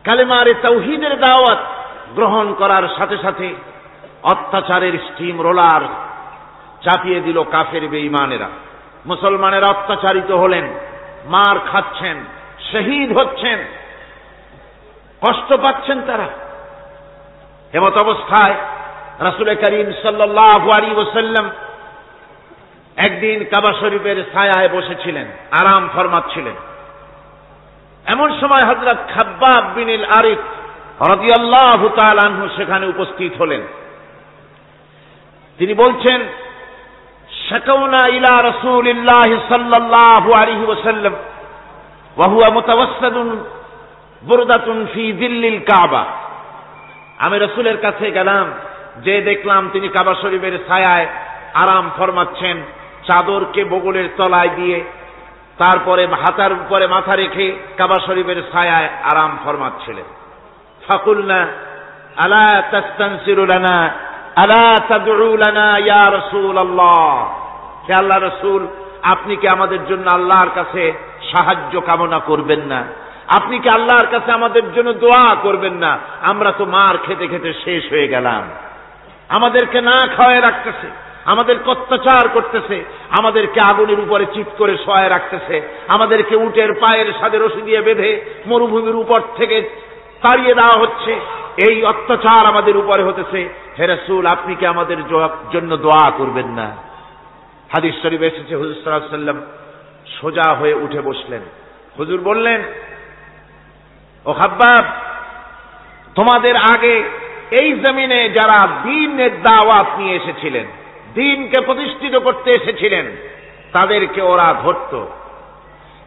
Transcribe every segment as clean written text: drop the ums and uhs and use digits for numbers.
কালেমারে তাওহীদের দাওয়াত গ্রহণ করার সাথে সাথে অত্যাচারের স্টিম রোলার চাপিয়ে দিল কাফের বেঈমানেরা। মুসলমানেরা অত্যাচারিত হলেন, মার খাচ্ছেন, শহীদ হচ্ছেন, কষ্ট পাচ্ছেন তারা। এমত অবস্থায় রাসূল করিম সাল্লাল্লাহু আলাইহি ওয়াসাল্লাম একদিন কাবা শরীফের ছায়ায় বসেছিলেন, আরাম ফরমাচ্ছিলেন। এমন সময় হযরত খাব্বাব বিন আল আরিফ রাদিয়াল্লাহু তাআলা আনহু সেখানে উপস্থিত হলেন। তিনি বলছেন, শাকাউনা ইলা রাসূলিল্লাহ সাল্লাল্লাহু আলাইহি ওয়াসাল্লাম ওয়া হুয়া মুতাওয়াসসিদুন বুরদাতুন ফি যিল্লিল কাবা। আমি রাসূলের কাছে গেলাম, যে দেখলাম তিনি কাবা শরীফের ছায়ায় আরাম ফরমাচ্ছেন, চাদরকে বগলের তলায় দিয়ে তারপরে হাতার উপরে মাথা রেখে কাবা শরীফের ছায়ায় আরাম ফরমাচ্ছিলেন। ফাকুলনা আলা তাস্তানসিরু লানা আলা তাদউ লানা ইয়া রাসূলুল্লাহ। হে আল্লাহর রাসূল, আপনি কি আমাদের জন্য আল্লাহর কাছে সাহায্য কামনা করবেন না? আপনি কি আল্লাহর কাছে আমাদের জন্য দোয়া করবেন না? আমরা তো মার খেতে খেতে শেষ হয়ে গেলাম, আমাদেরকে না খাওয়ায় রাখতেছে, আমাদেরকে অত্যাচার করতেছে, আমাদেরকে আগুনের উপরে চিৎ করে শোয়ায় রাখতেছে, আমাদেরকে উটের পায়ের সাথে রশি দিয়ে বেঁধে মরুভূমির উপর থেকে তাড়িয়ে দেওয়া হচ্ছে। এই অত্যাচার আমাদের উপরে হতেছে। হে রাসূল, আপনি কি আমাদের জন্য দোয়া করবেন না? হাদিস শরীফে এসেছে, হুজুর সাল্লাল্লাহু আলাইহি ওয়াসাল্লাম সোজা হয়ে উঠে বসলেন। হুজুর বললেন, ও খাব্বাব, তোমাদের আগে এই জমিনে যারা দ্বীনের দাওয়াত নিয়ে এসেছিলেন, দ্বীনকে প্রতিষ্ঠিত করতে এসেছিলেন, তাদেরকে ওরা ধরত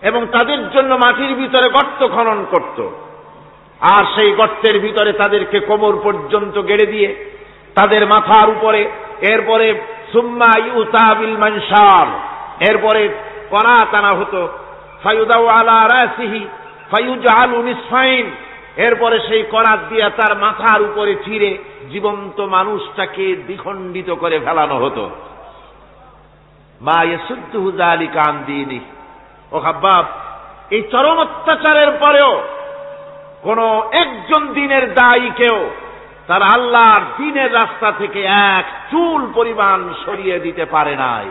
এবং তাদের জন্য মাটির ভিতরে গর্ত খনন করত, আর সেই গর্তের ভিতরে তাদেরকে কোমর পর্যন্ত গেড়ে দিয়ে তাদের মাথার উপরে এরপরে সুম্মা ইউতা বিল মানশার, এরপরে করাত আনা হতো, ফায়ুদাউ আলা রাসিহি ফায়ুজআলু নিসফাইন, এরপরে সেই করাত দিয়ে তার মাথার উপরে চিরে জীবন্ত মানুষটাকে দ্বিখণ্ডিত করে ফেলানো হতো। মা ইয়াসুদ্দুহু যালিকা আন দীনি। ও খাব্বাব, এই চরম অত্যাচারের পরেও কোন একজন দ্বীনের দায়ীকেও তার আল্লাহর দ্বীনের রাস্তা থেকে এক চুল পরিমাণ সরিয়ে দিতে পারে নাই।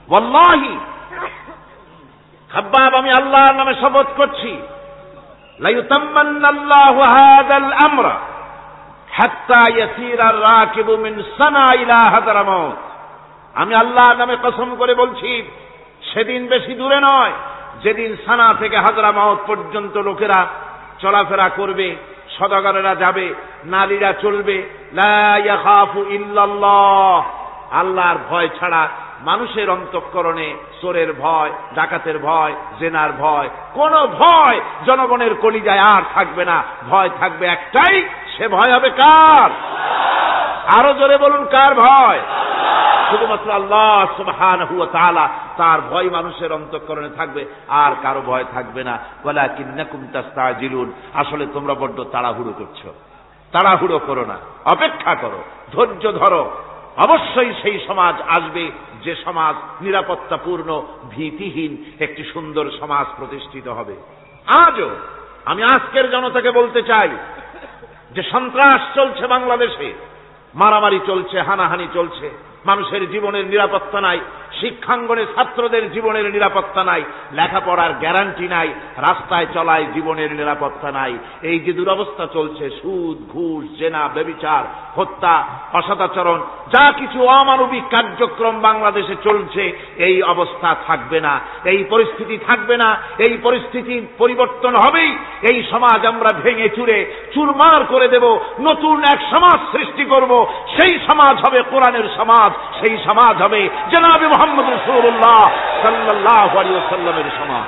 ওয়াল্লাহি খাব্বাব, আমি আল্লাহর নামে শপথ করছি, লা ইউতাম্মান্নাল্লাহু হাযাল আমরা হাত্তা ইয়াসিরা আর-রাকিবু মিন সানা ইলা হাদরামাউত। আমি আল্লাহর নামে কসম করে বলছি, সেদিন বেশি দূরে নয় যেদিন সানা থেকে হাদরামাউত পর্যন্ত লোকেরা চলাফেরা করবে, সওদাগরেরা যাবে, নারীরা চলবে, লা ইয়াখাফু ইল্লাল্লাহ, আল্লাহর ভয় ছাড়া মানুষের অন্তঃকরণে চোরের ভয়, ডাকাতের ভয়, জেনার ভয়, কোন ভয় জনগণের কলিজায় আর থাকবে না। ভয় থাকবে একটাই, সে ভয় হবে কার? আরো জোরে বলুন, কার ভয়? শুধুমাত্র আল্লাহ সুবহানাহু ওয়া তাআলা, তার ভয় মানুষের অন্তঃকরণে থাকবে, আর কারো ভয় থাকবে না। ওয়ালাকিন্নাকুম তাস্তাজিলুন, আসলে তোমরা বড্ড তাড়াহুড়ো করছো। তাড়াহুড়ো করো না, অপেক্ষা করো, ধৈর্য ধরো। অবশ্যই সেই সমাজ আসবে যে সমাজ নিরাপত্তাপূর্ণ, ভীতিহীন একটি সুন্দর সমাজ প্রতিষ্ঠিত হবে। আজও আমি আজকের জনতাকে বলতে চাই যে সন্ত্রাস চলছে বাংলাদেশে, মারামারি চলছে, হানাহানি চলছে, মানুষের জীবনের নিরাপত্তা নাই, শিক্ষাঙ্গনে ছাত্রদের জীবনের নিরাপত্তা নাই, লেখাপড়ার গ্যারান্টি নাই, রাস্তায় চলায় জীবনের নিরাপত্তা নাই। এই যে দুরবস্থা চলছে, সুদ, ঘুষ, জেনা, ব্যভিচার, হত্যা, অসদাচরণ, যা কিছু অমানবিক কার্যক্রম বাংলাদেশে চলছে, এই অবস্থা থাকবে না, এই পরিস্থিতি থাকবে না। এই পরিস্থিতির পরিবর্তন হবেই। এই সমাজ আমরা ভেঙে চুরে চুরমার করে দেব, নতুন এক সমাজ সৃষ্টি করব। সেই সমাজ হবে কোরআনের সমাজ, সেই সমাজ হবে জনাবে মুহাম্মদ রাসূলুল্লাহ সাল্লাল্লাহু আলাইহি ওয়াসাল্লামের সমাজ।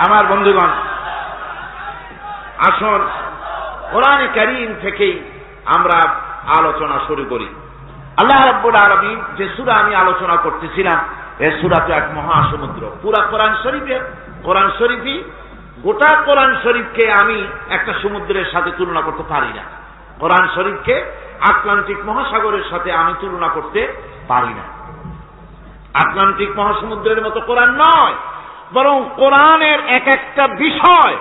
আমার বন্ধুগণ, আসুন কোরআনে কারীম থেকেই আমরা আলোচনা শুরু করি। আল্লাহ রাব্বুল আলামিন যে সূরা আমি আলোচনা করতেছিলাম, এই সূরা তো এক মহাসমুদ্র। পুরা কোরআন শরীফই গোটা কোরআন শরীফকে আমি একটা সমুদ্রের সাথে তুলনা করতে পারি না। কোরআন শরীফকে আটলান্টিক মহাসাগরের সাথে আমি তুলনা করতে পারি না। আটলান্টিক মহাসমুদ্রের মতো কোরআন নয়, বরং কোরআনের এক একটা বিষয়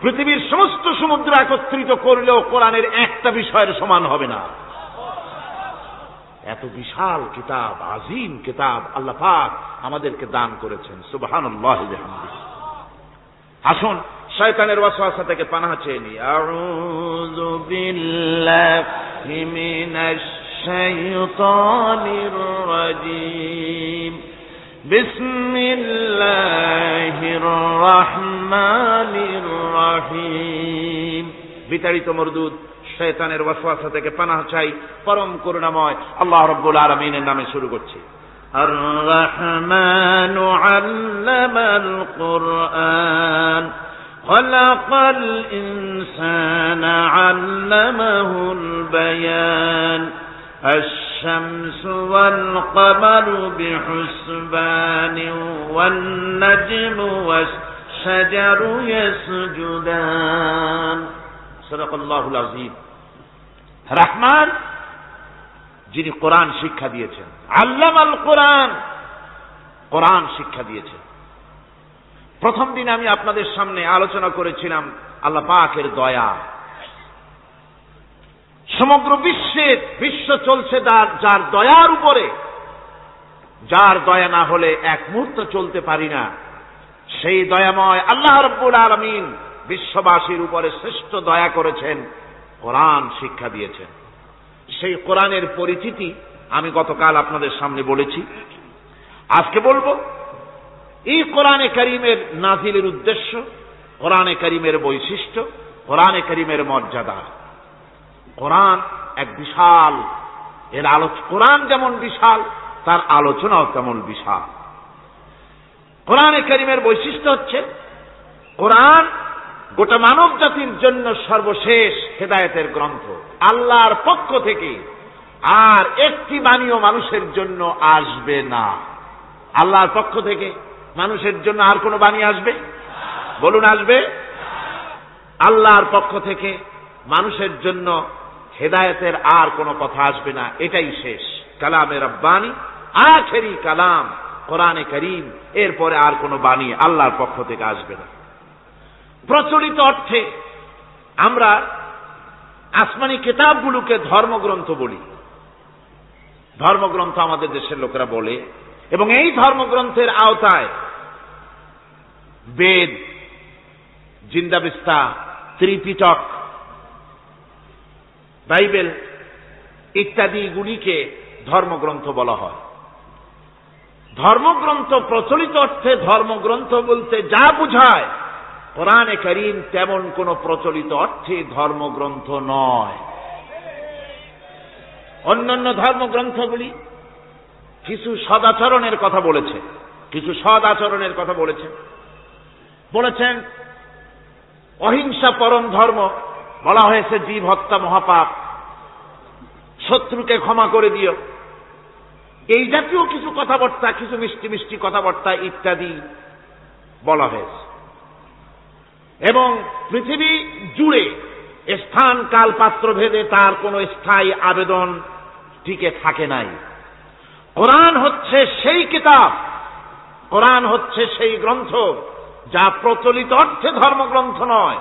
পৃথিবীর সমস্ত সমুদ্র একত্রিত করলেও কোরআনের একটা বিষয়ের সমান হবে না। এত বিশাল কিতাব, আজিম কিতাব আল্লাহ পাক আমাদেরকে দান করেছেন। সুবহানাল্লাহি ওয়া বিহামদিহি। আসুন শয়তানের ওয়াসওয়াসা থেকে পানাহ চেয়ে নিই। আউযু বিল্লাহি মিনাশ শাইতানির রাজীম। বিসমিল্লাহির রহমানির রহিম। বিতাড়িত মরদুদ শয়তানের ওয়াসওয়াসা থেকে পানাহ চাই পরম করুণাময় আল্লাহ রাব্বুল আলামিনের নামে শুরু করছি। আর রহমানু আল্লামাল কুরআন খালাকাল ইনসানা আল্লামাহুল বায়ান الشمس والقمر بحسبان والنجم والشجر يسجدان صدق الله العظيم। রহমান যিনি কোরআন শিক্ষা দিয়েছেন, আল্লামাল কোরআন, কোরআন শিক্ষা দিয়েছেন। প্রথম দিন আমি আপনাদের সামনে আলোচনা করেছিলাম আল্লাহ পাকের দয়া। সমগ্র বিশ্ব চলছে যার দয়ার উপরে, যার দয়া না হলে এক মুহূর্ত চলতে পারি না। সেই দয়াময় আল্লাহ রাব্বুল আলামিন বিশ্ববাসীর উপরে শ্রেষ্ঠ দয়া করেছেন, কোরআন শিক্ষা দিয়েছেন। সেই কোরআনের পরিচিতি আমি গতকাল আপনাদের সামনে বলেছি, আজকে বলবো। এই কোরআনে কারীমের নাজিলের উদ্দেশ্য, কোরআনে কারীমের বৈশিষ্ট্য, কোরআনে কারীমের মর্যাদা। কোরআন এক বিশাল, এর কোরআন যেমন বিশাল তার আলোচনাও তেমন বিশাল। কোরআনে কারীমের বৈশিষ্ট্য হচ্ছে কোরআন গোটা মানব জাতির জন্য সর্বশেষ হেদায়েতের গ্রন্থ আল্লাহর পক্ষ থেকে, আর একটি বাণীও মানুষের জন্য আসবে না। আল্লাহর পক্ষ থেকে মানুষের জন্য আর কোনো বাণী আসবে? বলুন, আসবে? আল্লাহর পক্ষ থেকে মানুষের জন্য হেদায়েতের আর কোনো কথা আসবে না, এটাই শেষ কালামে রব্বানি, আখেরি কালাম কোরআনে কারীম। এরপরে আর কোনো বাণী আল্লাহর পক্ষ থেকে আসবে না। প্রচলিত অর্থে আমরা আসমানি কিতাবগুলোকে ধর্মগ্রন্থ বলি, ধর্মগ্রন্থ আমাদের দেশের লোকেরা বলে, এবং এই ধর্মগ্রন্থের আওতায় বেদ, জিন্দাবিস্তা, ত্রিপিটক, বাইবেল ইত্যাদিগুলিকে ধর্মগ্রন্থ বলা হয়। ধর্মগ্রন্থ প্রচলিত অর্থে ধর্মগ্রন্থ বলতে যা বুঝায়, কোরআনে কারীম তেমন কোন প্রচলিত অর্থে ধর্মগ্রন্থ নয়। অন্যান্য ধর্মগ্রন্থগুলি কিছু সদাচরণের কথা বলেছে, কিছু সদাচরণের কথা বলেছেন অহিংসা পরম ধর্ম, বলা হয়েছে জীব হত্যা মহাপাপ, শত্রুকে ক্ষমা করে দিও, এই জাতীয় কিছু কথাবার্তা, কিছু মিষ্টি মিষ্টি কথাবার্তা ইত্যাদি বলা হয়েছে। এবং পৃথিবী জুড়ে স্থান কাল পাত্র ভেদে তার কোনো স্থায়ী আবেদন টিকে থাকে নাই। কোরআন হচ্ছে সেই কিতাব, কোরআন হচ্ছে সেই গ্রন্থ যা প্রচলিত অর্থে ধর্মগ্রন্থ নয়,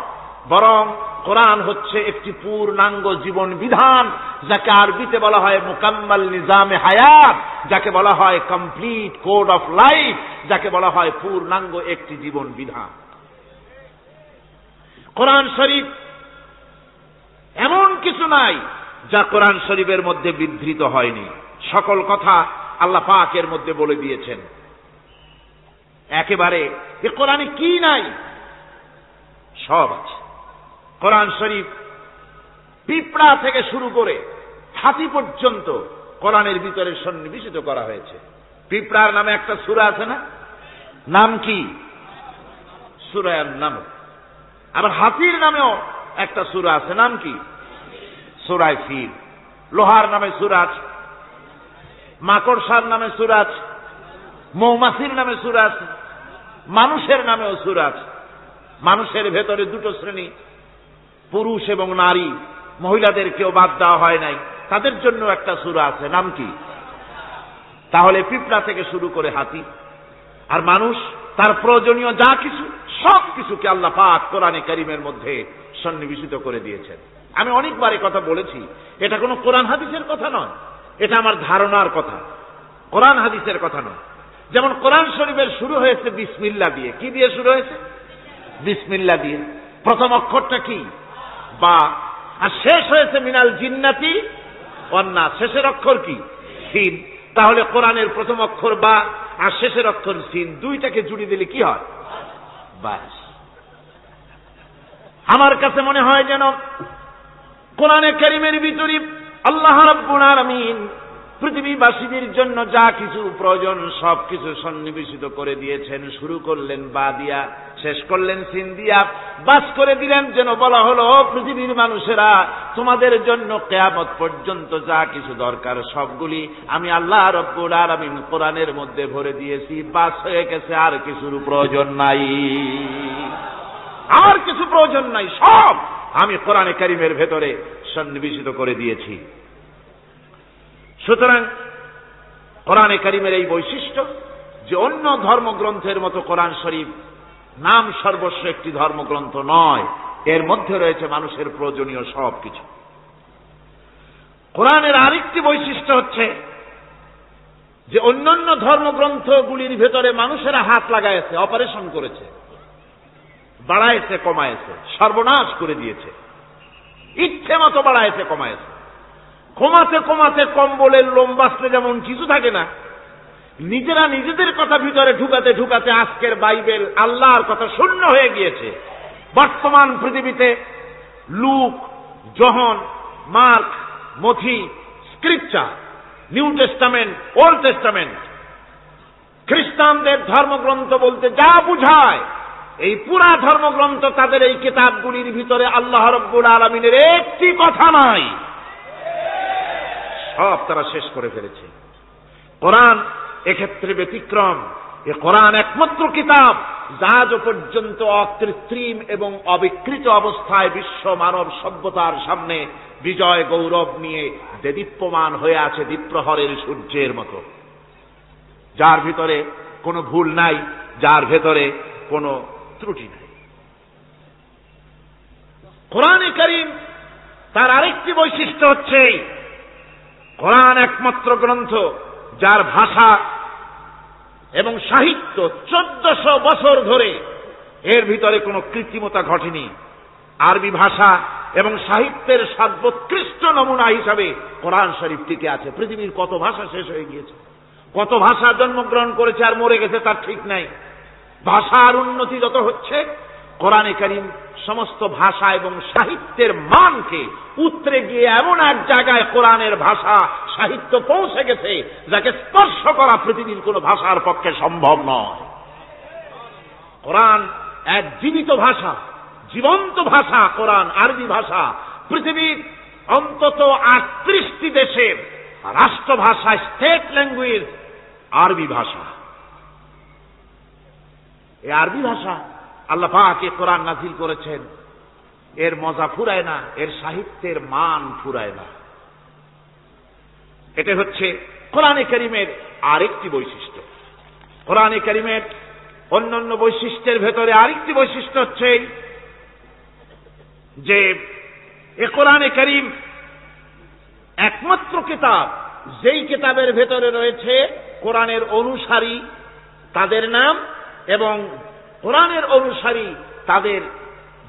বরং কোরআন হচ্ছে একটি পূর্ণাঙ্গ জীবন বিধান, যাকে আরবিতে বলা হয় মুকাম্মাল নিজামে হায়াত, যাকে বলা হয় কমপ্লিট কোড অফ লাইফ, যাকে বলা হয় পূর্ণাঙ্গ একটি জীবন বিধান। কোরআন শরীফ এমন কিছু নাই যা কোরআন শরীফের মধ্যে বিধৃত হয়নি। সকল কথা আল্লাহ পাক এর মধ্যে বলে দিয়েছেন। একেবারে এ কোরআনে কি নাই, সব আছে। কোরআন শরীফ পিঁপড়া থেকে শুরু করে হাতি পর্যন্ত কোরআনের ভিতরে সন্নিবেশিত করা হয়েছে। পিঁপড়ার নামে একটা সূরা আছে না? নাম কি? সূরা আন-নামল। আবার হাতির নামেও একটা সূরা আছে, নাম কি? সূরা ফিল। লোহার নামে সূরা আছে, মাকড়সার নামে সূরা আছে, মৌমাছির নামে সূরা আছে, মানুষের নামেও সূরা আছে। মানুষের ভেতরে দুটো শ্রেণী, পুরুষ এবং নারী, মহিলাদেরকেও বাদ দেওয়া হয় নাই, তাদের জন্য একটা সূরা আছে, নাম কি? তাহলে পিঁপড়া থেকে শুরু করে হাতি আর মানুষ, তার প্রয়োজনীয় যা কিছু সব কিছুকে আল্লাহ পাক কোরআনে কারীমের মধ্যে সন্নিবেশিত করে দিয়েছেন। আমি অনেকবার এই কথা বলেছি, এটা কোনো কোরআন হাদিসের কথা নয়, এটা আমার ধারণার কথা, কোরআন হাদিসের কথা নয়। যেমন কোরআন শরীফের শুরু হয়েছে বিসমিল্লাহ দিয়ে। কি দিয়ে শুরু হয়েছে? বিসমিল্লাহ দিয়ে। প্রথম অক্ষরটা কি? বা। আর শেষ হয়েছে মিনাল জিন্নাতি ওয়ান নাস, শেষের অক্ষর কি? সিন। তাহলে কোরআনের প্রথম অক্ষর বা আর শেষের অক্ষর সিন, দুইটাকে জুড়ে দিলে কি হয়? বাস। আমার কাছে মনে হয় যেন কোরআনে কারীমের ভিতরে আল্লাহ রাব্বুল আলামিন পৃথিবীবাসীদের জন্য যা কিছু প্রয়োজন সব কিছু সন্নিবেশিত করে দিয়েছেন। শুরু করলেন বা দিয়া, শেষ করলেন সিন দিয়া, বাস করে দিলেন যেন বলা হলো পৃথিবীর মানুষেরা, তোমাদের জন্য কিয়ামত পর্যন্ত যা কিছু দরকার সবগুলি আমি আল্লাহ রাব্বুল আলামিন কোরআনের মধ্যে ভরে দিয়েছি। বাস হয়ে গেছে, আর কিছুর প্রয়োজন নাই, আর কিছু প্রয়োজন নাই, সব আমি কোরআনে কারীমের ভেতরে সন্নিবেশিত করে দিয়েছি। সুতরাং কোরআনে কারীমের এই বৈশিষ্ট্য যে অন্য ধর্মগ্রন্থের মতো কোরআন শরীফ নাম সর্বস্ব একটি ধর্মগ্রন্থ নয়, এর মধ্যে রয়েছে মানুষের প্রয়োজনীয় সব কিছু। কোরআনের আরেকটি বৈশিষ্ট্য হচ্ছে যে অন্যান্য ধর্মগ্রন্থগুলির ভেতরে মানুষেরা হাত লাগাইছে, অপারেশন করেছে, বাড়াইছে, কমাইছে, সর্বনাশ করে দিয়েছে, ইচ্ছে মতো বাড়াইছে, কমাইছে। কমাতে কমাতে কম্বলের লোম বাঁচলে যেমন কিছু থাকে না, নিজেরা নিজেদের কথা ভিতরে ঢুকাতে ঢুকাতে আজকের বাইবেল আল্লাহর কথা শূন্য হয়ে গিয়েছে। বর্তমান পৃথিবীতে লুক, জন, মার্ক, মথি, scripture, new testament, old testament, খ্রিস্টানদের ধর্মগ্রন্থ বলতে যা বুঝায়, এই পুরা ধর্মগ্রন্থ তাদের এই কিতাবগুলির ভিতরে আল্লাহ রাব্বুল আলামিনের একটি কথা নাই, সব তারা শেষ করে ফেলেছে। কোরআন এক্ষেত্রে ব্যতিক্রম। এ কোরআন একমাত্র কিতাব যা আজ পর্যন্ত অকৃত্রিম এবং অবিকৃত অবস্থায় বিশ্ব মানব সভ্যতার সামনে বিজয় গৌরব নিয়ে দেদীপ্যমান হয়ে আছে দ্বীপ্রহরের সূর্যের মতো, যার ভিতরে কোনো ভুল নাই, যার ভেতরে কোনো ত্রুটি নাই। কোরআনে কারীম তার আরেকটি বৈশিষ্ট্য হচ্ছে কোরআন একমাত্র গ্রন্থ যার ভাষা এবং সাহিত্য 1400 বছর ধরে এর ভিতরে কোনো কৃত্রিমতা ঘটেনি। আরবি ভাষা এবং সাহিত্যের সর্বোৎকৃষ্ট নমুনা হিসাবে কোরআন শরীফ টিকে আছে। পৃথিবীর কত ভাষা শেষ হয়ে গিয়েছে, কত ভাষা জন্মগ্রহণ করেছে আর মরে গেছে তার ঠিক নাই। ভাষার উন্নতি যত হচ্ছে, কোরআনে কারীম সমস্ত ভাষা এবং সাহিত্যের মানকে উতরে গিয়ে এমন এক জায়গায় কোরআনের ভাষা সাহিত্য পৌঁছে গেছে যাকে স্পর্শ করা পৃথিবীর কোন ভাষার পক্ষে সম্ভব নয়। কোরআন এক জীবিত ভাষা, জীবন্ত ভাষা। কোরআন আরবি ভাষা। পৃথিবীর অন্তত 38টি দেশের রাষ্ট্রভাষা, স্টেট ল্যাঙ্গুয়েজ আরবি ভাষা। এই আরবি ভাষা আল্লাহ পাক কোরআন নাযিল করেছেন, এর মজা ফুরায় না, এর সাহিত্যের মান ফুরায় না। এটা হচ্ছে কোরআনে কারীমের আরেকটি বৈশিষ্ট্য। কোরআনে কারীমের অন্যান্য বৈশিষ্ট্যের ভেতরে আরেকটি বৈশিষ্ট্য হচ্ছে যে এ কোরআনে কারীম একমাত্র কিতাব যেই কিতাবের ভেতরে রয়েছে কোরআনের অনুসারী তাদের নাম এবং কোরআনের অনুসারী তাদের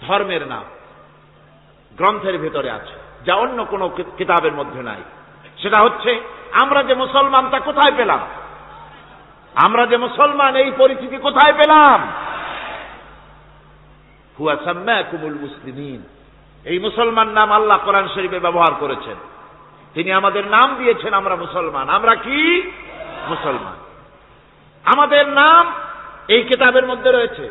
ধর্মের নাম গ্রন্থের ভেতরে আছে, যা অন্য কোন কিতাবের মধ্যে নাই। সেটা হচ্ছে আমরা যে মুসলমান তা কোথায় পেলাম? আমরা যে মুসলমান এই পরিচিতি কোথায় পেলাম? হুয়া সাম্মাকুমুল মুসলিমিন, এই মুসলমান নাম আল্লাহ কোরআন শরীফে ব্যবহার করেছেন। তিনি আমাদের নাম দিয়েছেন, আমরা মুসলমান। আমরা কি মুসলমান? আমাদের নাম এই কিতাবের মধ্যে রয়েছে।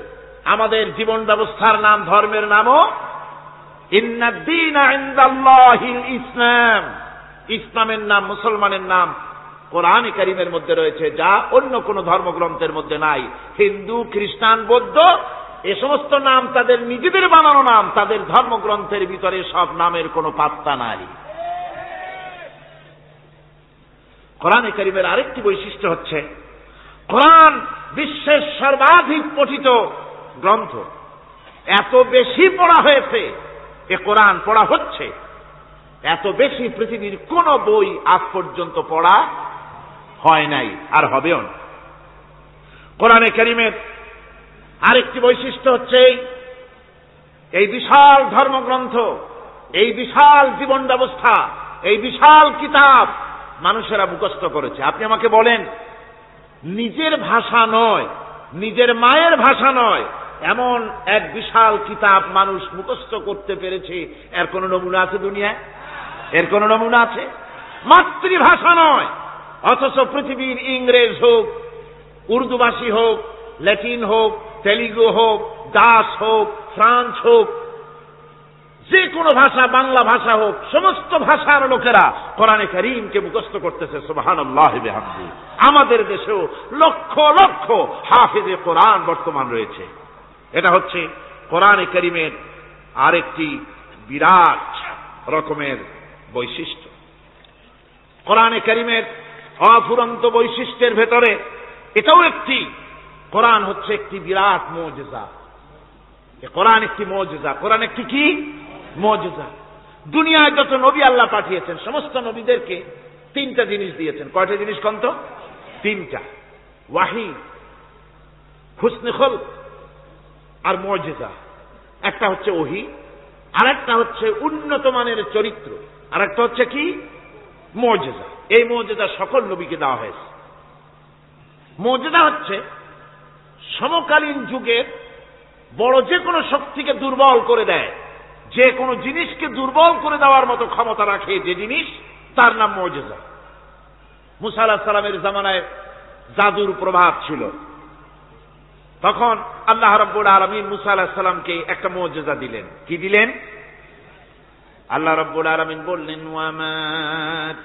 আমাদের জীবন ব্যবস্থার নাম, ধর্মের নামও ইন্নাদ-দীনা ইনদাল্লাহিল ইসলাম। ইসলামের নাম, মুসলমানের নাম কোরআনে কারীমের মধ্যে রয়েছে, যা অন্য কোন ধর্মগ্রন্থের মধ্যে নাই। হিন্দু, খ্রিস্টান, বৌদ্ধ এ সমস্ত নাম তাদের নিজেদের বানানো নাম, তাদের ধর্মগ্রন্থের ভিতরে সব নামের কোনো পাত্তা নাই। কোরআনে কারীমের আরেকটি বৈশিষ্ট্য হচ্ছে, কোরআন বিশ্বের সর্বাধিক পঠিত গ্রন্থ। এত বেশি পড়া হয়েছে, এ কোরআন পড়া হচ্ছে, এত বেশি পৃথিবীর কোন বই আজ পর্যন্ত পড়া হয় নাই, আর হবেও না। কোরআনে কারীমের আরেকটি বৈশিষ্ট্য হচ্ছে, এই বিশাল ধর্মগ্রন্থ, এই বিশাল জীবন ব্যবস্থা, এই বিশাল কিতাব মানুষেরা মুখস্থ করেছে। আপনি আমাকে বলেন, নিজের ভাষা নয়, নিজের মায়ের ভাষা নয়, এমন এক বিশাল কিতাব মানুষ মুখস্থ করতে পেরেছে, এর কোন নমুনা আছে দুনিয়ায়? এর কোন নমুনা আছে? মাতৃভাষা নয়, অথচ পৃথিবীর ইংরেজ হোক, উর্দুভাষী হোক, ল্যাটিন হোক, তেলুগু হোক, দাস হোক, ফ্রান্স হোক, যে কোনো ভাষা, বাংলা ভাষা হোক, সমস্ত ভাষার লোকেরা কোরআনে কারীমকে মুখস্থ করতেছে। সুবহানাল্লাহ ওয়া বিহামদিহি। আমাদের দেশেও লক্ষ লক্ষ হাফেজে কোরআন বর্তমান রয়েছে। এটা হচ্ছে কোরআনে কারীমের আরেকটি বিরাট রকমের বৈশিষ্ট্য। কোরআনে কারীমের অফুরন্ত বৈশিষ্ট্যের ভেতরে এটাও একটি, কোরআন হচ্ছে একটি বিরাট মুজিজা। কোরআন একটি মুজিজা। কোরআন একটি কি? মুজিজা। দুনিয়ায় যত নবী আল্লাহ পাঠিয়েছেন, সমস্ত নবীদেরকে তিনটা জিনিস দিয়েছেন। কয়টা জিনিস কোন তো? তিনটা। ওয়াহি, হুসনে খুলক আর মুজিজা। একটা হচ্ছে ওহী, আর একটা হচ্ছে উন্নত মানের চরিত্র, আর একটা হচ্ছে কি? মুজিজা। এই মুজিজা সকল নবীকে দেওয়া হয়েছে। মুজিজা হচ্ছে সমকালীন যুগের বড় যে কোনো শক্তিকে দুর্বল করে দেয়, যে কোনো জিনিসকে দুর্বল করে দেওয়ার মতো ক্ষমতা রাখে যে জিনিস, তার নাম মুজিজা। মুসা আলাইহিস সালামের জামানায় জাদুর প্রভাব ছিল। তখন আল্লাহ রাব্বুল আলামিন মুসা আলাইহিস সালামকে একটা মুজিজা দিলেন। কি দিলেন? আল্লাহ রাব্বুল আলামিন বললেন, ওয়া মা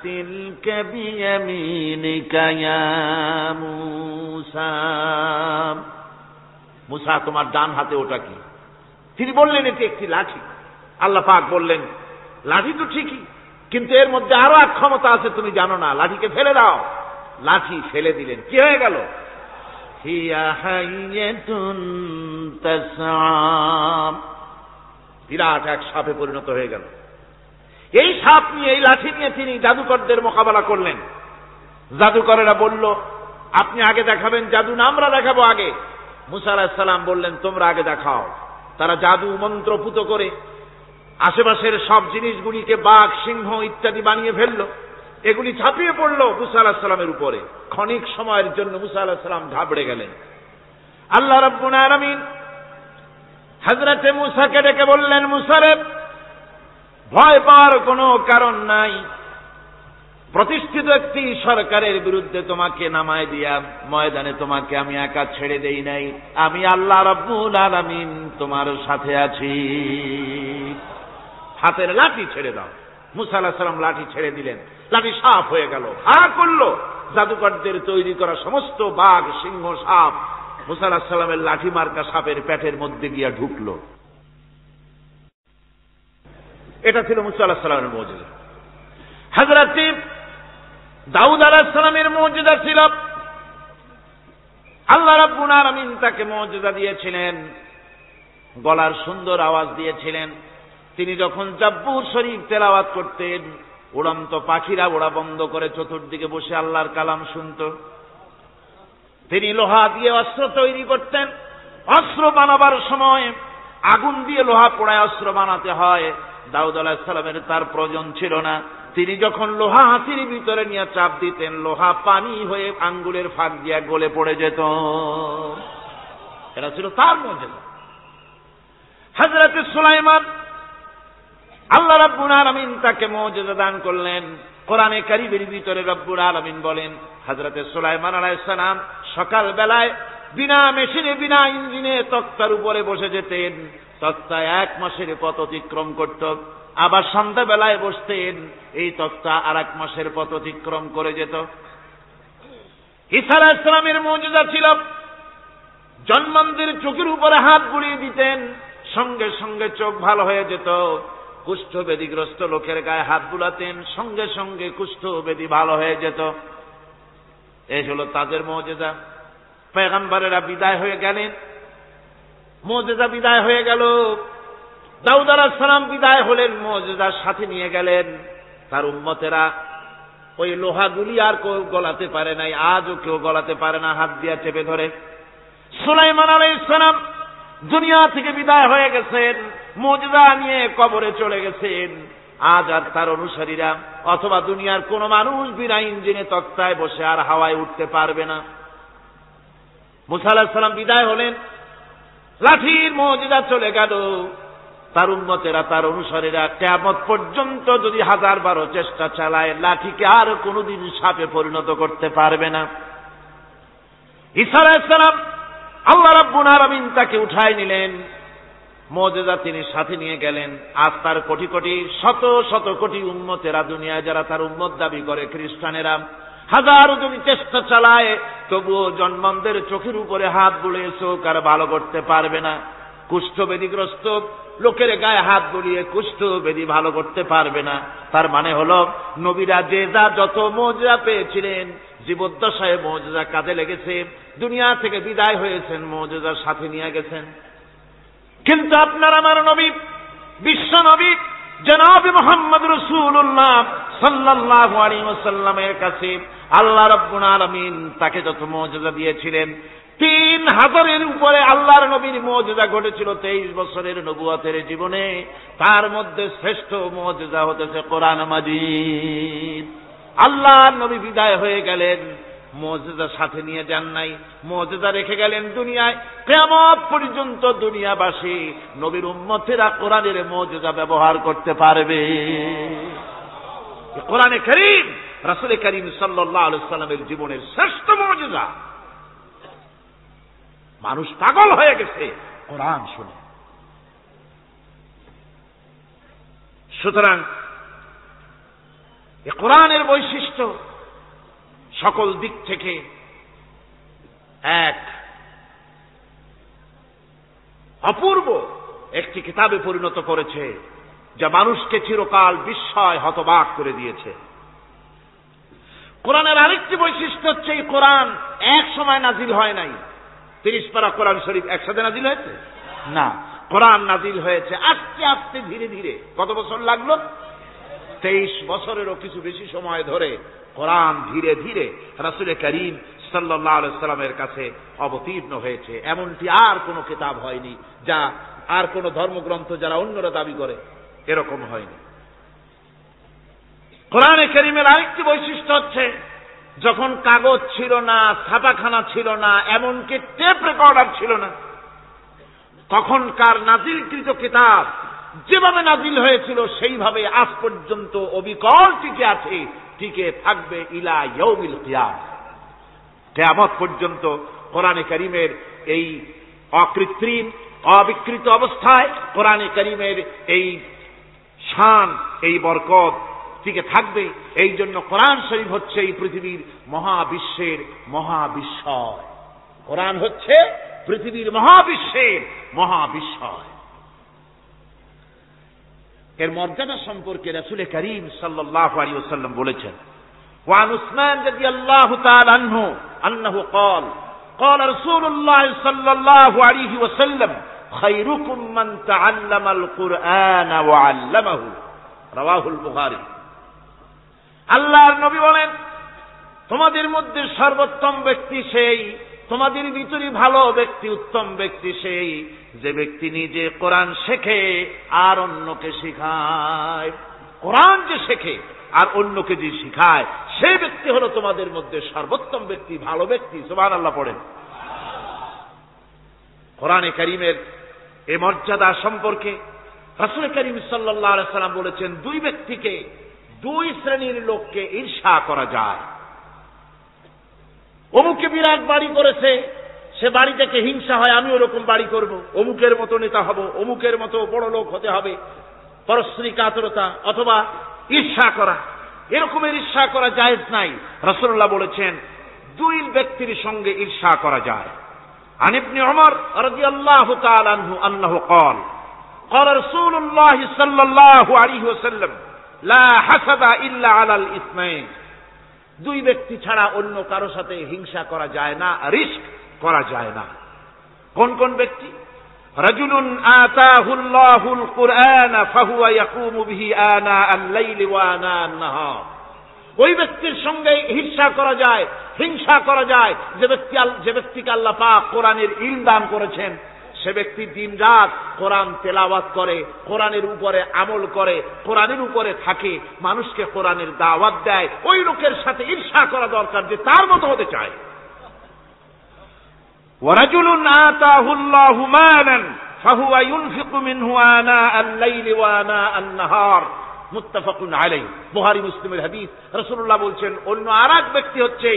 তিলকা বিয়ামিনিকা ইয়া মুসা। মুসা, তোমার ডান হাতে ওটা কি? তিনি বললেন, এটি একটি লাঠি। আল্লাহ পাক বললেন, লাঠি তো ঠিকই, কিন্তু এর মধ্যে আরো এক ক্ষমতা আছে, তুমি জানো না, লাঠিকে ফেলে দাও। লাঠি ফেলে দিলেন, কি হয়ে গেল? হিয়া হাইয়াতুন তাসআম, বিরাট এক সাপে পরিণত হয়ে গেল। এই সাপ নিয়ে, এই লাঠি নিয়ে তিনি জাদুকরদের মোকাবেলা করলেন। জাদুকরেরা বলল, আপনি আগে দেখাবেন জাদু না আমরা দেখাবো আগে? মুসা আলাইহিস সালাম বললেন, তোমরা আগে দেখাও। তারা জাদু মন্ত্রপুত করে আশেপাশের সব জিনিসগুলিকে বাঘ, সিংহ ইত্যাদি বানিয়ে ফেলল। এগুলি ঝাঁপিয়ে পড়ল মুসা আলাইহিস সালামের উপরে। ক্ষণিক সময়ের জন্য মুসা আলাইহিস সালাম ঘাবড়ে গেলেন। আল্লাহ রাব্বুল আলামিন হযরতে মুসাকে ডেকে বললেন, মুসা রে, ভয় পাওয়ার কোনো কারণ নাই। প্রতিষ্ঠিত একটি সরকারের বিরুদ্ধে তোমাকে নামায় দিয়া ময়দানে তোমাকে আমি একা ছেড়ে দেই নাই। আমি আল্লাহ রাব্বুল আলামিন তোমার সাথে আছি। হাতের লাঠি ছেড়ে দাও। মুসা আলাইহিস সালাম লাঠি ছেড়ে দিলেন। লাঠি সাপ হয়ে গেল, হা করলো। জাদুকরদের তৈরি করা সমস্ত বাঘ, সিংহ, সাপ মুসা আলাইহিস সালামের লাঠি মার্কা সাপের পেটের মধ্যে গিয়া ঢুকলো। এটা ছিল মুসা আলাইহিস সালামের মুজিজা। হযরত দাউদ আলাইহিস সালামের মুজিজা ছিল, আল্লাহ রাব্বুল আলামিন তাকে মুজিজা দিয়েছিলেন, গলার সুন্দর আওয়াজ দিয়েছিলেন। তিনি যখন জাব্বুর শরীফ তেলাওয়াত করতেন, উড়ন্ত পাখিরা ওড়া বন্ধ করে চতুর্দিকে বসে আল্লাহর কালাম শুনত। তিনি লোহা দিয়ে অস্ত্র তৈরি করতেন। অস্ত্র বানাবার সময় আগুন দিয়ে লোহা পোড়ায় অস্ত্র বানাতে হয়। দাউদ আলাইহিস সালামের তার প্রয়োজন ছিল না। তিনি যখন লোহা হাতির ভিতরে নিয়ে চাপ দিতেন, লোহা পানি হয়ে আঙ্গুলের ফাঁক দিয়ে গলে পড়ে যেত। এটা ছিল তার মুজিজা। হযরত সুলাইমান, আল্লাহ রাব্বুল আলামিন তাকে মুজিজা দান করলেন। কোরআনে কারীমের ভিতরে রব্বুল আলামিন বলেন, হযরত সুলাইমান আলাইহিস সালাম সকাল বেলায় বিনা মেশিনে, বিনা ইঞ্জিনে তক্তার উপরে বসে যেতেন। তক্তা 1 মাসের পথ অতিক্রম করত। আবার সন্ধ্যা বেলায় বসতেন, এই তক্তা আর 1 মাসের পথ অতিক্রম করে যেত। ঈসা আলাইহিস সালামের মুজিজা ছিল, জন্মান্ধের চোখের উপরে হাত বুলিয়ে দিতেন, সঙ্গে সঙ্গে চোখ ভালো হয়ে যেত। কুষ্ঠব্যাধিগ্রস্ত লোকের গায়ে হাত বুলাতেন, সঙ্গে সঙ্গে কুষ্ঠব্যাধি ভালো হয়ে যেত। এই হলো তাদের মুজিজা। পয়গম্বরেরা বিদায় হয়ে গেলেন, মুজিজা বিদায় হয়ে গেল। দাউদ আলাইহিস সালাম বিদায় হলেন, মুজিজার সাথে নিয়ে গেলেন। তার উম্মতেরা ওই লোহাগুলি আর কেউ গলাতে পারে নাই, আজও কেউ গলাতে পারে না, হাত দিয়া চেপে ধরে। সুলাইমান আলাইহিস সালাম দুনিয়া থেকে বিদায় হয়ে গেছেন, মুজিজা নিয়ে কবরে চলে গেছেন। আজ আর তার অনুসারীরা অথবা দুনিয়ার কোন মানুষ বিনা ইঞ্জিনে তক্তায় বসে আর হাওয়ায় উঠতে পারবে না। মুসা আলাইহিস সালাম বিদায় হলেন, লাঠির মুজিজা চলে গেল। তার উম্মতেরা, তার অনুসারীরা কিয়ামত পর্যন্ত যদি 1000 চেষ্টা চালায়, লাঠিকে আর কোনদিন সাপে পরিণত করতে পারবে না। ঈসা আলাইহিস সালাম আল্লাহ রাব্বুল আলামিন তাকে উঠায় নিলেন, মুজিজা তিনি সাথে নিয়ে গেলেন। আজ তার কোটি কোটি শত শত কোটি উম্মতেরা, দুনিয়ায় যারা তার উম্মত দাবি করে, খ্রিস্টানেরা, হাজারো যদি চেষ্টা চালায়, তবুও জন্মান্ধের চোখের উপরে হাত বুলিয়ে চোখ আর ভালো করতে পারবে না। কুষ্ঠব্যাধিগ্রস্ত লোকের গায়ে হাত বুলিয়ে কুষ্ঠব্যাধি ভালো করতে পারবে না। তার মানে হলো, নবীরা যে যা যত মুজিজা পেয়েছিলেন, জীবদ্দশায় মুজিজা কাজে লেগেছে, দুনিয়া থেকে বিদায় হয়েছেন, মুজিজার সাথে নিয়ে গেছেন। কিন্তু আপনার আমার নবী, বিশ্ব নবী জনাব মুহাম্মদ রাসূলুল্লাহ সাল্লাল্লাহু আলাইহি ওয়াসাল্লামের কাছে আল্লাহ রাব্বুল আলামিন তাকে যত মুজিজা দিয়েছিলেন, 3000-এর উপরে আল্লাহর নবীর মুজিজা ঘটেছিল 23 বছরের নবুয়তের জীবনে। তার মধ্যে শ্রেষ্ঠ মুজিজা হতেছে কোরআন মাজিদ। আল্লাহর নবী বিদায় হয়ে গেলেন, মুজিজা সাথে নিয়ে যান নাই, মুজিজা রেখে গেলেন দুনিয়ায়। কিয়ামত পর্যন্ত দুনিয়াবাসী, নবীর উম্মতেরা কোরআনের মুজিজা ব্যবহার করতে পারবে। কোরআনে কারীম রাসূল কারীম সাল্লাল্লাহু আলাইহি ওয়াসাল্লামের জীবনের শ্রেষ্ঠ মুজিজা। মানুষ পাগল হয়ে গেছে কোরআন শুনে। সুতরাং এই কোরআনের বৈশিষ্ট্য সকল দিক থেকে এক অপূর্ব একটি কিতাবে পরিণত করেছে, যা মানুষকে চিরকাল বিস্ময় হতবাক করে দিয়েছে। কোরআনের আরেকটি বৈশিষ্ট্য হচ্ছে, এই কোরআন এক সময় নাজিল হয় নাই। 30 পারা কোরআন শরীফ একসাথে নাজিল হয়েছে না, কোরআন নাজিল হয়েছে আস্তে আস্তে, ধীরে ধীরে। কত বছর লাগলো? 23 বছরেরও কিছু বেশি সময় ধরে কোরআন ধীরে ধীরে রাসূল কারীম সাল্লাল্লাহু আলাইহি ওয়াসাল্লামের কাছে অবতীর্ণ হয়েছে। এমনটি আর কোনো কিতাব হয়নি, যা আর কোনো ধর্মগ্রন্থ যারা অন্যরা দাবি করে, এরকম হয়নি। কোরআনে কারীমের আরেকটি বৈশিষ্ট্য হচ্ছে, যখন কাগজ ছিল না, ছাপাখানা ছিল না, এমনকি টেপ রেকর্ডার ছিল না, তখনকার নাজিলকৃত কিতাব যেভাবে নাজিল হয়েছিল সেইভাবে আজ পর্যন্ত অবিকল টিকে আছে, টিকে থাকবে ইলা ইয়াউমিল কিয়ামah। কিয়ামত পর্যন্ত কোরআনে কারীমের এই অকৃত্রিম অবিকৃত অবস্থায় কোরআনে কারীমের এই শান, এই বরকত টিকে থাকবে। এই জন্য কোরআন শরীফ হচ্ছে এই পৃথিবীর মহাবিশ্বের মহাবিস্ময়। কোরআন হচ্ছে পৃথিবীর মহাবিশ্বের মহাবিস্ময়। এর মর্যাদা সম্পর্কে রাসূল কারীম সাল্লাল্লাহু আলাইহি ওয়াসাল্লাম বলেছেন, ওয়ান উসমান রাদিয়াল্লাহু তাআলা আনহু আন্নাহু قال قال رسول الله صلى الله عليه وسلم خيركم من تعلم القرآن وعلمه رواه البخاري। আল্লাহর নবী বলেন, তোমাদের মধ্যে সর্বোত্তম ব্যক্তি সেই, তোমাদের ভিতরে ভালো ব্যক্তি, উত্তম ব্যক্তি সেই, যে ব্যক্তি নিজে কোরআন শেখে আর অন্যকে শেখায়। কোরআন যে শেখে আর অন্যকে যে শেখায়, সেই ব্যক্তি হলো তোমাদের মধ্যে সর্বোত্তম ব্যক্তি, ভালো ব্যক্তি। সুবহানাল্লাহ পড়েন। কোরআনে কারীমের এই মর্যাদা সম্পর্কে রাসূল কারীম সাল্লাল্লাহু আলাইহি ওয়াসাল্লাম বলেছেন, দুই ব্যক্তিকে, দুই শ্রেণীর লোককে ঈর্ষা করা যায়। অমুকে বিরাট বাড়ি করেছে, সে বাড়ি থেকে হিংসা হয়, আমি ওরকম বাড়ি করব, অমুকের মতো নেতা হব, অমুকের মতো বড় লোক হতে হবে। পরশ্রী কাতরতা অথবা ঈর্ষা করা, এরকমের ঈর্ষা করা জায়েজ নাই। রাসূলুল্লাহ বলেছেন, দুই ব্যক্তির সঙ্গে ঈর্ষা করা যায়। عن ابن عمر رضي الله تعالى عنه أنه قال قال رسول الله صلى الله عليه وسلم لا حسد إلا على الاثنين দুই ব্যক্তি ছাড়া অন্য কারো সাথে হিংসা করা যায় না, রিস্ক করা যায় না। কোন কোন ব্যক্তি? রাজুলুন আতাহুল্লাহুল কুরআন ফাহুয়া ইয়াকুমু বিহি আনা আল-লাইলি ওয়া আনা আন-নাহার। ওই ব্যক্তির সঙ্গে হিংসা করা যায়, হিংসা করা যায় যে ব্যক্তিকে আল্লাহ পাক কোরআনের ইলম দান করেছেন, সে ব্যক্তি দিন রাত কোরআন তেলাওয়াত করে, কোরআনের উপরে আমল করে, কোরআনের উপরে থাকে, মানুষকে কোরআনের দাওয়াত দেয়। ওই লোকের সাথে ঈর্ষা করা দরকার যে তার মতো হতে চায়। ওয়ারাজুলুন আতাহুল্লাহু মালান ফাহুয়া ইউনফিকু মিনহু আনা আল-লাইলি ওয়া আনা আন-নাহার। মুত্তাফাকুন আলাইহি, বুখারী মুসলিমের হাদিস। রাসূলুল্লাহ বলছেন অন্য আরেক ব্যক্তি হচ্ছে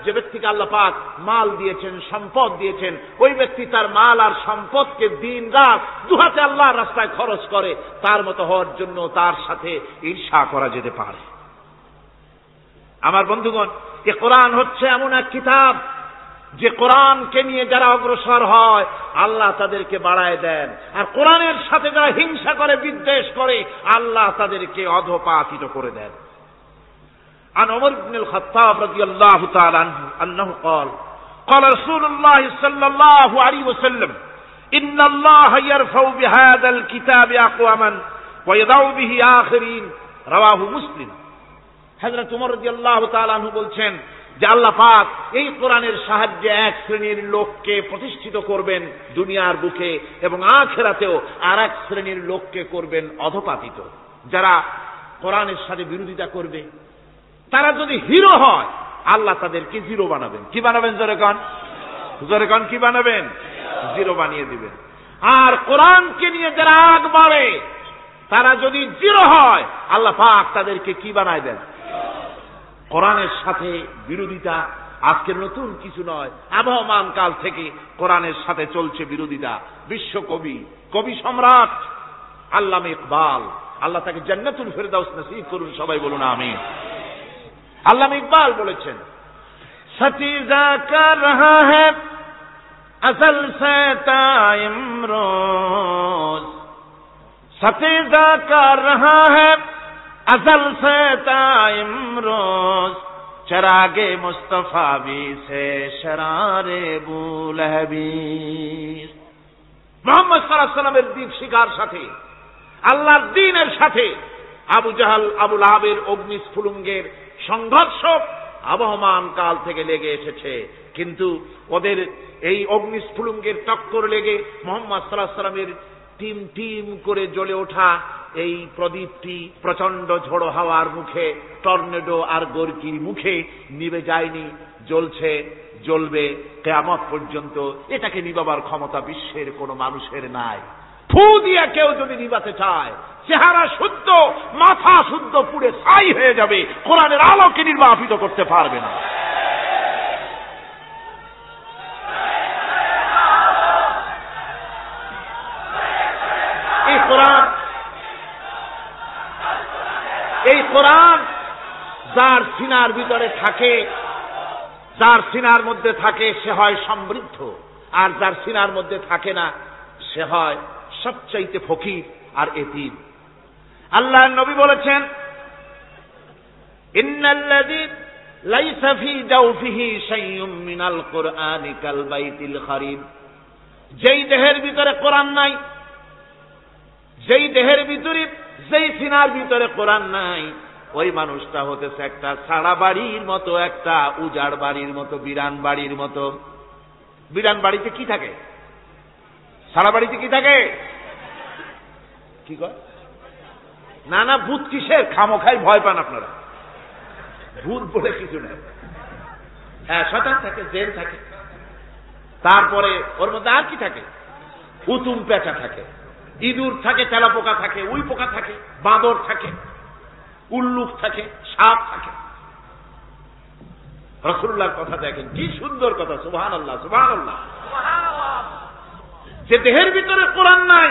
যে ব্যক্তিকে আল্লাহ পাক মাল দিয়েছেন, সম্পদ দিয়েছেন, ওই ব্যক্তি তার মাল আর সম্পদকে দিন রাত দুহাতে আল্লাহর রাস্তায় খরচ করে। তার মতো হওয়ার জন্য তার সাথে ঈর্ষা করা যেতে পারে। আমার বন্ধুগণ, এ কোরআন হচ্ছে এমন এক কিতাব যে কোরআনকে নিয়ে যারা অগ্রসর হয় আল্লাহ তাদেরকে বাড়ায় দেন, আর কোরআনের সাথে যারা হিংসা করে, বিদ্বেষ করে, আল্লাহ তাদেরকে অধঃপাতিত করে দেন। عن عمر بن الخطاب رضي الله تعالى عنه أنه قال قال رسول الله صلى الله عليه وسلم إن الله يرفع بهذا الكتاب أقواما ويضع به آخرين رواه مسلم। হযরত ওমর রাদিয়াল্লাহু তাআলা আনহু বলছেন যে আল্লাহ পাক এই কোরআনের সাহায্যে এক শ্রেণীর লোককে প্রতিষ্ঠিত করবেন দুনিয়ার বুকে, এবং আখিরাতেও আর এক শ্রেণীর লোককে করবেন অধঃপাতিত। যারা কোরআনের সাথে বিরোধিতা করবে, তারা যদি হিরো হয় আল্লাহ তাদেরকে জিরো বানাবেন। কি বানাবেন? জোরে কন কি বানাবেন? জিরো বানিয়ে দিবেন। আর কোরআনকে নিয়ে যারা আগ বাড়ে, তারা যদি জিরো হয় আল্লাহ পাক তাদেরকে কি বানায় দেন? কোরআনের সাথে বিরোধিতা আজকের নতুন কিছু নয়, আবহমান কাল থেকে কোরআনের সাথে চলছে বিরোধিতা। বিশ্বকবি, কবি সম্রাট আল্লামা ইকবাল, আল্লাহ তাকে জান্নাতুল ফেরদাউস নসিব করুন, সবাই বলুন আমিন। আল্লামা ইকবাল বলেছেন, সতীজা কর রহা হ্যায় আসল সে তাইমরোজ, সতীজা কর রহা হ্যায় अजल से ताइमरोज, चरागे मुस्तफा भी से शरारे बुलहबीर। মোহাম্মদ সাল্লাল্লাহু আলাইহি ওয়াসাল্লামের দিন শিকার সাথে, আল্লাহর দ্বীনের সাথে আবু জাহাল, আবু লাহাবের অগ্নিস্ফুলিঙ্গের সংঘর্ষ আবহমান কাল থেকে লেগে এসেছে। কিন্তু ওদের এই অগ্নিস্ফুলিঙ্গের টক্কর লেগে মোহাম্মদ সাল্লাল্লাহু আলাইহি ওয়াসাল্লামের টিম টিম করে জ্বলে ওঠা এই প্রদীপটি প্রচন্ড ঝড়ো হাওয়ার মুখে, টর্নেডো আর গর্কির মুখে নিভে যায়নি, জ্বলছে, জ্বলবে কিয়ামত পর্যন্ত। এটাকে নিভাবার ক্ষমতা বিশ্বের কোন মানুষের নাই। ফু দিয়া কেউ যদি নিভাতে চায়, চেহারা শুদ্ধ, মাথা শুদ্ধ, পুড়ে ছাই হয়ে যাবে, কোরআনের আলোকে নির্বাপিত করতে পারবে না। এই কোরআন যার সিনার ভিতরে থাকে, যার সিনার মধ্যে থাকে সে হয় সমৃদ্ধ, আর যার সিনার মধ্যে থাকে না সে হয় সবচাইতে ফকির আর এতিম। আল্লাহর নবী বলেছেন, ইন্নাল্লাযী লাইসা ফী জাওফিহি শাইউম মিনাল কুরআনি কাল বাইতিল খারিব। যেই দেহের ভিতরে কোরআন নাই, যেই দেহের ভিতরে, যেই সিনার ভিতরে কোরআন নাই, ওই মানুষটা হতেছে একটা সাড়া বাড়ির মতো, একটা উজাড় বাড়ির মতো, বিরান বাড়ির মতো। বিরান বাড়িতে কি থাকে? সাড়া বাড়িতে কি থাকে? কি কয়? না না, ভূত কিসের? খামোখাই ভয় পান আপনারা। ভূত বলে কিছু নেই। হ্যাঁ, শয়তান থাকে, জেন থাকে, তারপরে ওর মধ্যে আর কি থাকে? উতুম পেঁচা থাকে, ইঁদুর থাকে, তেলাপোকা থাকে, উই পোকা থাকে, বাঁদর থাকে, উল্লুক থাকে, সাপ থাকে। রাসূলুল্লাহর কথা দেখেন, কি সুন্দর কথা। সুবহানাল্লাহ, সুবহানাল্লাহ। যে দেহের ভিতরে কোরআন নাই,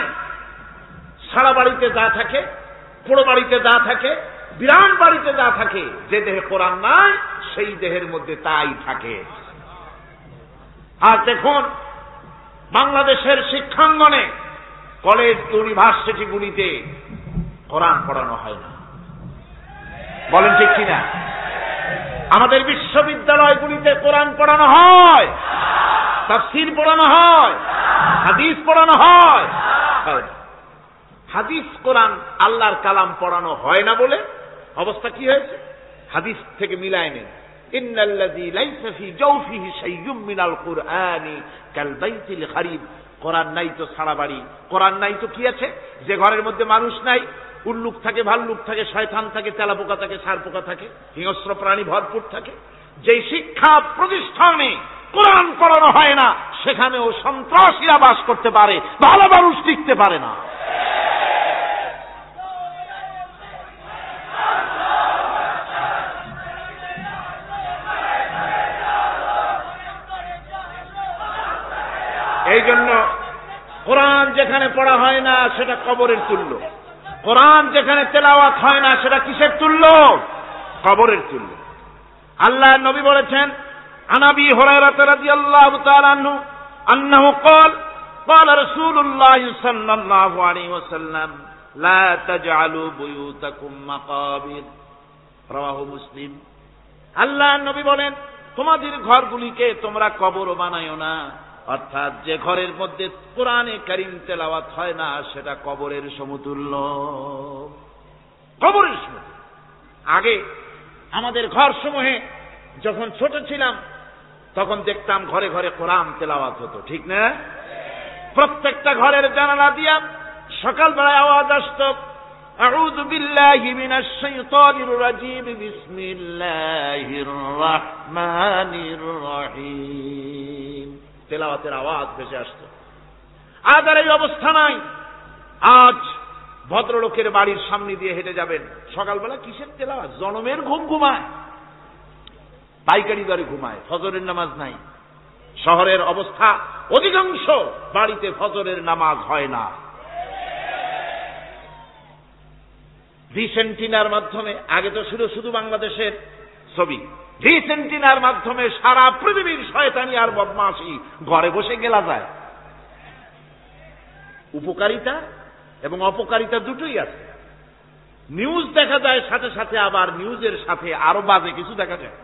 সারা বাড়িতে যা থাকে, পোড়ো বাড়িতে যা থাকে, বিরান বাড়িতে যা থাকে, যে দেহে কোরআন নাই সেই দেহের মধ্যে তাই থাকে। আর দেখুন বাংলাদেশের শিক্ষাঙ্গনে কলেজ ইউনিভার্সিটিগুলিতে কোরআন পড়ানো হয় না, বলেন ঠিক কিনা? আমাদের বিশ্ববিদ্যালয়গুলিতে কোরআন পড়ানো হয়, তাফসীর পড়ানো হয়, হাদিস পড়ানো হয়। হাদিস কোরআন আল্লাহর কালাম পড়ানো হয় না বলে অবস্থা কি হয়েছে? হাদিস থেকে মিলায় নেন, ইন্নাল্লাযী লাইসা ফী জাওফিহি শাইয়ুম মিনাল কুরআনি কাল বাইতিল খারিব। কোরআন নাই তো সারা বাড়ি, কোরআন নাই তো কি আছে? যে ঘরের মধ্যে মানুষ নাই, উল্লুক থাকে, ভাল্লুক থাকে, শয়তান থাকে, তেলাপোকা থাকে, সারপোকা থাকে, হিংস্র প্রাণী ভরপুর থাকে। যেই শিক্ষা প্রতিষ্ঠানে কোরআন পড়ানো হয় না, সেখানেও সন্ত্রাসীরা বাস করতে পারে, ভালো মানুষ টিকতে পারে না। এই জন্য কোরআন যেখানে পড়া হয় না সেটা কবরের তুল্য, কোরআন যেখানে তেলাওয়াত হয় না সেটা কিসের তুল্য? কবরের তুল্য। আল্লাহর নবী বলেছেন, আনাবি হুরায়রা রাদিয়াল্লাহু তাআলা আনহু আন্নাহু ক্বাল ক্বালা রাসূলুল্লাহ সাল্লাল্লাহু আলাইহি ওয়াসাল্লাম লা তাজআলু বুয়ুতাকুম মাকাবির, রাওয়াহু মুসলিম। আল্লাহর নবী বলেন, তোমাদের ঘরগুলিকে তোমরা কবর বানায়ো না। অর্থাৎ যে ঘরের মধ্যে কোরআনে কারীম তেলাওয়াত হয় না সেটা কবরের সমতুল্য, কবরের সমতুল্য। আগে আমাদের ঘর সমূহে যখন ছোট ছিলাম তখন দেখতাম ঘরে ঘরে কোরআন তেলাওয়াত হতো, ঠিক না? প্রত্যেকটা ঘরের জানালা দিয়া সকালবেলায় আওয়াজ আসতো, আউযু বিল্লাহি মিনাশ শাইতানির রাজীম, বিসমিল্লাহির রহমানির রহিম। তেলাওয়াতের আওয়াজ ভেসে আসতো। আজ আর এই অবস্থা নাই। আজ ভদ্রলোকের বাড়ির সামনে দিয়ে হেঁটে যাবেন, সকালবেলা কিসের তেলাওয়াত? জনমের ঘুম ঘুমায়, পাইকারি দরে ঘুমায়, ফজরের নামাজ নাই। শহরের অবস্থা, অধিকাংশ বাড়িতে ফজরের নামাজ হয় না। ভিসেন্টিনার মাধ্যমে, আগে তো শুধু বাংলাদেশের ছবি, ভিসেন্টিনার মাধ্যমে সারা পৃথিবীর শয়তানি আর বদমাশি ঘরে বসে গেলা যায়। উপকারিতা এবং অপকারিতা দুটোই আছে। নিউজ দেখা যায়, সাথে সাথে আবার নিউজের সাথে আরো বাজে কিছু দেখা যায়।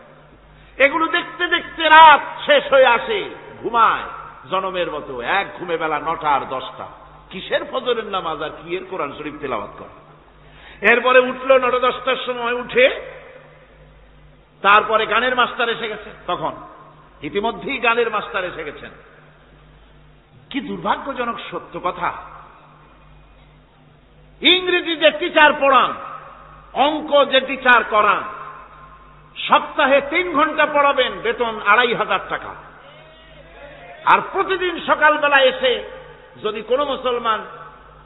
এগুলো দেখতে দেখতে রাত শেষ হয়ে আসে, ঘুমায় জনমের মতো, এক ঘুমে বেলা 9টা আর 10টা। কিসের ফজরের নামাজ আর কি এর কোরআন শরীফ তেলাওয়াত করে। এরপরে উঠলো 9টা 10টার সময়, উঠে তারপরে গানের মাস্টার এসে গেছে। তখন ইতিমধ্যেই গানের মাস্টার এসে গেছেন। কি দুর্ভাগ্যজনক সত্য কথা, ইংরেজি যে টিচার পড়ান, অঙ্ক যে টিচার করান, সপ্তাহে 3 ঘন্টা পড়াবেন, বেতন 2500 টাকা। আর প্রতিদিন সকালবেলা এসে যদি কোনো মুসলমান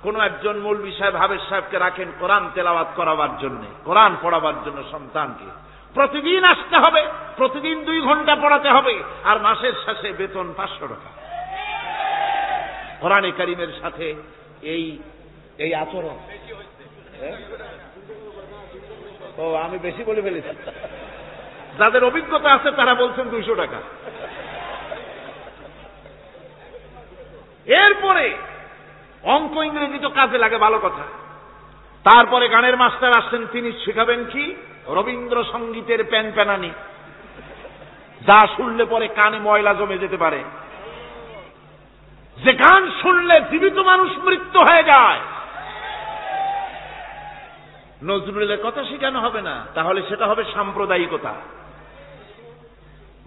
কোনো একজন মৌলভী সাহেব, হাফেজ সাহেবকে রাখেন কোরআন তেলাওয়াত করাবার জন্য, কোরআন পড়াবার জন্য সন্তানকে, প্রতিদিন আসতে হবে, প্রতিদিন 2 ঘন্টা পড়াতে হবে, আর মাসের শেষে বেতন 500 টাকা। কোরআনে কারীমের সাথে এই আচরণ। ও, আমি বেশি বলে ফেলেছি। যাদের অভিজ্ঞতা আছে তারা বলছেন 200 টাকা। এরপরে অঙ্ক ইংরেজি তো কাজে লাগে, ভালো কথা। তারপরে গানের মাস্টার আসছেন, তিনি শেখাবেন কি? রবীন্দ্রসঙ্গীতের প্যানপ্যানানি, যা শুনলে পরে কানে ময়লা জমে যেতে পারে, যে গান শুনলে জীবিত মানুষ মৃত্যু হয়ে যায়। নজরুলের কথা শেখানো হবে না, তাহলে সেটা হবে সাম্প্রদায়িকতা।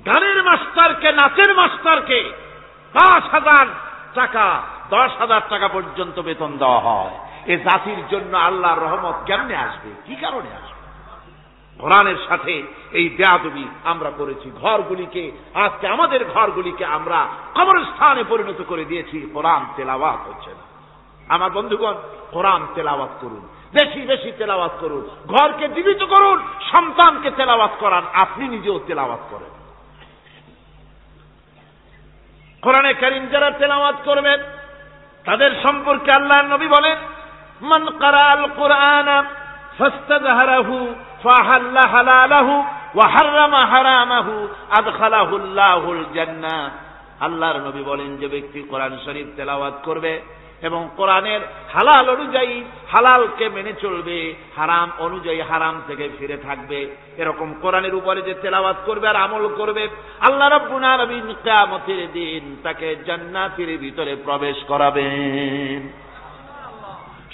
গানের মাস্টারকে, নাচের মাস্টারকে 5,000 টাকা, 10,000 টাকা পর্যন্ত বেতন দেওয়া হয়। এ জাতির জন্য আল্লাহর রহমত কেমনে আসবে? কি কারণে আসবে? কোরআনের সাথে এই বেয়াদবি আমরা করেছি। ঘরগুলিকে, আজকে আমাদের ঘরগুলিকে আমরা কবরস্থানে পরিণত করে দিয়েছি। কোরআন তেলাওয়াত হচ্ছে না। আমার বন্ধুগণ, কোরআন তেলাওয়াত করুন, বেশি বেশি তেলাওয়াত করুন, ঘরকে জীবিত করুন, সন্তানকে তেলাওয়াত করান, আপনি নিজেও তেলাওয়াত করেন। কোরআনে কারীম যারা তেলাওয়াত করবেন তাদের সম্পর্কে আল্লাহর নবী বলেন, মান ক্বারাআল কুরআনা ফাস্তাযহারাহু ফাহাল্লা হালালাহু ওয়া হাররামা হারামাহু আদখালাহুল্লাহুল জান্নাহ। আল্লাহর নবী বলেন, যে ব্যক্তি কোরআন শরীফ তেলাওয়াত করবে এবং কোরআনের হালাল অনুযায়ী হালালকে মেনে চলবে, হারাম অনুযায়ী হারাম থেকে ফিরে থাকবে, এরকম কোরআনের উপরে যে তেলাওয়াত করবে আর আমল করবে, আল্লাহ রাব্বুল আলামিন কিয়ামতের দিন তাকে জান্নাতের ভিতরে প্রবেশ করাবেন।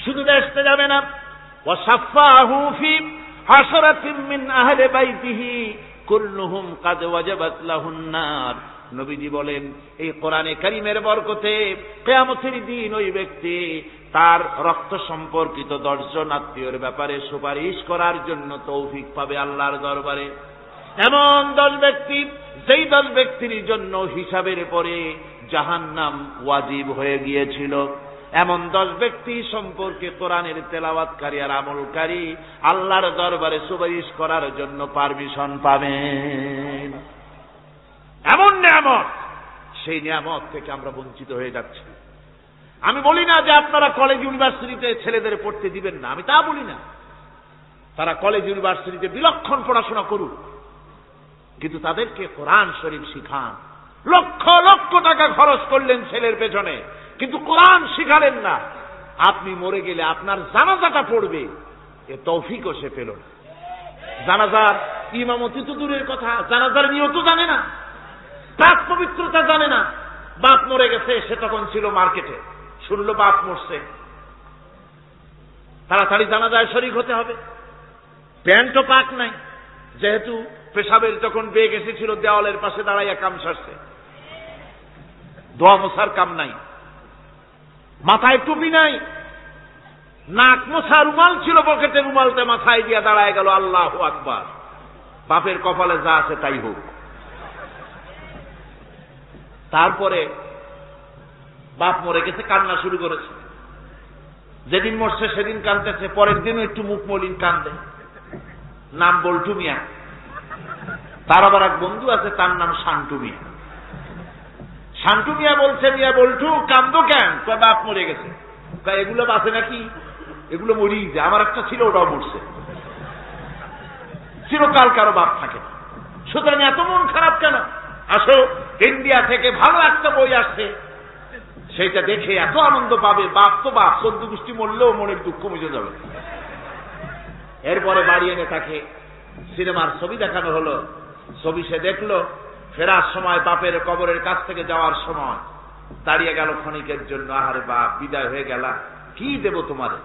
শুধু বেহেশতে যাবে না, ওয়াসাফাহু ফি হাসরাতিন মিন আহলি বাইতিহি কুল্লুহুম কাদ ওয়াজাবাত লাহুন নার। নবীজি বলেন, এই কোরআনে কারীমের বরকতে কিয়ামতের দিন ওই ব্যক্তি তার রক্ত সম্পর্কিত 10 জন আত্মীয়ের ব্যাপারে সুপারিশ করার জন্য তৌফিক পাবে আল্লাহর দরবারে। এমন 10 ব্যক্তি, যেই 10 ব্যক্তির জন্য হিসাবের পরে জাহান্নাম ওয়াজিব হয়ে গিয়েছিল, এমন 10 ব্যক্তি সম্পর্কে কোরআনের তেলাওয়াতকারী আর আমলকারী আল্লাহর দরবারে সুপারিশ করার জন্য পারমিশন পাবেন। এমন নিয়ামত, সেই নিয়ামত থেকে আমরা বঞ্চিত হয়ে যাচ্ছি। আমি বলি না যে আপনারা কলেজ ইউনিভার্সিটিতে ছেলেদের পড়তে দিবেন না, আমি তা বলি না। তারা কলেজ ইউনিভার্সিটিতে বিলক্ষণ পড়াশোনা করুক, কিন্তু তাদেরকে কোরআন শরীফ শিখান। লক্ষ লক্ষ টাকা খরচ করলেন ছেলের পেছনে, কিন্তু কোরআন শিখালেন না। আপনি মরে গেলে আপনার জানাজাটা পড়বে, এ তৌফিকও সে পেল না। জানাজার ইমামতি তো দূরের কথা, জানাজার নিয়ত জানে না, প্রাক পবিত্রতা জানে না। বাপ মরে গেছে, সে তখন ছিল মার্কেটে, শুনলো বাপ মরছে, তাড়াতাড়ি জানাজায় শরীক হতে হবে। প্যান্টও পাক নাই, যেহেতু পেশাবের যখন বেগ এসেছিল দেওয়ালের পাশে দাঁড়াইয়া কাম সারছে, দোয়া মোছার কাম নাই, মাথায় টুপি নাই, নাক মোছা রুমাল ছিল পকেটে, রুমালতে মাথায় দিয়া দাঁড়ায় গেল, আল্লাহু আকবার। বাপের কপালে যা আছে তাই হোক। তারপরে বাপ মরে গেছে, কান্না শুরু করেছে। যেদিন মরছে সেদিন কাঁদতেছে, পরের দিনও একটু মুখ মলিন কান্দে। নাম বল্টু মিয়া, তার আবার এক বন্ধু আছে, তার নাম শান্টু মিয়া। শান্টু মিয়া বলছে, মিয়া বল্টু কান্দো কেন? বাপ মরে গেছে। এগুলো বাঁচে নাকি? এগুলো মরিয়ে যায়। আমার একটা ছিল, ওটাও মরছে। চিরকাল কারো বাপ থাকে, সুতরাং এত মন খারাপ কেন? আসো, ইন্ডিয়া থেকে ভালো একটা বই আসছে, সেইটা দেখে এত আনন্দ পাবে। বাপ তো বাপ, 14 গোষ্ঠী মরলেও মনের দুঃখ মুছে যাবে। এরপরে বাড়ি এনে তাকে সিনেমার ছবি দেখানো হলো। ছবি সে দেখলো, ফেরার সময় বাপের কবরের কাছ থেকে যাওয়ার সময় দাঁড়িয়ে গেল ক্ষণিকের জন্য। আহারে বাপ, বিদায় হয়ে গেলা, কি দেব তোমারে?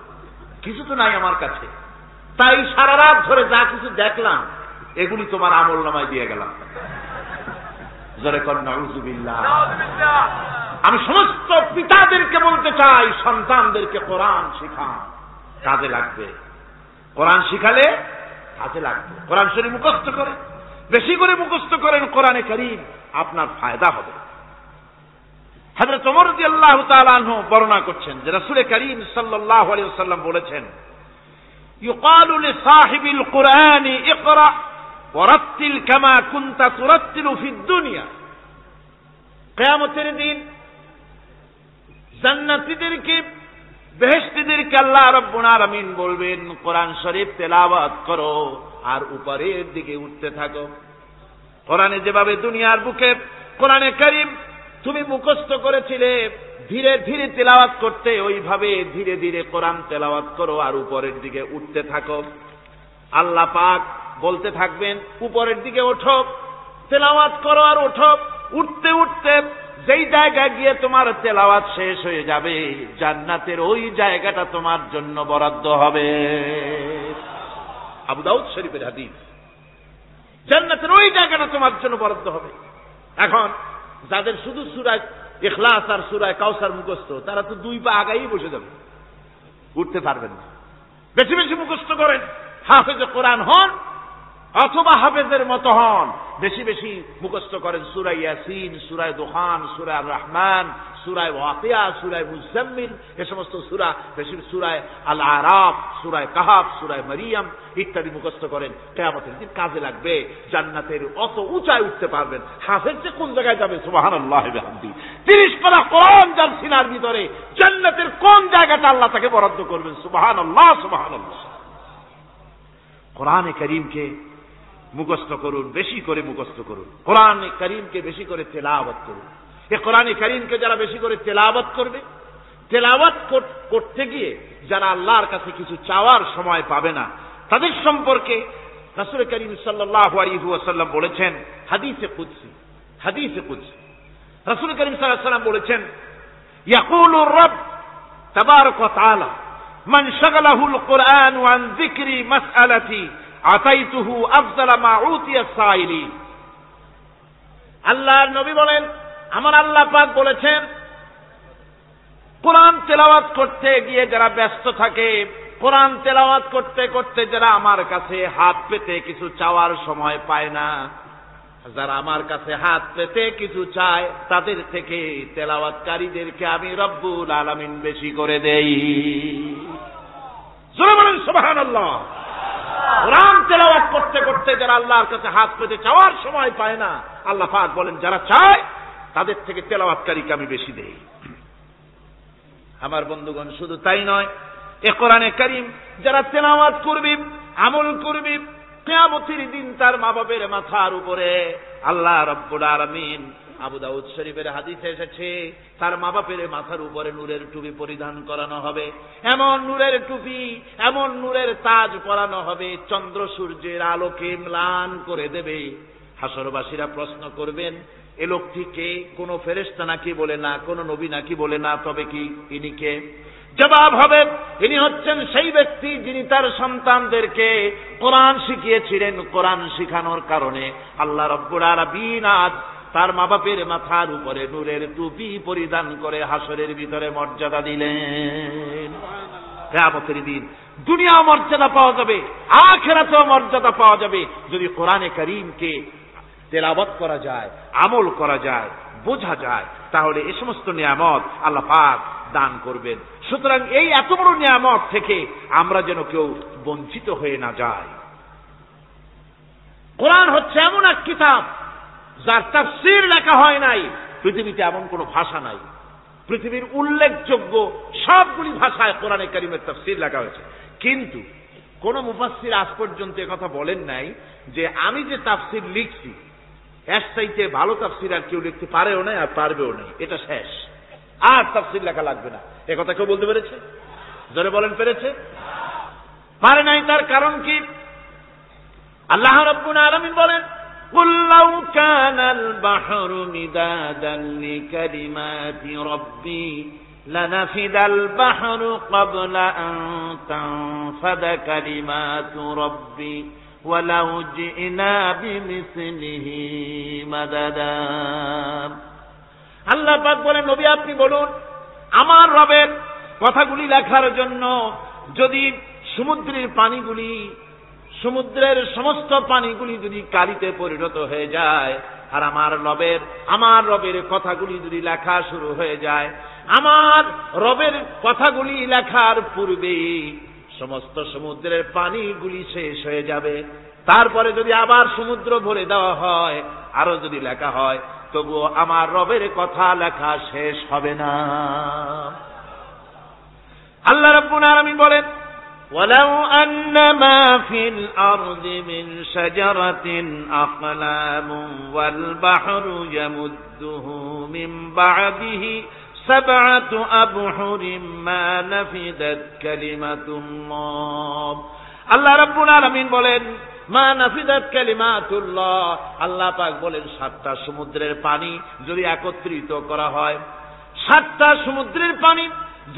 কিছু তো নাই আমার কাছে, তাই সারা রাত ধরে যা কিছু দেখলাম এগুলি তোমার আমল নামায় দিয়ে গেলাম। আমি সমস্ত পিতাদেরকে বলতে চাই, সন্তানদেরকে কোরআন শিখান, কাজে লাগবে। কোরআন শিখালে কাজে লাগবে। কোরআন শরীফ মুখস্থ করে, বেশি করে মুখস্থ করেন কোরআনে কারীম, আপনার ফায়দা হবে। হযরত ওমর রাদিয়াল্লাহু তাআলা আনহু বর্ণনা করছেন যে রাসূল কারীম সাল্লাল্লাহু আলাইহি ওয়াসাল্লাম বলেছেন, ইউকালু লিসাহিবিল কুরআনি ইকরা ওয়ারাত্তিল কামা কুনতা তুরাত্তিলু ফিদ দুনিয়া। কিয়ামতের দিন জান্নাতীদেরকে, বেহেশতীদেরকে আল্লাহ রাব্বুল আলামিন বলবেন, কোরআন শরীফ তেলাওয়াত করো আর উপরের দিকে উঠতে থাকো। কোরআনে যেভাবে দুনিয়ার বুকে কোরআনে কারীম তুমি মুখস্থ করেছিলে, ধীরে ধীরে তেলাওয়াত করতে, ওইভাবে ধীরে ধীরে কোরআন তেলাওয়াত করো আর উপরের দিকে উঠতে থাকো। আল্লাহ পাক বলতে থাকবেন, উপরের দিকে ওঠো, তেলাওয়াত করো আর ওঠো। উঠতে উঠতে যেই জায়গায় গিয়ে তোমার তেলাওয়াত শেষ হয়ে যাবে, জান্নাতের ওই জায়গাটা তোমার জন্য বরাদ্দ হবে। আবু দাউদ শরীফের হাদিস। জান্নাতের ওই জায়গাটা তোমার জন্য বরাদ্দ হবে। এখন যাদের শুধু সূরা ইখলাস আর সূরা কাউসার মুখস্থ, তারা তো 2 পা আগাই বসে যাবে, উঠতে পারবেন না। বেশি বেশি মুখস্থ করেন, হাফেজে কোরআন হন অথবা হাফেজের মতো হন। বেশি বেশি মুখস্থ করেন সূরা ইয়াসিন, সূরা দুখান, সূরা রহমান, সূরা ওয়াকিয়া, সূরা মুজাম্মিল, এই সমস্ত সূরা, বেশি সূরা আল আরাফ, সূরা কাহাফ, সূরা মারিয়াম ইত্যাদি মুখস্থ করেন। কিয়ামতের দিন কাজে লাগবে। জান্নাতের অত উঁচায় উঠতে পারবেন। হাফেজ যে কোন জায়গায় যাবে, সুবহানাল্লাহি ওয়া বিহামদিহি, 30 পারা কোরআন যার সিনার ভিতরে, জান্নাতের কোন জায়গাটা আল্লাহ তাকে বরাদ্দ করবেন। সুবহানাল্লাহ, সুবহানাল্লাহ। কোরআনে কারীমকে মুখস্থ করুন, বেশি করে মুখস্থ করুন। কোরআনে কারীমকে বেশি করে তেলাওয়াত করুন। এ কোরআনে কারীমকে যারা বেশি করে তেলাওয়াত করবে, তেলাওয়াত করতে গিয়ে যারা আল্লাহর কাছে কিছু চাওয়ার সময় পাবে না, তাদের সম্পর্কে রাসূল করিম সাল্লাল্লাহু আলাইহি ওয়াসাল্লাম বলেছেন হাদিসে কুদসি, রাসূল করিম সাল্লাল্লাহু আলাইহি ওয়াসাল্লাম বলেছেন, ইয়াকুলুর রাব তাবারাকা ওয়া তাআলা মান শাগালাহুল কুরআন আন যিকরি মাসআলাতি আতাইতুহু আফযালা মা উতিয়া সাইলিন। আল্লাহর নবী বলেন, আমার আল্লাহ পাক বলেছেন, কোরআন তেলাওয়াত করতে গিয়ে যারা ব্যস্ত থাকে, কোরআন তেলাওয়াত করতে করতে যারা আমার কাছে হাত পেতে কিছু চাওয়ার সময় পায় না, যারা আমার কাছে হাত পেতে কিছু চায়, তাদের থেকে তেলাওয়াতকারীদেরকে আমি রব্বুল আলামিন বেশি করে দেই। জোরে বলেন সুবহানাল্লাহ। কোরআন তেলাওয়াত করতে করতে যারা আল্লাহর কাছে হাত পেতে চাওয়ার সময় পায় না, আল্লাহ পাক বলেন যারা চায় তাদের থেকে তেলাওয়াতকারীকে আমি বেশি দেই। আমার বন্ধুগণ, শুধু তাই নয়, এ কোরআনে কারীম যারা তেলাওয়াত করবে, আমল করবে, কিয়ামতের দিন তার মা বাবার মাথার উপরে আল্লাহ রাব্বুল আলামিন, আবু দাউদ শরীফের হাদিসে এসেছে, তার মা বাপের মাথার উপরে নূরের টুপি পরিধান করানো হবে, এমন নূরের টুপি, এমন নূরের তাজ পরানো হবে, চন্দ্র সূর্যের আলোকে ম্লান করে দেবে। হাসরবাসীরা প্রশ্ন করবেন, এ লোকটি কে? কোন ফেরেশতা নাকি বলে না, কোন নবী নাকি বলে না, তবে কি ইনি কে? জবাব হবে, ইনি হচ্ছেন সেই ব্যক্তি যিনি তার সন্তানদেরকে কোরআন শিখিয়েছিলেন। কোরআন শিখানোর কারণে আল্লাহ রাব্বুল আলামিন আজ তার মা বাপের মাথার উপরে নূরের টুপি পরিধান করে হাসরের ভিতরে মর্যাদা দিলেন। কিয়ামতের দিন দুনিয়াও মর্যাদা পাওয়া যাবে, আখিরাতেও মর্যাদা পাওয়া যাবে যদি কোরআনে কারীমকে তেলাওয়াত করা যায়, আমল করা যায়, বোঝা যায়, তাহলে এই সমস্ত নিয়ামত আল্লাহ পাক দান করবেন। সুতরাং এই এত বড় নিয়ামত থেকে আমরা যেন কেউ বঞ্চিত হয়ে না যাই। কোরআন হচ্ছে এমন এক কিতাব যার তাফসীর লেখা হয় নাই। পৃথিবীতে এমন কোন ভাষা নাই, পৃথিবীর উল্লেখযোগ্য সবগুলি ভাষায় কোরআনে কারীমের তাফসীর লেখা হয়েছে, কিন্তু কোন মুফাসসির আজ পর্যন্ত কথা বলেন নাই যে আমি যে তাফসীর লিখছি এর চাইতে ভালো তাফসীর আর কেউ লিখতে পারেও না আর পারবেও না, এটা শেষ, আর তাফসীর লেখা লাগবে না। এ কথা কেউ বলতে পেরেছে? জোরে বলেন, পেরেছে? পারে নাই। তার কারণ কি? আল্লাহ রাব্বুল আলামিন বলেন, কুল লাউ কানাল বাহরু মিদাদান লিকালিমাতি রাব্বি লানাফিদাল বাহরু ক্বাবলা আন তানফাদা কালিমাতু রাব্বি ওয়ালাউ জিনা বিমিসলিহি মাদাদা। আল্লাহ পাক বলেন, নবী আপনি বলুন, আমার রবের কথাগুলি লেখার জন্য যদি সমুদ্রের পানিগুলি, সমুদ্রের সমস্ত পানিগুলি যদি কালিতে পরিণত হয়ে যায়, আর আমার রবের কথাগুলি যদি লেখা শুরু হয়ে যায়, আমার রবের কথাগুলি লেখার পূর্বে সমস্ত সমুদ্রের পানিগুলি শেষ হয়ে যাবে। তারপরে যদি আবার সমুদ্র ভরে দেওয়া হয়, আরো যদি লেখা হয়, তবুও আমার রবের কথা লেখা শেষ হবে না। আল্লাহ রাব্বুল আলামিন বলেন, ওয়ালাউ আন্না মা ফিল আরদি মিন শাজারাতিন আকলামুন ওয়াল বাহরু ইয়ামুদ্দুহু মিন বা'দিহি সাবআতু আবহুরিন মা নাফিদাত কালিমাতুল্লাহ। আল্লাহ রাব্বুল আলামিন বলেন, মা নাফিদাত কালিমাতুল্লাহ। আল্লাহ পাক বলেন, 7টা সমুদ্রের পানি যদি একত্রিত করা হয়, 7টা সমুদ্রের পানি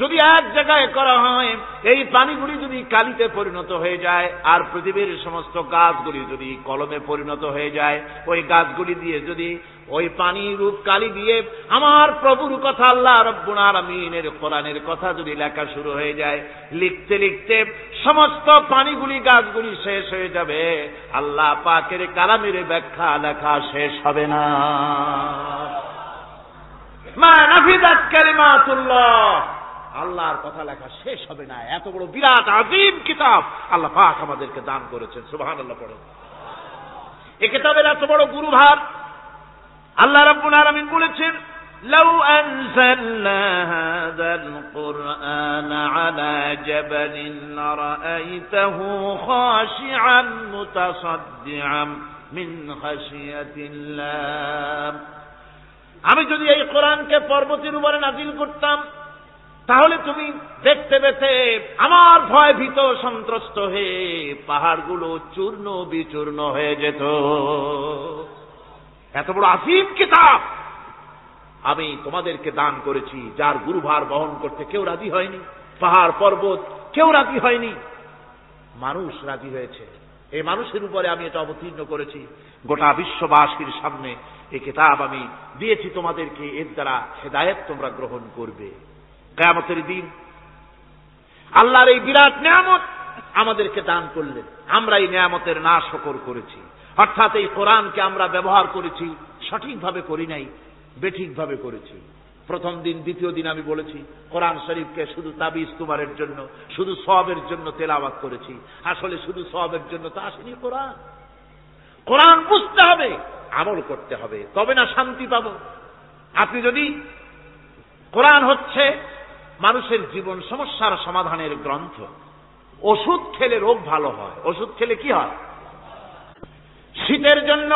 যদি এক জায়গায় করা হয়, এই পানিগুলি যদি কালিতে পরিণত হয়ে যায়, আর পৃথিবীর সমস্ত গাছগুলি যদি কলমে পরিণত হয়ে যায়, ওই গাছগুলি দিয়ে যদি ওই পানি রূপ কালি দিয়ে আমার প্রভুর কথা, আল্লাহ রাব্বুল আলামিনের কোরআনের কথা যদি লেখা শুরু হয়ে যায়, লিখতে লিখতে সমস্ত পানিগুলি, গাছগুলি শেষ হয়ে যাবে, আল্লাহ পাকের কালামের ব্যাখ্যা লেখা শেষ হবে না। মা নাফিদাত কালিমাতুল্লাহ, আল্লাহর কথা লেখা শেষ হবে না। এত বড় বিরাট আযীম কিতাব আল্লাহ পাক আমাদেরকে দান করেছেন। সুবহানাল্লাহ পড়ুন। এই কিতাবের এত বড় গুরুভার আল্লাহ রাব্বুল আলামিন বলেছেন, লাউ আনজালনা হাযাল কুরআনা আলা জাবালিন লারাআইতাহু খাশিআন মুতাসাদ্দিআন মিন খাশিয়াতিল্লাহ। আমি যদি এই কোরআনকে পর্বতের উপরে নাজিল করতাম, তাহলে তুমি দেখতে পেতে আমার ভয় ভীত সন্ত্রস্ত হয়ে পাহাড়গুলো চূর্ণ বিচূর্ণ হয়ে যেত। এত বড় আসিম কিতাব আমি তোমাদেরকে দান করেছি, যার গুরুভার বহন করতে কেউ রাজি হয়নি, পাহাড় পর্বত কেউ রাজি হয়নি, মানুষ রাজি হয়েছে। এই মানুষের উপরে আমি এটা অবতীর্ণ করেছি, গোটা বিশ্ববাসীর সামনে এই কিতাব আমি দিয়েছি তোমাদেরকে, এর দ্বারা হেদায়েত তোমরা গ্রহণ করবে। কিয়ামতের দিন আল্লাহর এই বিরাট নিয়ামত আমাদেরকে দান করলেন, আমরা এই নিয়ামতের নাশকর করেছি। অর্থাৎ এই কোরআনকে আমরা ব্যবহার করেছি, সঠিকভাবে করি নাই, বেঠিকভাবে করেছি। প্রথম দিন দ্বিতীয় দিন আমি বলেছি কোরআন শরীফকে শুধু তাবিজ তুমারের জন্য, শুধু সওয়াবের জন্য তেলাওয়াত করেছি। আসলে শুধু সওয়াবের জন্য তো আসেনি কোরআন। কোরআন বুঝতে হবে, আমল করতে হবে, তবে না শান্তি পাবো। আপনি যদি কোরআন হচ্ছে মানুষের জীবন সমস্যার সমাধানের গ্রন্থ। ওষুধ খেলে রোগ ভালো হয়, ওষুধ খেলে কি হয়? শীতের জন্য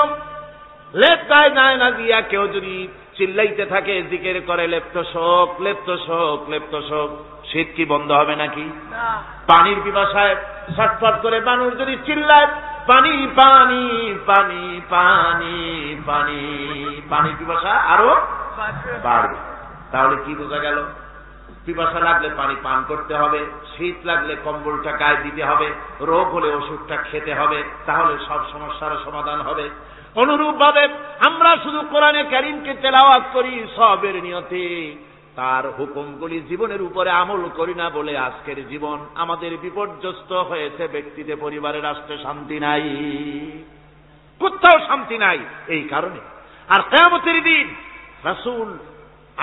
লেপ গায়ে গায়ে না দিয়া কেউ যদি চিল্লাইতে থাকে, জিকির করে লেপ্ত শোক লেপ্ত শোক লেপ্ত শোক, শীত কি বন্ধ হবে নাকি? পানির পিপাসায় ছটফট করে মানুষ যদি চিল্লায় পানি পানি পানি পানি পানি, পানির পিপাসা আরো বাড়বে। তাহলে কি বোঝা গেল? পিপাসা লাগলে পানি পান করতে হবে, শীত লাগলে কম্বলটা গায়ে দিতে হবে, রোগ হলে ওষুধটা খেতে হবে, তাহলে সব সমস্যার সমাধান হবে। অনুরূপ ভাবে আমরা শুধু কোরআনে কারীমকে তেলাওয়াত করি সওয়াবের নিয়তে, তার হুকুমগুলি জীবনের উপরে আমল করি না বলে আজকের জীবন আমাদের বিপর্যস্ত হয়েছে। ব্যক্তিতে, পরিবারে, রাষ্ট্রে শান্তি নাই, কোথাও শান্তি নাই এই কারণে। আর কিয়ামতের দিন রাসূল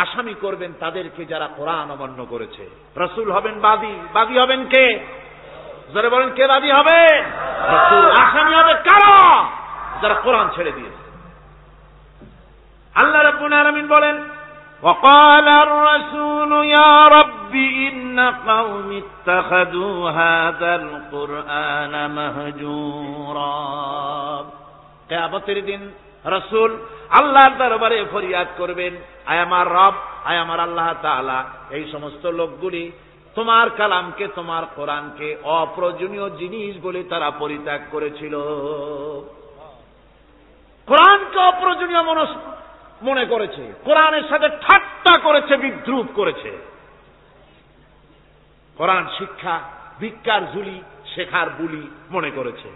আসামি করবেন তাদেরকে যারা কোরআন অমান্য করেছে। রাসূল হবেন বাদী, বাদী হবেন কে? যারা বলেন কে বাদী হবে? রাসূল। আসামি হবে কারা? যারা কোরআন ছেড়ে দিয়েছে। আল্লাহ রাব্বুল আলামিন বলেন وقال الرسول يا رب إن قوم اتخذوا هذا القرآن مهجورا। কিয়ামতের দিন রাসূল আল্লাহর দরবারে ফরিয়াদ করবেন, আয় আমার রব, আয় আমার আল্লাহ তাআলা, এই সমস্ত লোকগুলি তোমার কালামকে, তোমার কোরআনকে অপ্রয়োজনীয় জিনিস বলে তারা পরিত্যাগ করেছিল। কোরআনকে অপ্রয়োজনীয় মনে করেছে, কোরআনের সাথে ঠাট্টা করেছে, বিদ্রুপ করেছে। কোরআন শিক্ষা ভিক্ষার ঝুলি, শেখার বুলি মনে করেছে।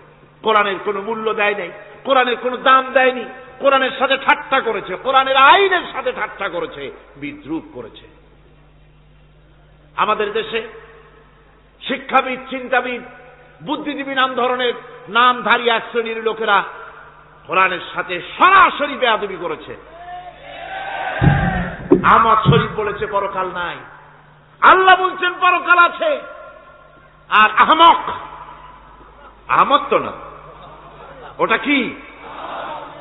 কোরআনের কোনো মূল্য দেয় নাই, কোরআনের কোনো দাম দেয়নি, কোরআনের সাথে ঠাট্টা করেছে, কোরআনের আইনের সাথে ঠাট্টা করেছে, বিদ্রুপ করেছে। আমাদের দেশে শিক্ষাবিদ, চিন্তাবিদ, বুদ্ধিজীবী নাম ধরনের নামধারী এক শ্রেণীর লোকেরা কোরআনের সাথে সরাসরি বেয়াদবি করেছে। আহমদ শরীফ বলেছে পরকাল নাই, আল্লাহ বলছেন পরকাল আছে। আর আহমক, আহমদ তো না, ওটা কি?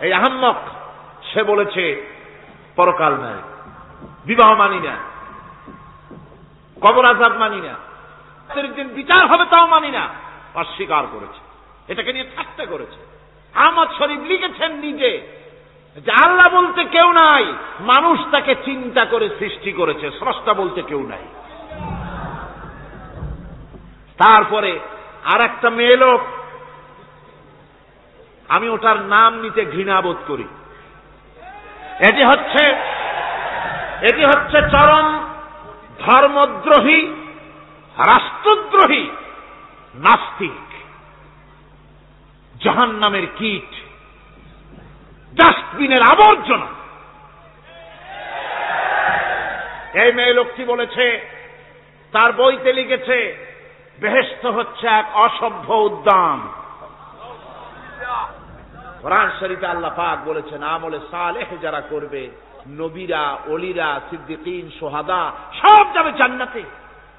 এই আহমক, সে বলেছে পরকাল নাই, বিবাহ মানি না, কবর আযাব মানি না, দিন বিচার হবে তাও মানি না, অস্বীকার করেছে। এটাকে নিয়ে ঠাট্টা করেছে। আহমদ শরীফ লিখেছেন নিজে যে আল্লাহ বলতে কেউ নাই, মানুষ তাকে চিন্তা করে সৃষ্টি করেছে, স্রষ্টা বলতে কেউ নাই। তারপরে আর একটা মেয়ে লোক, আমি ওটার নাম নিতে ঘৃণা বোধ করি, এটি হচ্ছে চরম ধর্মদ্রোহী, রাষ্ট্রদ্রোহী, নাস্তিক, জাহান্নামের কীট, ডাস্টবিনের আবর্জনা। এই মেয়ে লোকটি বলেছে, তার বইতে লিখেছে, বেহেশত হচ্ছে এক অসভ্য উদ্যান। কোরআন শরীফে আল্লাহ পাক বলেছেন আমলে সালেহ যারা করবে, নবীরা, ওলিরা, সিদ্দিকিন, সোহাদা সব যাবে জান্নাতে।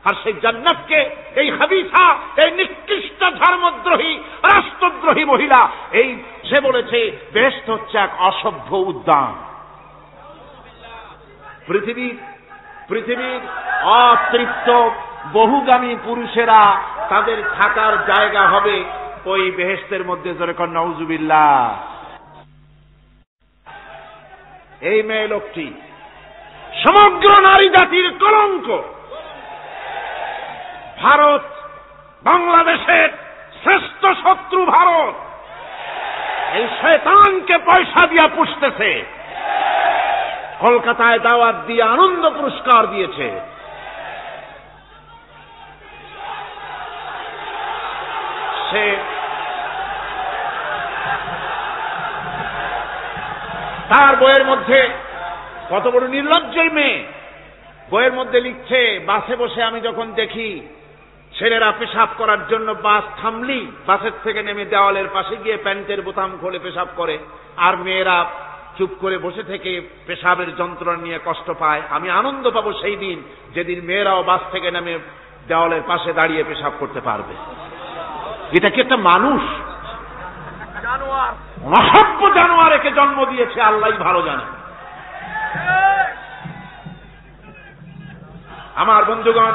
আর সেই জান্নাতকে এই হাবিসা, এই নিকৃষ্ট ধর্মদ্রোহী, রাষ্ট্রদ্রোহী মহিলা, এই সে বলেছে বেহেশত হচ্ছে এক অসভ্য উদ্যান। পৃথিবীর অতৃপ্ত বহুগামী পুরুষেরা তাদের থাকার জায়গা হবে ওই বেহেশতের মধ্যে। জোরে কর নাউজুবিল্লাহ। এই মেয়ে লোকটি সমগ্র নারী জাতির কলঙ্ক। ভারত বাংলাদেশের শ্রেষ্ঠ শত্রু ভারত এই শয়তানকে পয়সা দিয়া পুষতেছে। কলকাতায় দাওয়াত দিয়ে আনন্দ পুরস্কার দিয়েছে। সে তার বইয়ের মধ্যে, কত বড় নির্লজ্জই মেয়ে, বইয়ের মধ্যে লিখছে, বাসে বসে আমি যখন দেখি ছেলেরা পেশাব করার জন্য বাস থামলি বাসের থেকে নেমে দেওয়ালের পাশে গিয়ে প্যান্টের বোতাম খুলে পেশাব করে, আর মেয়েরা চুপ করে বসে থেকে পেশাবের যন্ত্রণা নিয়ে কষ্ট পায়, আমি আনন্দ পাবো সেই দিন যেদিন মেয়েরাও বাস থেকে নেমে দেওয়ালের পাশে দাঁড়িয়ে পেশাব করতে পারবে। এটা কি একটা মানুষ? অসভ্য জানোয়ার একে জন্ম দিয়েছে, আল্লাহই ভালো জানে। আমার বন্ধুগণ,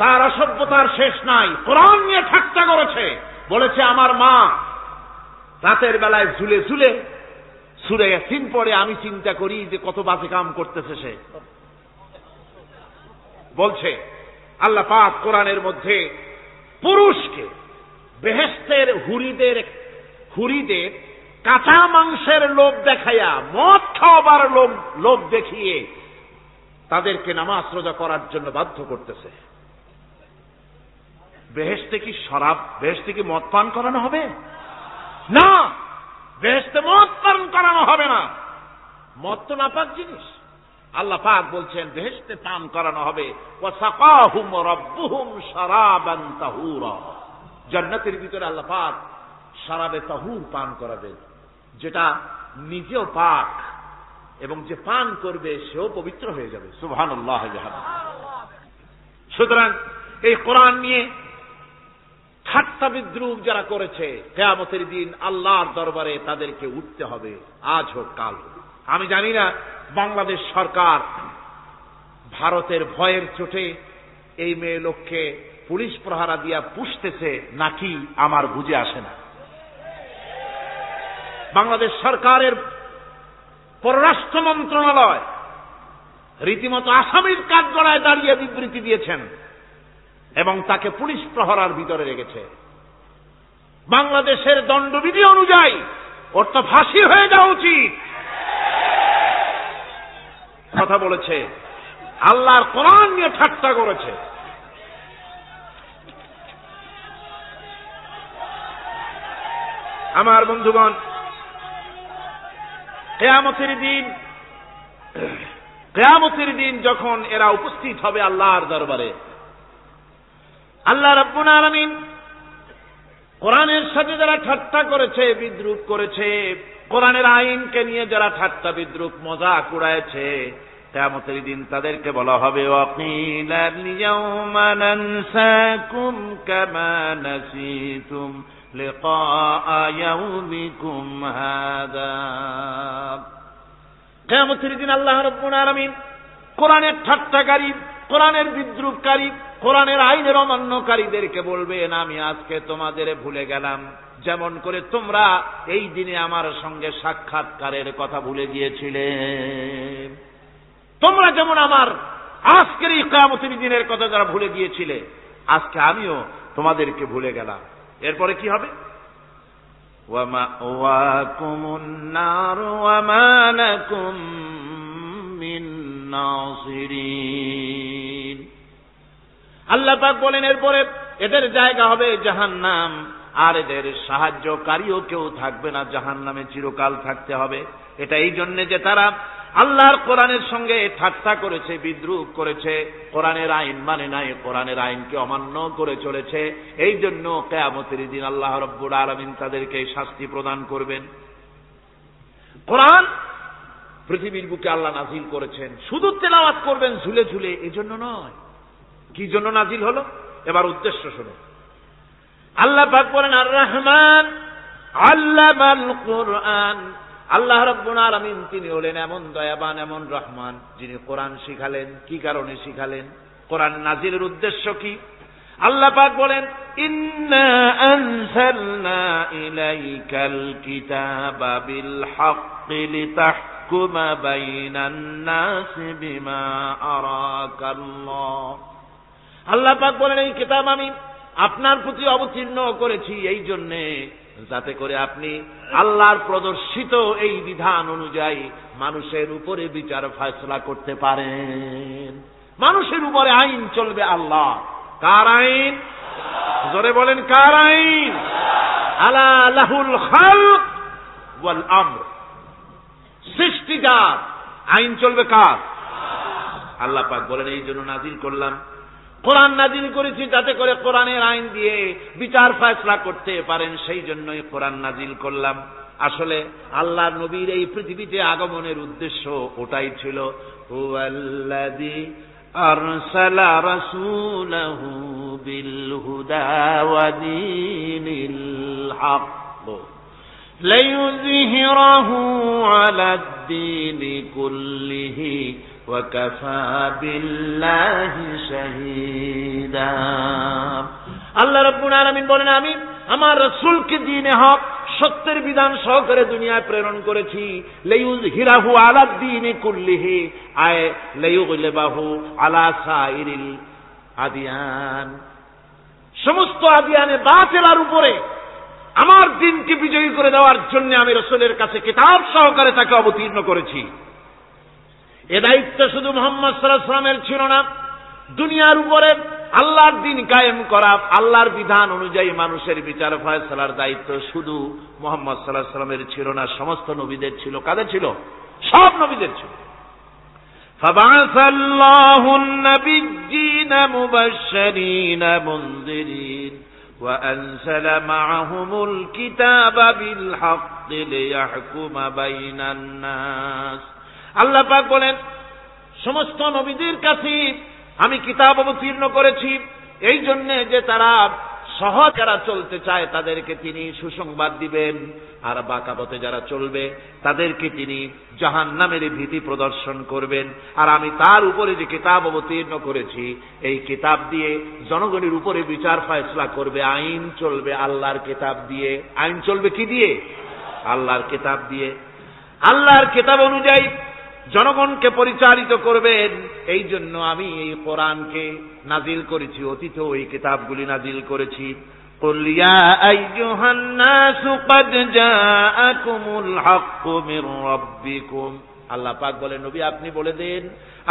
তার অসভ্যতার শেষ নাই। কোরআন নিয়ে ঠাট্টা করেছে, বলেছে আমার মা রাতের বেলায় ঝুলে ঝুলে সূরা ইয়াসিন পড়ে, আমি চিন্তা করি যে কত বাজে কাম করতেছে সে। বলছে আল্লাহ পাক কোরআনের মধ্যে পুরুষকে বেহেশতের হুরিদের কাঁচা মাংসের লোভ দেখাইয়া, মদ খাওয়াবার লোভ দেখিয়ে তাদেরকে নামাজ রোজা করার জন্য বাধ্য করতেছে। বেহেশতে কি শরাব, বেহেশতে কি মদ পান করানো হবে? না, বেহেশতে মদ পান করানো হবে না। মদ তো নাপাক জিনিস। আল্লাহ পাক বলছেন বেহেশতে পান করানো হবে। ওয়াসাকাহুম রাব্বুহুম শারাবান তাহুরা, জান্নাতের ভিতরে আল্লাহ পাক শারাবে তাহুর পান করাবেন, যেটা নিজেও পাক এবং যে পান করবে সেও পবিত্র হয়ে যাবে। সুবহানাল্লাহ। সুতরাং এই কোরআন নিয়ে ঠাট্টা বিদ্রুপ যারা করেছে, কিয়ামতের দিন আল্লাহর দরবারে তাদেরকে উঠতে হবে, আজ হোক কাল হোক। আমি জানি না বাংলাদেশ সরকার ভারতের ভয়ের চোটে এই মেয়ে লোককে পুলিশ প্রহারা দিয়া পুষতেছে নাকি আমার বুঝে আসে না। বাংলাদেশ সরকারের পররাষ্ট্র মন্ত্রণালয় রীতিমতো আসামির কাঠগড়ায় দাঁড়িয়ে বিবৃতি দিয়েছেন এবং তাকে পুলিশ প্রহরার ভিতরে রেখেছে। বাংলাদেশের দণ্ডবিধি অনুযায়ী ওর তো ফাঁসি হয়ে যাওয়া উচিত। কথা বলেছে, আল্লাহর কোরআন নিয়ে ঠাট্টা করেছে। আমার বন্ধুগণ, কিয়ামতের দিন যখন এরা উপস্থিত হবে আল্লাহর দরবারে, আল্লাহ রাব্বুল আলামিন কোরআনের সাথে যারা ঠাট্টা করেছে, বিদ্রুপ করেছে, কোরআনের আইনকে নিয়ে যারা ঠাট্টা বিদ্রুপ মজাক উড়াইছে, কিয়ামতের দিন তাদেরকে বলা হবে ওয়াকিলাল ইয়াউমা নানসাকুম কামা নাসিতুম লিকা ইয়াউমিকুম হাদা। কিয়ামতের দিন আল্লাহ রাব্বুল আলামিন কোরআনের ঠাট্টাকারী, কোরআনের বিদ্রুপকারী, কোরআনের আইনের অমান্যকারীদেরকে বলবেন আমি আজকে তোমাদের ভুলে গেলাম, যেমন করে তোমরা এই দিনে আমার সঙ্গে সাক্ষাৎকারের কথা ভুলে গিয়েছিলে। তোমরা যেমন আমার আজকের এই কিয়ামতের দিনের কথা যারা ভুলে গিয়েছিলে, আজকে আমিও তোমাদেরকে ভুলে গেলাম। এরপরে কি হবে? ওয়ামাওয়াকুমুন নার ওয়া মা লাকুম মিন নাসিরিন। আল্লাহ পাক বলেন এরপরে এদের জায়গা হবে জাহান্নাম, আর এদের সাহায্যকারীও কেউ থাকবে না, জাহান্নামে চিরকাল থাকতে হবে। এটা এই জন্য যে তারা আল্লাহর কোরআনের সঙ্গে ঠাট্টা করেছে, বিদ্রুপ করেছে, কোরআনের আইন মানে নাই, কোরআনের আইনকে অমান্য করে চলেছে। এই জন্য কিয়ামতের দিন আল্লাহ রাব্বুল আলামিন তাদেরকে শাস্তি প্রদান করবেন। কোরআন পৃথিবীর বুকে আল্লাহ নাজিল করেছেন, শুধু তেলাওয়াত করবেন ঝুলে ঝুলে, এজন্য নয়। কি জন্য নাজিল হলো? এবার উদ্দেশ্য শুনো। আল্লাহ পাক বলেন আর রহমান আল্লামাল কুরআন। আল্লাহ রাব্বুল আলামিন তিনি হলেন এমন দয়াবান, এমন রহমান, যিনি কোরআন শিখালেন। কি কারণে শিখালেন? কোরআন নাজিলের উদ্দেশ্য কি? আল্লাহ পাক বলেন ইন্না আনসালনা ইলাইকাল কিতাবা বিল হাক্কি লিতাহকুমা বাইনান নাসি বিমা আরাকাল্লাহ। আল্লাহ পাক বলেন, এই কিতাব আমি আপনার প্রতি অবতীর্ণ করেছি এই জন্যে যাতে করে আপনি আল্লাহর প্রদর্শিত এই বিধান অনুযায়ী মানুষের উপরে বিচার ফয়সালা করতে পারেন। মানুষের উপরে আইন চলবে আল্লাহ। কার আইন? জোরে বলেন, কার আইন? আলা লাহুল খালক ওয়াল আমর। সৃষ্টি যার, আইন চলবে কার? আল্লাহ পাক বলেন, এই জন্য নাজিল করলাম, কোরআন নাজিল করেছি যাতে করে কোরআনের আইন দিয়ে বিচার ফয়সালা করতে পারেন, সেই জন্যই কোরআন নাজিল করলাম। আসলে আল্লাহর নবীর এই পৃথিবীতে আগমনের উদ্দেশ্য ওটাই ছিল। হুয়াল্লাযী আরসালা রাসূলাহু বিল হুদা ওয়া দীনিল হক লিইয়ুযহিরাহু আলাদ দীনি কুল্লিহি ওয়া কাফা বিল্লাহি শাহীদা। আল্লাহ রাব্বুল আলামিন বলেন, আমি আমার রাসূলকে দ্বীনে হক সত্যের বিধান সহকারে দুনিয়ায় প্রেরণ করেছি। লিইয়ুযহিরাহু আলাদ দীনি কুল্লিহি আয় লিইয়ুগলিবাহু আলা সাইরিল আদিয়ান। সমস্ত আদিয়ানে বাতিলের উপরে আমার দ্বীনকে বিজয়ী করে দেওয়ার জন্য আমি রাসূলের কাছে কিতাব সহকারে তাকে অবতীর্ণ করেছি। এ দায়িত্ব শুধু মুহাম্মদ সাল্লাল্লাহু আলাইহি ওয়াসাল্লামের ছিল না, দুনিয়ার উপরে আল্লাহর দ্বীন কায়েম করা, আল্লাহর বিধান অনুযায়ী মানুষের বিচার ফয়সালার দায়িত্ব শুধু মুহাম্মদ সাল্লাল্লাহু আলাইহি ওয়াসাল্লামের ছিল না, সমস্ত নবীদের ছিল। কাদের ছিল? সব নবীদের ছিল। ফাবা'আসাল্লাহু আন-নাবিয়্যিনা মুবাশশিরিনা মুনযিরিন ওয়া আনজালা মা'আহুমুল কিতাবা বিল হাক্কি লিয়াহকুমা বাইনান নাস। আল্লাহ পাক বলেন, সমস্ত নবীদের কাছে আমি কিতাব অবতীর্ণ করেছি এই জন্য যে তারা সহজ যারা চলতে চায় তাদেরকে তিনি সুসংবাদ দিবেন, আর বাঁকা পথে যারা চলবে তাদেরকে তিনি জাহান্নামের ভীতি প্রদর্শন করবেন। আর আমি তার উপরে যে কিতাব অবতীর্ণ করেছি এই কিতাব দিয়ে জনগণের উপরে বিচার ফয়সালা করবে, আইন চলবে আল্লাহর কিতাব দিয়ে। আইন চলবে কি দিয়ে? আল্লাহর কিতাব দিয়ে। আল্লাহর কিতাব অনুযায়ী জনগণকে পরিচালিত করবেন। এই জন্য আমি এই কোরআনকে নাজিল করেছি, অতীতেও এই কিতাবগুলি নাজিল করেছি। কুল ইয়া আইয়ুহান নাসু ক্বাদ জাআকুমুল হাক্কু মির রাব্বিকুম। আল্লাহ পাক বলেন, নবী আপনি বলে দেন,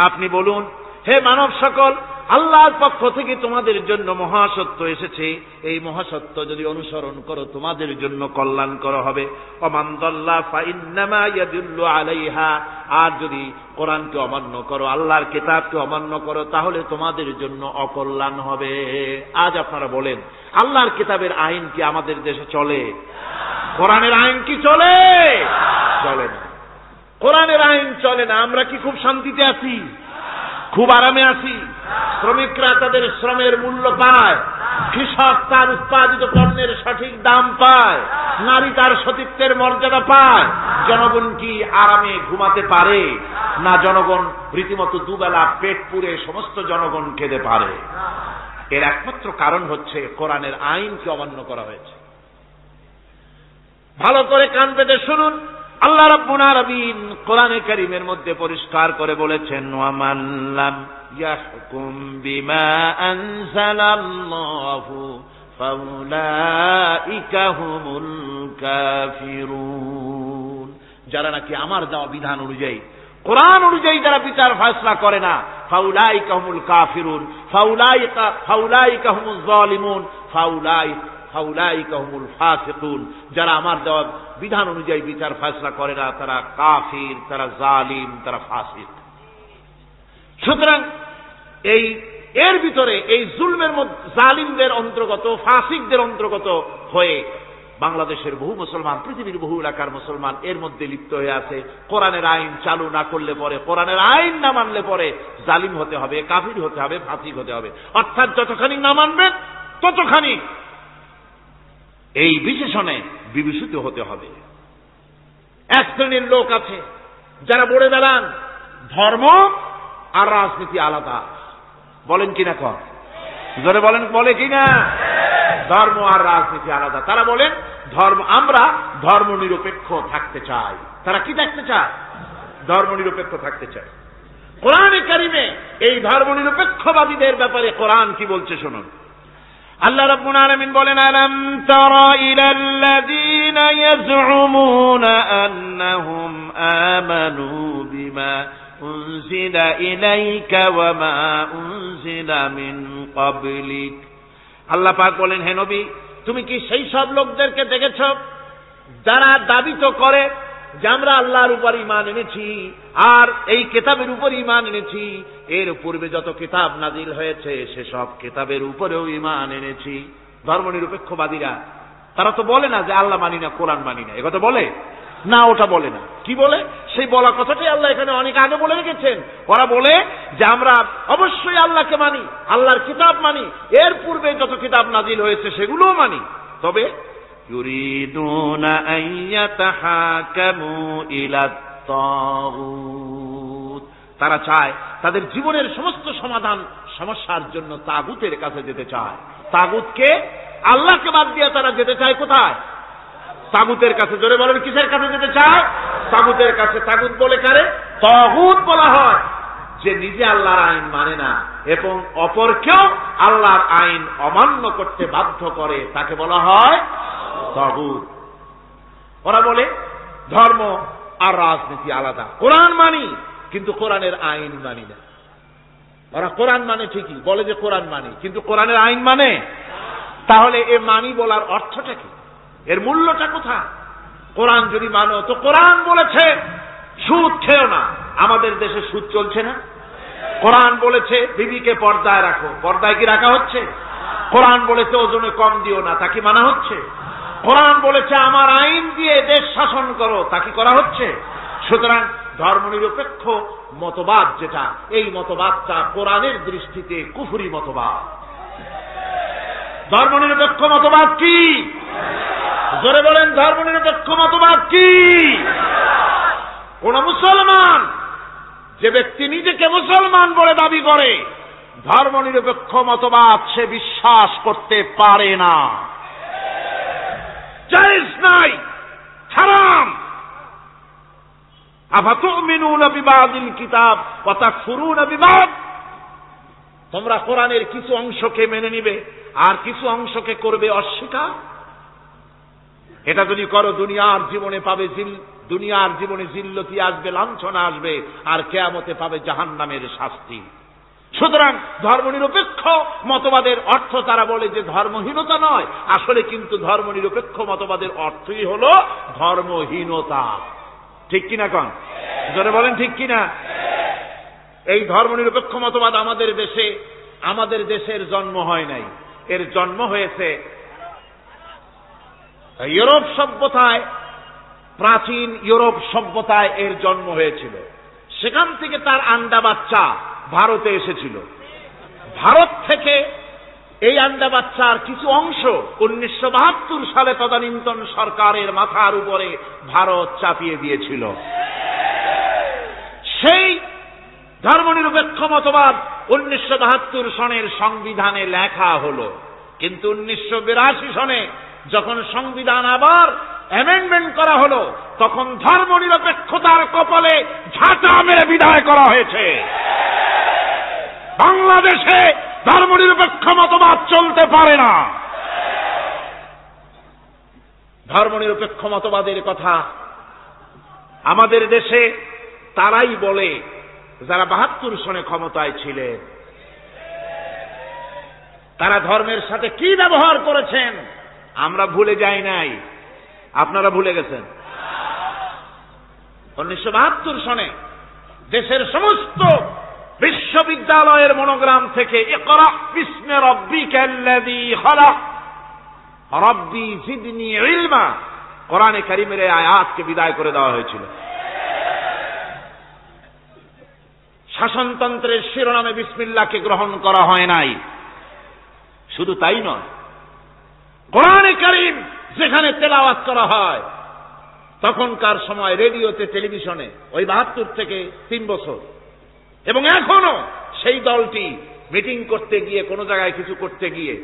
আপনি বলুন, হে মানব সকল, আল্লাহর পক্ষ থেকে তোমাদের জন্য মহাসত্য এসেছে। এই মহাসত্য যদি অনুসরণ করো তোমাদের জন্য কল্যাণকর হবে। ওমান দাল্লা ফাইন্নামা ইয়াদুল্লু আলাইহা। আর যদি কোরআনকে অমান্য করো, আল্লাহর কিতাবকে অমান্য করো, তাহলে তোমাদের জন্য অকল্যাণ হবে। আজ আপনারা বলেন, আল্লাহর কিতাবের আইন কি আমাদের দেশে চলে? কোরআনের আইন কি চলে? চলে না। কোরআনের আইন চলে না। আমরা কি খুব শান্তিতে আছি? খুব আরামে আছি? শ্রমিকরা তাদের শ্রমের মূল্য পায়, কৃষক তার উৎপাদিত পণ্যের সঠিক দাম পায়, নারী তার সতীত্বের মর্যাদা পায়। জনগণ কি আরামে ঘুমাতে পারে? না, জনগণ রীতিমতো দুবেলা পেট পুরে সমস্ত জনগণ খেতে পারে। এর একমাত্র কারণ হচ্ছে কোরআনের আইনকে অমান্য করা হয়েছে। ভালো করে কান পেতে শুনুন, আল্লাহ রাব্বুল আলামিন কোরআনে কারীমের মধ্যে পরিষ্কার করে বলেছেন, ওয়া মান লাম ইয়াহকুম বিমা আনজালাল্লাহু ফাউলাইকা হুমুল কাফিরুন। যারা নাকি আমার দেওয়া বিধান অনুযায়ী, কোরআন অনুযায়ী যারা বিচার ফয়সালা করে না, ফাউলাইকা হুমুল কাফিরুন, ফাউলাইকা হুমুজ জালিমুন, ফাউলাইকা হুমুল ফাসিকুন। যারা আমার দেওয়া বিধান অনুযায়ী বিচার ফয়সালা করে না তারা কাফির, তারা জালিম, তারা ফাসিক। সুতরাং এর ভিতরে এই জুলমের মধ্যে জালিমদের অন্তর্গত, ফাসিকদের অন্তর্গত হয়ে বাংলাদেশের বহু মুসলমান, পৃথিবীর বহু এলাকার মুসলমান এর মধ্যে লিপ্ত হয়ে আছে। কোরআনের আইন চালু না করলে পরে, কোরআনের আইন না মানলে পরে জালিম হতে হবে, কাফির হতে হবে, ফাসিক হতে হবে। অর্থাৎ যতখানি না মানবেন ততখানি এই বিশেষণে বিভূষিত হতে হবে। এক শ্রেণীর লোক আছে যারা বলে বেড়ান ধর্ম আর রাজনীতি আলাদা। বলেন কিনা? কর জোরে বলেন, বলে কিনা? ধর্ম আর রাজনীতি আলাদা। তারা বলেন আমরা ধর্ম নিরপেক্ষ থাকতে চাই। তারা কি থাকতে চায়? ধর্ম নিরপেক্ষ থাকতে চায়। কোরআনে কারিমে এই ধর্ম নিরপেক্ষবাদীদের ব্যাপারে কোরআন কি বলছে শুনুন। আল্লাহ রাব্বুল আলামিন বলেন, আলাম তারা ইলাল্লাযীনা ইয়াজউমুনা আন্নাহুম আমানু বিমা উনজিলা ইলাইকা ওয়া মা উনজিলা মিন ক্বাবলিক। আল্লাহ পাক বলেন, হে নবী, তুমি কি সেই সব লোকদেরকে দেখেছ যারা দাবি তো করে যে আমরা আল্লাহর উপর ঈমান এনেছি আর এই কিতাবের উপর ঈমান এনেছি, এর পূর্বে যত কিতাব নাজিল হয়েছে সেসব কিতাবের উপরেও ঈমান এনেছি। ধর্ম নিরপেক্ষবাদীরা তারা তো বলে না যে আল্লাহ মানি না, কোরআন মানি না, একথা বলে না, ওটা বলে না। কি বলে? সেই বলা কথাটাই আল্লাহ এখানে অনেক আগে বলে রেখেছেন। ওরা বলে যে আমরা অবশ্যই আল্লাহকে মানি, আল্লাহর কিতাব মানি, এর পূর্বে যত কিতাব নাজিল হয়েছে সেগুলোও মানি, তবে ইউরিদুনা আইয়াতাহাকামু ইলাত তাগুত, তারা চায় তাদের জীবনের সমস্ত সমাধান সমস্যার জন্য তাগুতের কাছে যেতে চায়। তাগুতকে, আল্লাহকে বাদ দিয়ে তারা যেতে চায় কোথায়? তাগুতের কাছে। জোরে বলেন, কিসের কাছে যেতে চায়? তাগুতের কাছে। তাগুত বলে কারে? তাগুত বলা হয় যে নিজে আল্লাহর আইন মানে না এবং অপরকেও আল্লাহর আইন অমান্য করতে বাধ্য করে, তাকে বলা হয় তাগুত। ওরা বলে ধর্ম আর রাজনীতি আলাদা। কোরআন মানি কিন্তু কোরআনের আইন মানি না। ওরা কোরআন মানে ঠিকই, বলে যে কোরআন মানি, কিন্তু কোরআনের আইন মানে। তাহলে এ মানি বলার অর্থটা কি? এর মূল্যটা কোথায়? কোরআন যদি মানো তো কোরআন বলেছে সুদ খেও না, আমাদের দেশে সুদ চলছে না। কোরআন বলেছে বিবিকে পর্দায় রাখো, পর্দায় কি রাখা হচ্ছে? কোরআন বলেছে ওজনে কম দিও না, তা কি মানা হচ্ছে? কোরআন বলেছে আমার আইন দিয়ে দেশ শাসন করো, তা কি করা হচ্ছে? সুতরাং ধর্মনিরপেক্ষ মতবাদ যেটা, এই মতবাদটা কোরআনের দৃষ্টিতে কুফরি মতবাদ। ধর্মনিরপেক্ষ মতবাদ কি? জোরে বলেন, ধর্মনিরপেক্ষ মতবাদ কি? কোন মুসলমান, যে ব্যক্তি নিজেকে মুসলমান বলে দাবি করে, ধর্মনিরপেক্ষ মতবাদ সে বিশ্বাস করতে পারে না, জায়েজ নাই, হারাম। আফাতুমিনুনা বিবাদিল কিতাব ওয়া তাকফুরুনা বিবাদ, তোমরা কোরআনের কিছু অংশকে মেনে নিবে আর কিছু অংশকে করবে অস্বীকার। এটা যদি করো দুনিয়ার জীবনে পাবে দুনিয়ার জীবনে জিল্লতি আসবে, লাঞ্ছনা আসবে, আর কিয়ামতে পাবে জাহান্নামের শাস্তি। সুতরাং ধর্মনিরপেক্ষ মতবাদের অর্থ তারা বলে যে ধর্মহীনতা নয়, আসলে কিন্তু ধর্মনিরপেক্ষ মতবাদের অর্থই হলো ধর্মহীনতা। ঠিক কিনা কন? জোরে বলেন ঠিক কিনা? এই ধর্মনিরপেক্ষ মতবাদ আমাদের দেশের জন্ম হয় নাই, এর জন্ম হয়েছে ইউরোপ সভ্যতায়। প্রাচীন ইউরোপ সভ্যতায় এর জন্ম হয়েছিল, সেখান থেকে তার আন্ডা বাচ্চা ভারতে এসেছিল। ভারত থেকে এই আন্ডা বাচ্চার কিছু অংশ 1972 সালে তদানীন্তন সরকারের মাথার উপরে ভারত চাপিয়ে দিয়েছিল। সেই ধর্মনিরপেক্ষ মতবাদ 1972 সনের সংবিধানে লেখা হলো, কিন্তু 1982 সনে যখন সংবিধান আবার অ্যামেন্ডমেন্ট করা হলো, তখন ধর্মনিরপেক্ষতার কপালে ঝাঁটা মেরে বিদায় করা হয়েছে। বাংলাদেশে ধর্মনিরপেক্ষ মতবাদ চলতে পারে না। ধর্মনিরপেক্ষ মতবাদের কথা আমাদের দেশে তারাই বলে যারা 72 সনে ক্ষমতায় ছিলেন। তারা ধর্মের সাথে কি ব্যবহার করেছেন আমরা ভুলে যাই নাই, আপনারা ভুলে গেছেন। 1972 সনে দেশের সমস্ত বিশ্ববিদ্যালয়ের মনোগ্রাম থেকে ইকরা বিস্মি রাব্বিকাল্লাযী খালাক রাব্বি জিদনি ইলমা, কোরআনে কারীমের এই আয়াতকে বিদায় করে দেওয়া হয়েছিল। শাসনতন্ত্রের শিরোনামে বিসমিল্লাহকে গ্রহণ করা হয় নাই। শুধু তাই নয়, কোরআনে কারীম যেখানে তেলাওয়াত করা হয়, তখনকার সময় রেডিওতে, টেলিভিশনে, ওই 72 থেকে 3 বছর, এবং এখনো সেই দলটি মিটিং করতে গিয়ে, কোন জায়গায় কিছু করতে গিয়ে,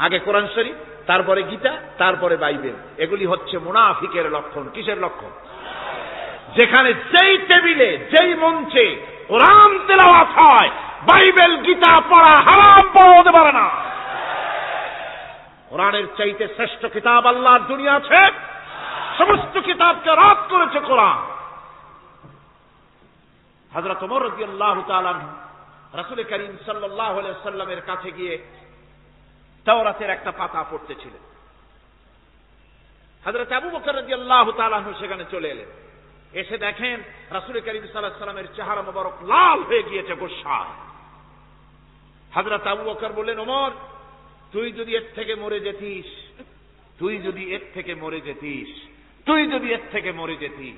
আগে কোরআন শরীফ, তারপরে গীতা, তারপরে বাইবেল। এগুলি হচ্ছে মুনাফিকের লক্ষণ। কিসের লক্ষণ? যেখানে যেই টেবিলে যেই মঞ্চে কোরআন তেলাওয়াত হয়, বাইবেল গীতা পড়া হারাম, পড়া হতে পারে না। কোরআনের চাইতে শ্রেষ্ঠ কিতাব আল্লাহর দুনিয়া আছে? সমস্ত কিতাবকে রদ করেছে কোরআন। হযরত ওমর রাদিয়াল্লাহু তাআলা রাসূল করিম সাল্লাল্লাহু আলাইহি ওয়াসাল্লামের কাছে গিয়ে তাওরাতের একটা পাতা পড়তেছিলেন। হযরত আবু বকর রাদিয়াল্লাহু তাআলা সেখানে চলে এলেন। এসে দেখেন রাসূল করিম সাল্লাল্লাহু আলাইহি ওয়াসাল্লামের চেহারা মোবারক লাল হয়ে গিয়েছে গোসায়। হযরত আবু বকর বললেন, ওমর, তুই যদি এর থেকে মরে যেতিস, তুই যদি এর থেকে মরে যেতিস, তুই যদি এর থেকে মরে যেতি।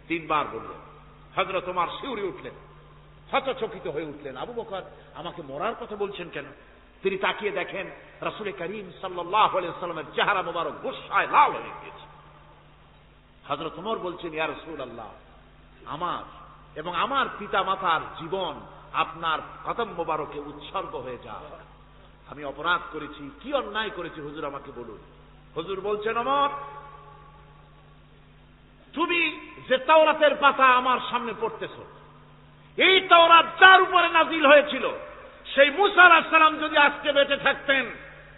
তিনবার বললেন। হযরত ওমর শিউরে উঠলেন, হতচকিত হয়ে উঠলেন। আবু বকর আমাকে মরার কথা বলছেন কেন? তিনি তাকিয়ে দেখেন রাসূল করিম সাল্লাল্লাহু আলাইহি ওয়াসাল্লামের চেহারা মোবারক গোসায় লাল হয়ে গিয়েছে। হযরত ওমর বলছেন, ইয়া রাসূলুল্লাহ, আমার এবং আমার পিতা মাতার জীবন আপনার কদম মোবারকে উৎসর্গ হয়ে যায়। আমি অপরাধ করেছি, কি অন্যায় করেছি হুজুর আমাকে বলুন। হুজুর বলছেন, ওমর, তুমি যে তাওরাতের পাতা আমার সামনে পড়তেছ, এই তাওরাত যার উপরে নাজিল হয়েছিল, সেই মুসা আলাইহিস সালাম যদি আজকে বেঁচে থাকতেন,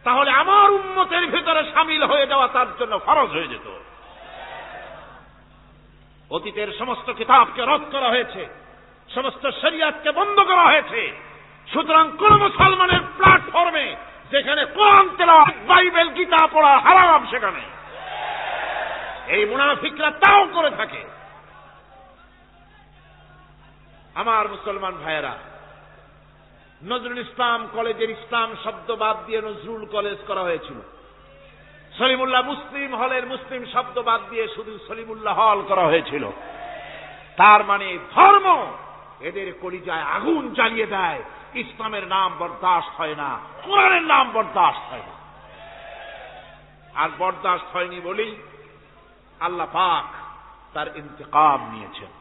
তাহলে আমার উম্মতের ভিতরে শামিল হয়ে যাওয়া তার জন্য ফরজ হয়ে যেত। অতীতের সমস্ত কিতাবকে রদ করা হয়েছে, সমস্ত শরিয়াতকে বন্ধ করা হয়েছে। সুতরাং কোন মুসলমানের প্ল্যাটফর্মে যেখানে কোরআন তেলাওয়াত, বাইবেল, গীতা পড়া হারাম, সেখানে এই মুনাফিকরা তাও করে থাকে। আমার মুসলমান ভাইয়েরা, নজরুল ইসলাম কলেজের ইসলাম শব্দ বাদ দিয়ে নজরুল কলেজ করা হয়েছিল। সলিমুল্লাহ মুসলিম হলের মুসলিম শব্দ বাদ দিয়ে শুধু সলিমুল্লাহ হল করা হয়েছিল। তার মানে ধর্ম এদের কলিজায় আগুন জ্বালিয়ে দেয়। ইসলামের নাম বরদাস্ত হয় না, কোরআনের নাম বরদাস্ত হয় না। আর বরদাস্ত হয়নি বলেই আল্লাহ পাক তার ইন্তেকাম নিয়েছেন।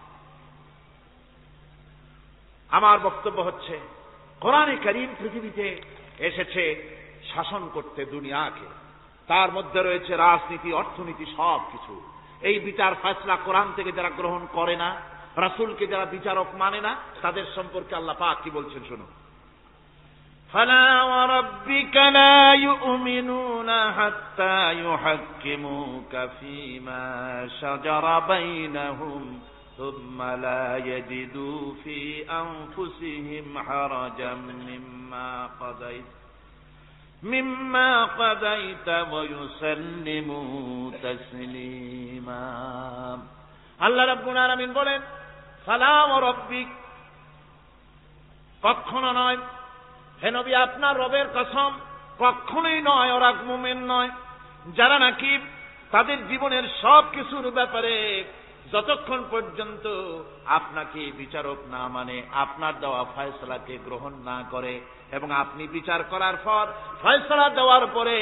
আমার বক্তব্য হচ্ছে, কোরআনে কারীম পৃথিবীতে এসেছে শাসন করতে দুনিয়াকে। তার মধ্যে রয়েছে রাজনীতি, অর্থনীতি, সব কিছু। এই বিচার ফয়সালা কোরআন থেকে যারা গ্রহণ করে না, রাসূলকে যারা বিচারক মানে না, তাদের সম্পর্কে আল্লাহ পাক কি বলছেন শুনুন। ফালা ওয়ারাব্বিকা লা ইউমিনুনা হাত্তা ইউহাক্কিমুকা ফীমা শাজারা বাইনাহুম সুম্মা লা ইয়াজিদু ফী আনফুসিহিম হারাজাম মিম্মা কাদাইতা ওয়া ইউসাল্লিমু তাসলিমা। আল্লাহ রাব্বুল আলামিন বলেন, ফালা ওয়ারাব্বিক, কখনো নয় হে নবী, আপনার রবের কসম, কখনোই নয়। ওরা মুমিন নয় যারা নাকি তাদের জীবনের সব কিছুর ব্যাপারে যতক্ষণ পর্যন্ত আপনাকে বিচারক না মানে, আপনার দেওয়া ফয়সালাকে গ্রহণ না করে, এবং আপনি বিচার করার পর ফয়সালা দেওয়ার পরে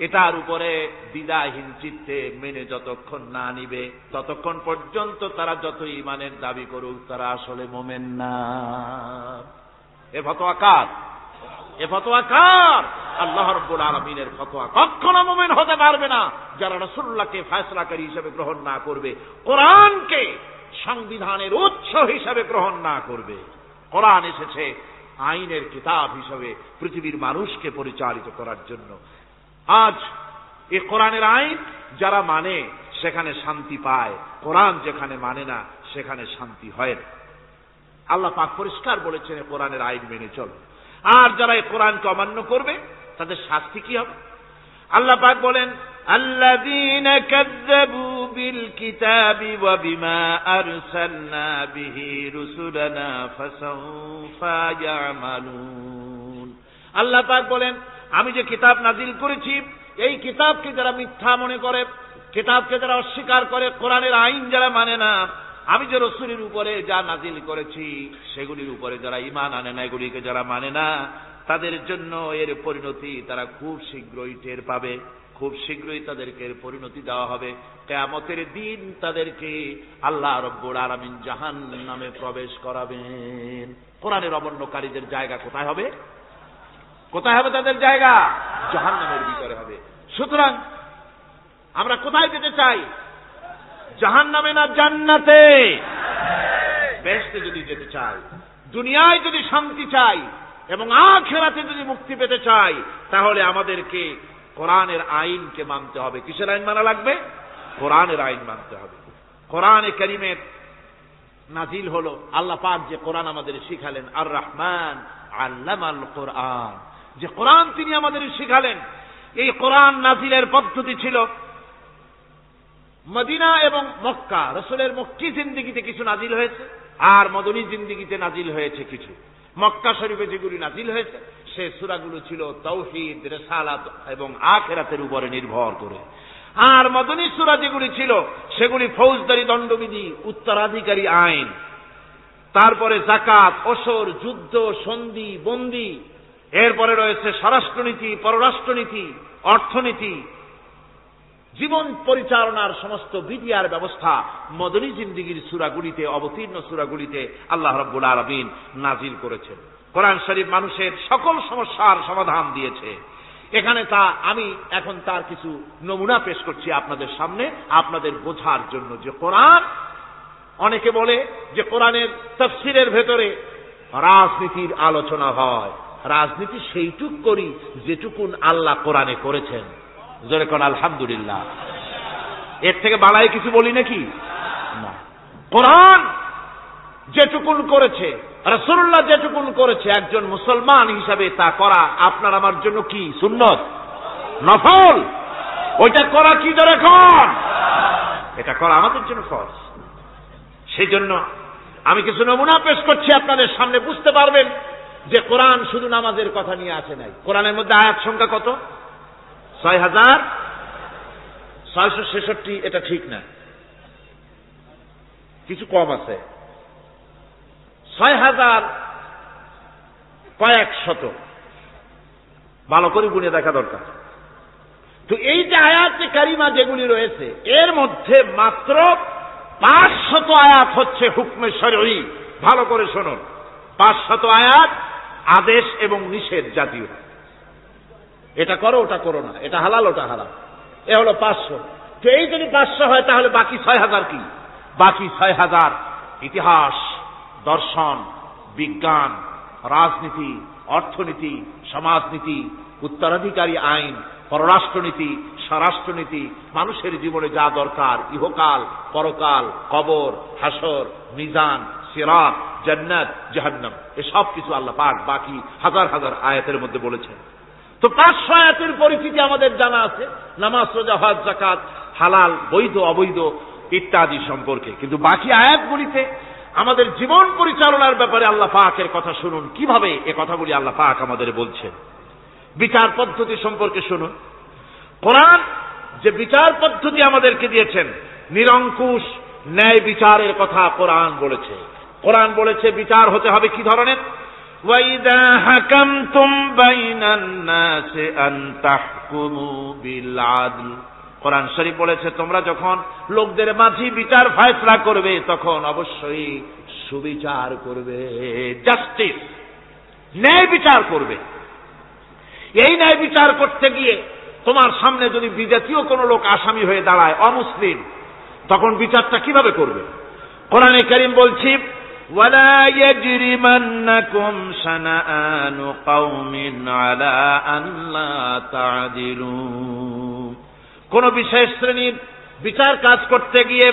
এটার উপরে দ্বিধাহীন চিত্তে মেনে যতক্ষণ না নিবে, ততক্ষণ পর্যন্ত তারা যত ঈমানের দাবি করুক, তারা আসলে মুমিন না। এ ফতোয়া কার? এ ফতোয়া কার? আল্লাহ রাব্বুল আলামিনের ফতোয়া। কখনো মুমিন হতে পারবে না যারা রাসূলুল্লাহকে ফয়সালাকারী হিসেবে গ্রহণ না করবে, কোরআনকে সংবিধানের উৎস হিসেবে গ্রহণ না করবে। কোরআন এসেছে আইনের কিতাব হিসেবে পৃথিবীর মানুষকে পরিচালিত করার জন্য। আজ এই কোরআনের আইন যারা মানে সেখানে শান্তি পায়, কোরআন যেখানে মানে না সেখানে শান্তি হয় না। আল্লাহ পাক পরিষ্কার বলেছেন, কোরআনের আইন মেনে চলো। আর যারা এই কোরআনকে অমান্য করবে তাদের শাস্তি কি হবে? আল্লাহ পাক বলেন, আল্লাযীনা কাযযাবু বিল কিতাবি ওয়া বিমা আরসালনা বিহি রুসুলানা ফাসাউফা ইয়ামালুন। আল্লাহ পাক বলেন, আমি যে কিতাব নাজিল করেছি, এই কিতাবকে যারা মিথ্যা মনে করে, কিতাবকে যারা অস্বীকার করে, কোরআনের আইন যারা মানে না, আমি যে রাসূলের উপরে যা নাজিল করেছি সেগুলির উপরে যারা ঈমান আনে না, এগুলিকে যারা মানে না, তাদের জন্য এর পরিণতি তারা খুব শীঘ্রই টের পাবে। খুব শীঘ্রই তাদেরকে এর পরিণতি দেওয়া হবে। কিয়ামতের দিন তাদেরকে আল্লাহ রাব্বুল আলামিন জাহান্নামে প্রবেশ করাবেন। কোরআনের অবমাননাকারীদের জায়গা কোথায় হবে? কোথায় হবে তাদের জায়গা? জাহান্নামের ভিতরে হবে। সুতরাং আমরা কোথায় যেতে চাই? জাহান্নামে না জান্নাতে? বেহেশতে যদি যেতে চাই, দুনিয়ায় যদি শান্তি চাই এবং আখিরাতে যদি মুক্তি পেতে চাই, তাহলে আমাদেরকে কোরআনের আইনকে মানতে হবে। কিসের আইন মানা লাগবে? কোরআনের আইন মানতে হবে। কোরআনে কারীমের নাজিল হলো, আল্লাহ পাক যে কোরআন আমাদের শিখালেন, আর রহমান আল্লামাল কোরআন, যে কোরআন তিনি আমাদের শিখালেন। এই কোরআন নাজিলের পদ্ধতি ছিল মদিনা এবং মক্কা। রাসূলের মক্কি জিন্দেগিতে কিছু নাজিল হয়েছে, আর মদনী জিন্দেগিতে নাজিল হয়েছে কিছু। মক্কা শরীফে যেগুলি নাজিল হয়েছে সে সূরাগুলো ছিল তাওহীদ, রিসালাত এবং আখিরাতের উপরে নির্ভর করে। আর মদনী সূরা যেগুলি ছিল সেগুলি ফৌজদারি দণ্ডবিধি, উত্তরাধিকারী আইন, তারপরে যাকাত, ওসর, যুদ্ধ, সন্ধি, বন্দী, এরপরে রয়েছে স্বরাষ্ট্রনীতি, পররাষ্ট্রনীতি, অর্থনীতি, জীবন পরিচালনার সমস্ত বিধি আর ব্যবস্থা মদনী জিন্দেগীর সূরাগুলিতে, অবতীর্ণ সূরাগুলিতে আল্লাহ রাব্বুল আলামিন নাজিল করেছেন। কোরআন শরীফ মানুষের সকল সমস্যার সমাধান দিয়েছে। এখানে আমি এখন তার কিছু নমুনা পেশ করছি আপনাদের সামনে, আপনাদের বোঝার জন্য যে কোরআন। অনেকে বলে যে কোরআনের তাফসীরের ভেতরে রাজনীতির আলোচনা হয়। রাজনীতি সেইটুক করি যেটুকুন আল্লাহ কোরআনে করেছেন। জোরে কোন আলহামদুলিল্লাহ। এর থেকে বালাই কিছু বলি নাকি? না। কোরআন যেটুকুন করেছে, রাসূলুল্লাহ যেটুকুন করেছে, একজন মুসলমান হিসাবে তা করা আপনার আমার জন্য কি? সুন্নত, নফল। ওইটা করা কি জোরে কোন? এটা করা আমাদের জন্য ফরজ। সেই জন্য আমি কিছু নমুনা পেশ করছি আপনাদের সামনে, বুঝতে পারবেন যে কোরআন শুধু নামাজের কথা নিয়ে আসে নাই। কোরআনের মধ্যে আয়াত সংখ্যা কত? 6666। এটা ঠিক না, কিছু কম আছে। 6000 কয়েক শত, ভালো করে গুনে দেখা দরকার। তো এই যে আয়াতে কারিমা যেগুলি রয়েছে, এর মধ্যে মাত্র 500 আয়াত হচ্ছে হুকমে শরঈ। ভালো করে শুনুন, 500 আয়াত আদেশ এবং নিষেধ জাতীয়। এটা করো, ওটা করো না, এটা হালাল, ওটা হারাম। এ হলো 500। তো এই যদি 500 হয় তাহলে বাকি 6000 কি? বাকি 6000 ইতিহাস, দর্শন, বিজ্ঞান, রাজনীতি, অর্থনীতি, সমাজনীতি, উত্তরাধিকারী আইন, পররাষ্ট্রনীতি, স্বরাষ্ট্রনীতি, মানুষের জীবনে যা দরকার, ইহকাল, পরকাল, কবর, হাসর, মিজান, সিরাত, জান্নাত, জাহান্নাম, এসব কিছু আল্লাহ পাক বাকি হাজার হাজার আয়াতের মধ্যে বলেছেন। তো 500 আয়াতের পরিচিতি আমাদের জানা আছে, নামাজ, রোজা, হজ, যাকাত, হালাল, বৈধ, অবৈধ ইত্যাদি সম্পর্কে। কিন্তু বাকি আয়াতগুলিতে আমাদের জীবন পরিচালনার ব্যাপারে আল্লাহ পাকের কথা শুনুন, কিভাবে এ কথাগুলি আল্লাহ পাক আমাদের বলছেন। বিচার পদ্ধতি সম্পর্কে শুনুন। কোরআন যে বিচার পদ্ধতি আমাদেরকে দিয়েছেন, নিরঙ্কুশ ন্যায় বিচারের কথা কোরআন বলেছে। কোরআন বলেছে বিচার হতে হবে কি ধরনের? ওয়াইদা হাকামতুম বাইনান নাসি আন তাহকুমু বিল আদল। কোরআন শরীফ বলেছে তোমরা যখন লোকদের মাঝে বিচার ফয়সালা করবে তখন অবশ্যই সুবিচার করবে, জাস্টিস, ন্যায় বিচার করবে। এই ন্যায় বিচার করতে গিয়ে তোমার সামনে যদি বিজাতীয় কোনো লোক আসামি হয়ে দাঁড়ায়, অমুসলিম, তখন বিচারটা কিভাবে করবে? কোরআনে কারীম বলছি, ওয়ালা ইয়াজরিমান্নাকুম শানাআনু কওমিন আলা আন লা তা'দিলু। কোন বিশেষ শ্রেণীর বিচার কাজ করতে গিয়ে,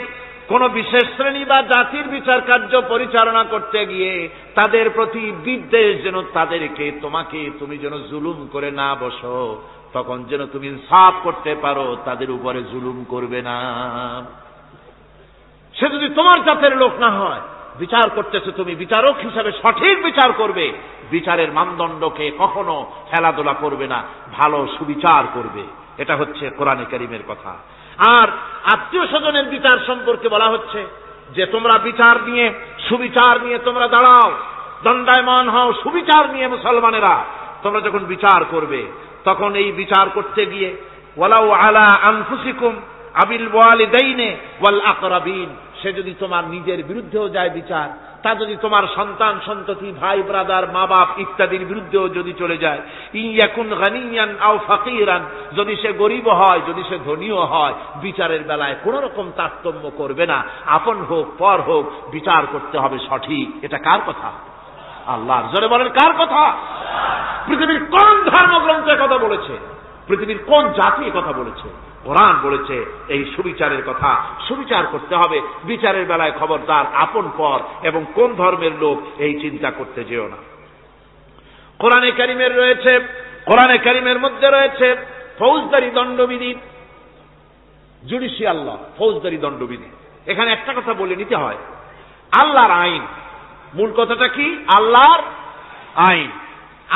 কোন বিশেষ শ্রেণী বা জাতির বিচার কার্য পরিচালনা করতে গিয়ে তাদের প্রতি বিদ্বেষ যেন তাদেরকে, তুমি যেন জুলুম করে না বসো, তখন যেন তুমি ইনসাফ করতে পারো, তাদের উপরে জুলুম করবে না। সে যদি তোমার জাতের লোক না হয়, বিচার করতেছে তুমি, বিচারক হিসাবে সঠিক বিচার করবে, বিচারের মানদণ্ডকে কখনো খেলাধুলা করবে না, ভালো সুবিচার করবে। এটা হচ্ছে কোরআনে কারীমের কথা। আর আত্মীয় স্বজনের বিচার সম্পর্কে বলা হচ্ছে যে তোমরা বিচার নিয়ে, সুবিচার নিয়ে তোমরা দাঁড়াও, দণ্ডায়মান হও, সুবিচার নিয়ে মুসলমানেরা তোমরা যখন বিচার করবে, তখন এই বিচার করতে গিয়ে ওয়ালাউ আলা আনফুসিকুম আবিল ওয়ালিদাইনি ওয়াল আকরাবিন, সে যদি তোমার নিজের বিরুদ্ধেও যায় বিচার, তা যদি তোমার সন্তান সন্ততি ভাই ব্রাদার মা বাপ ইত্যাদির বিরুদ্ধেও যদি চলে যায়, ইয়াকুন গানিয়ান আও ফাকিরান, যদি সে গরিব হয় যদি সে ধনীও হয়, বিচারের বেলায় কোন রকম তারতম্য করবে না, আপন হোক পর হোক বিচার করতে হবে সঠিক। এটা কার কথা? আল্লাহর। জোরে বলেন কার কথা? পৃথিবীর কোন ধর্মগ্রন্থের কথা বলেছে? পৃথিবীর কোন জাতি কথা বলেছে? কোরআন বলেছে এই সুবিচারের কথা। সুবিচার করতে হবে, বিচারের বেলায় খবরদার আপন পর এবং কোন ধর্মের লোক এই চিন্তা করতে যেও না। কোরআনে কারিমের রয়েছে, কোরআনে কারিমের মধ্যে রয়েছে ফৌজদারি দণ্ডবিধি, জুডিশিয়াল ল, ফৌজদারি দণ্ডবিধি। এখানে একটা কথা বলে নিতে হয়, আল্লাহর আইন। মূল কথাটা কি? আল্লাহর আইন।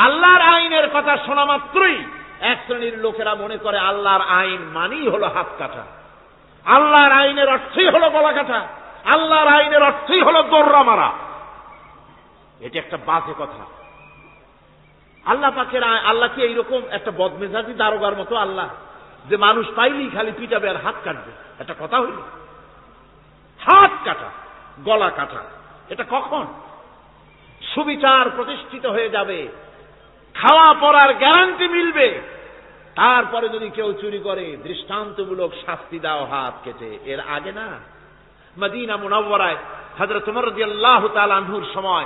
আল্লাহর আইনের কথা শোনা মাত্রই এক শ্রেণীর লোকেরা মনে করে আল্লাহর আইন মানেই হলো হাত কাটা, আল্লাহর আইনের অর্থই হলো গলা কাটা, আল্লাহর আইনের অর্থই হলো দৌড়া মারা। এটা একটা বাজে কথা। আল্লাহ পাকের আল্লাহ কি এইরকম একটা বদমেজাজি দারোগার মতো আল্লাহ যে মানুষ পাইলেই খালি পিটাবে আর হাত কাটবে? একটা কথা হইল? হাত কাটা গলা কাটা এটা কখন? সুবিচার প্রতিষ্ঠিত হয়ে যাবে, খাওয়া পড়ার গ্যারান্টি মিলবে, তারপরে যদি কেউ চুরি করে দৃষ্টান্তমূলক শাস্তি দাও হাত কেটে। এর আগে না। মদিনা মুনাওয়ারায় হযরত ওমর রাদিয়াল্লাহু তাআলা আনহুর সময়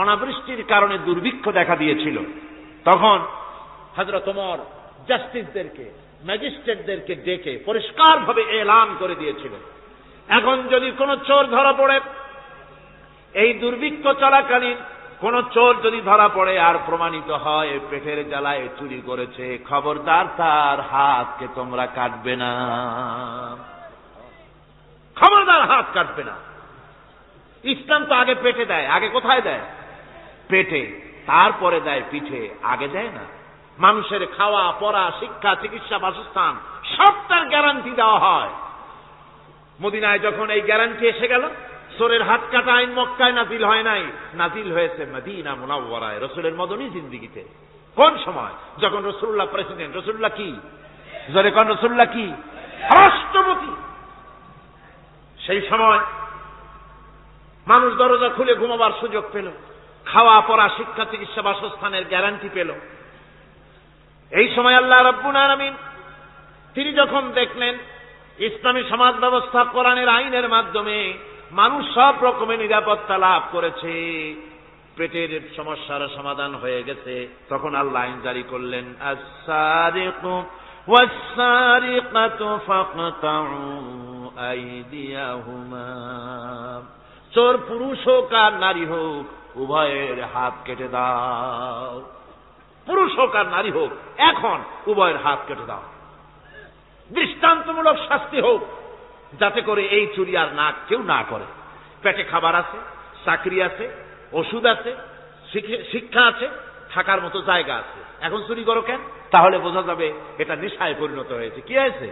অনাবৃষ্টির কারণে দুর্ভিক্ষ দেখা দিয়েছিল। তখন হযরত ওমর জাস্টিসদেরকে, ম্যাজিস্ট্রেটদেরকে ডেকে পরিষ্কারভাবে এলান করে দিয়েছিলেন, এখন যদি কোনো চোর ধরা পড়ে, এই দুর্ভিক্ষ চলাকালীন কোন চোর যদি ধরা পড়ে আর প্রমাণিত হয় পেটের জ্বালায় চুরি করেছে, খবরদার তার হাতকে তোমরা কাটবে না, খবরদার হাত কাটবে না। ইসলাম তো আগে পেটে দেয়। আগে কোথায় দেয়? পেটে, তারপরে দেয় পিঠে, আগে দেয় না। মানুষের খাওয়া পড়া শিক্ষা চিকিৎসা বাসস্থান সবটার গ্যারান্টি দেওয়া হয়। মদিনায় যখন এই গ্যারান্টি এসে গেল, চোরের হাত কাটা আইন মক্কায় নাজিল হয় নাই, নাজিল হয়েছে মদিনা মুনাওয়ারায় রাসূলের মদনী জিন্দেগিতে। কোন সময়? যখন রাসূলুল্লাহ প্রেসিডেন্ট। রাসূলুল্লাহ কি? জোরে কোন রাসূলুল্লাহ কি? রাষ্ট্রপতি। সেই সময় মানুষ দরজা খুলে ঘুমাবার সুযোগ পেল, খাওয়া পড়া শিক্ষা চিকিৎসা বাসস্থানের গ্যারান্টি পেল। এই সময় আল্লাহ রাব্বুল আলামিন তিনি যখন দেখলেন ইসলামী সমাজ ব্যবস্থা কোরআনের আইনের মাধ্যমে মানুষ সব রকমের নিরাপত্তা লাভ করেছে, পেটের সমস্যার সমাধান হয়ে গেছে, তখন আল্লাহ আইন জারি করলেন, আস-সারিকু ওয়াস-সারিকাতু ফাকতাউ আইদিয়াহুমা। চোর পুরুষ হোক আর নারী হোক উভয়ের হাত কেটে দাও। পুরুষ হোক আর নারী হোক এখন উভয়ের হাত কেটে দাও। দৃষ্টান্তমূলক শাস্তি হোক, যাতে করে এই চুরি আর না কেউ না করে। পেটে খাবার আছে, চাকরি আছে, ওষুধ আছে, শিক্ষা আছে, থাকার মতো জায়গা আছে, এখন চুরি করো কেন? তাহলে বোঝা যাবে এটা নেশায় পরিণত হয়েছে। কি হয়েছে?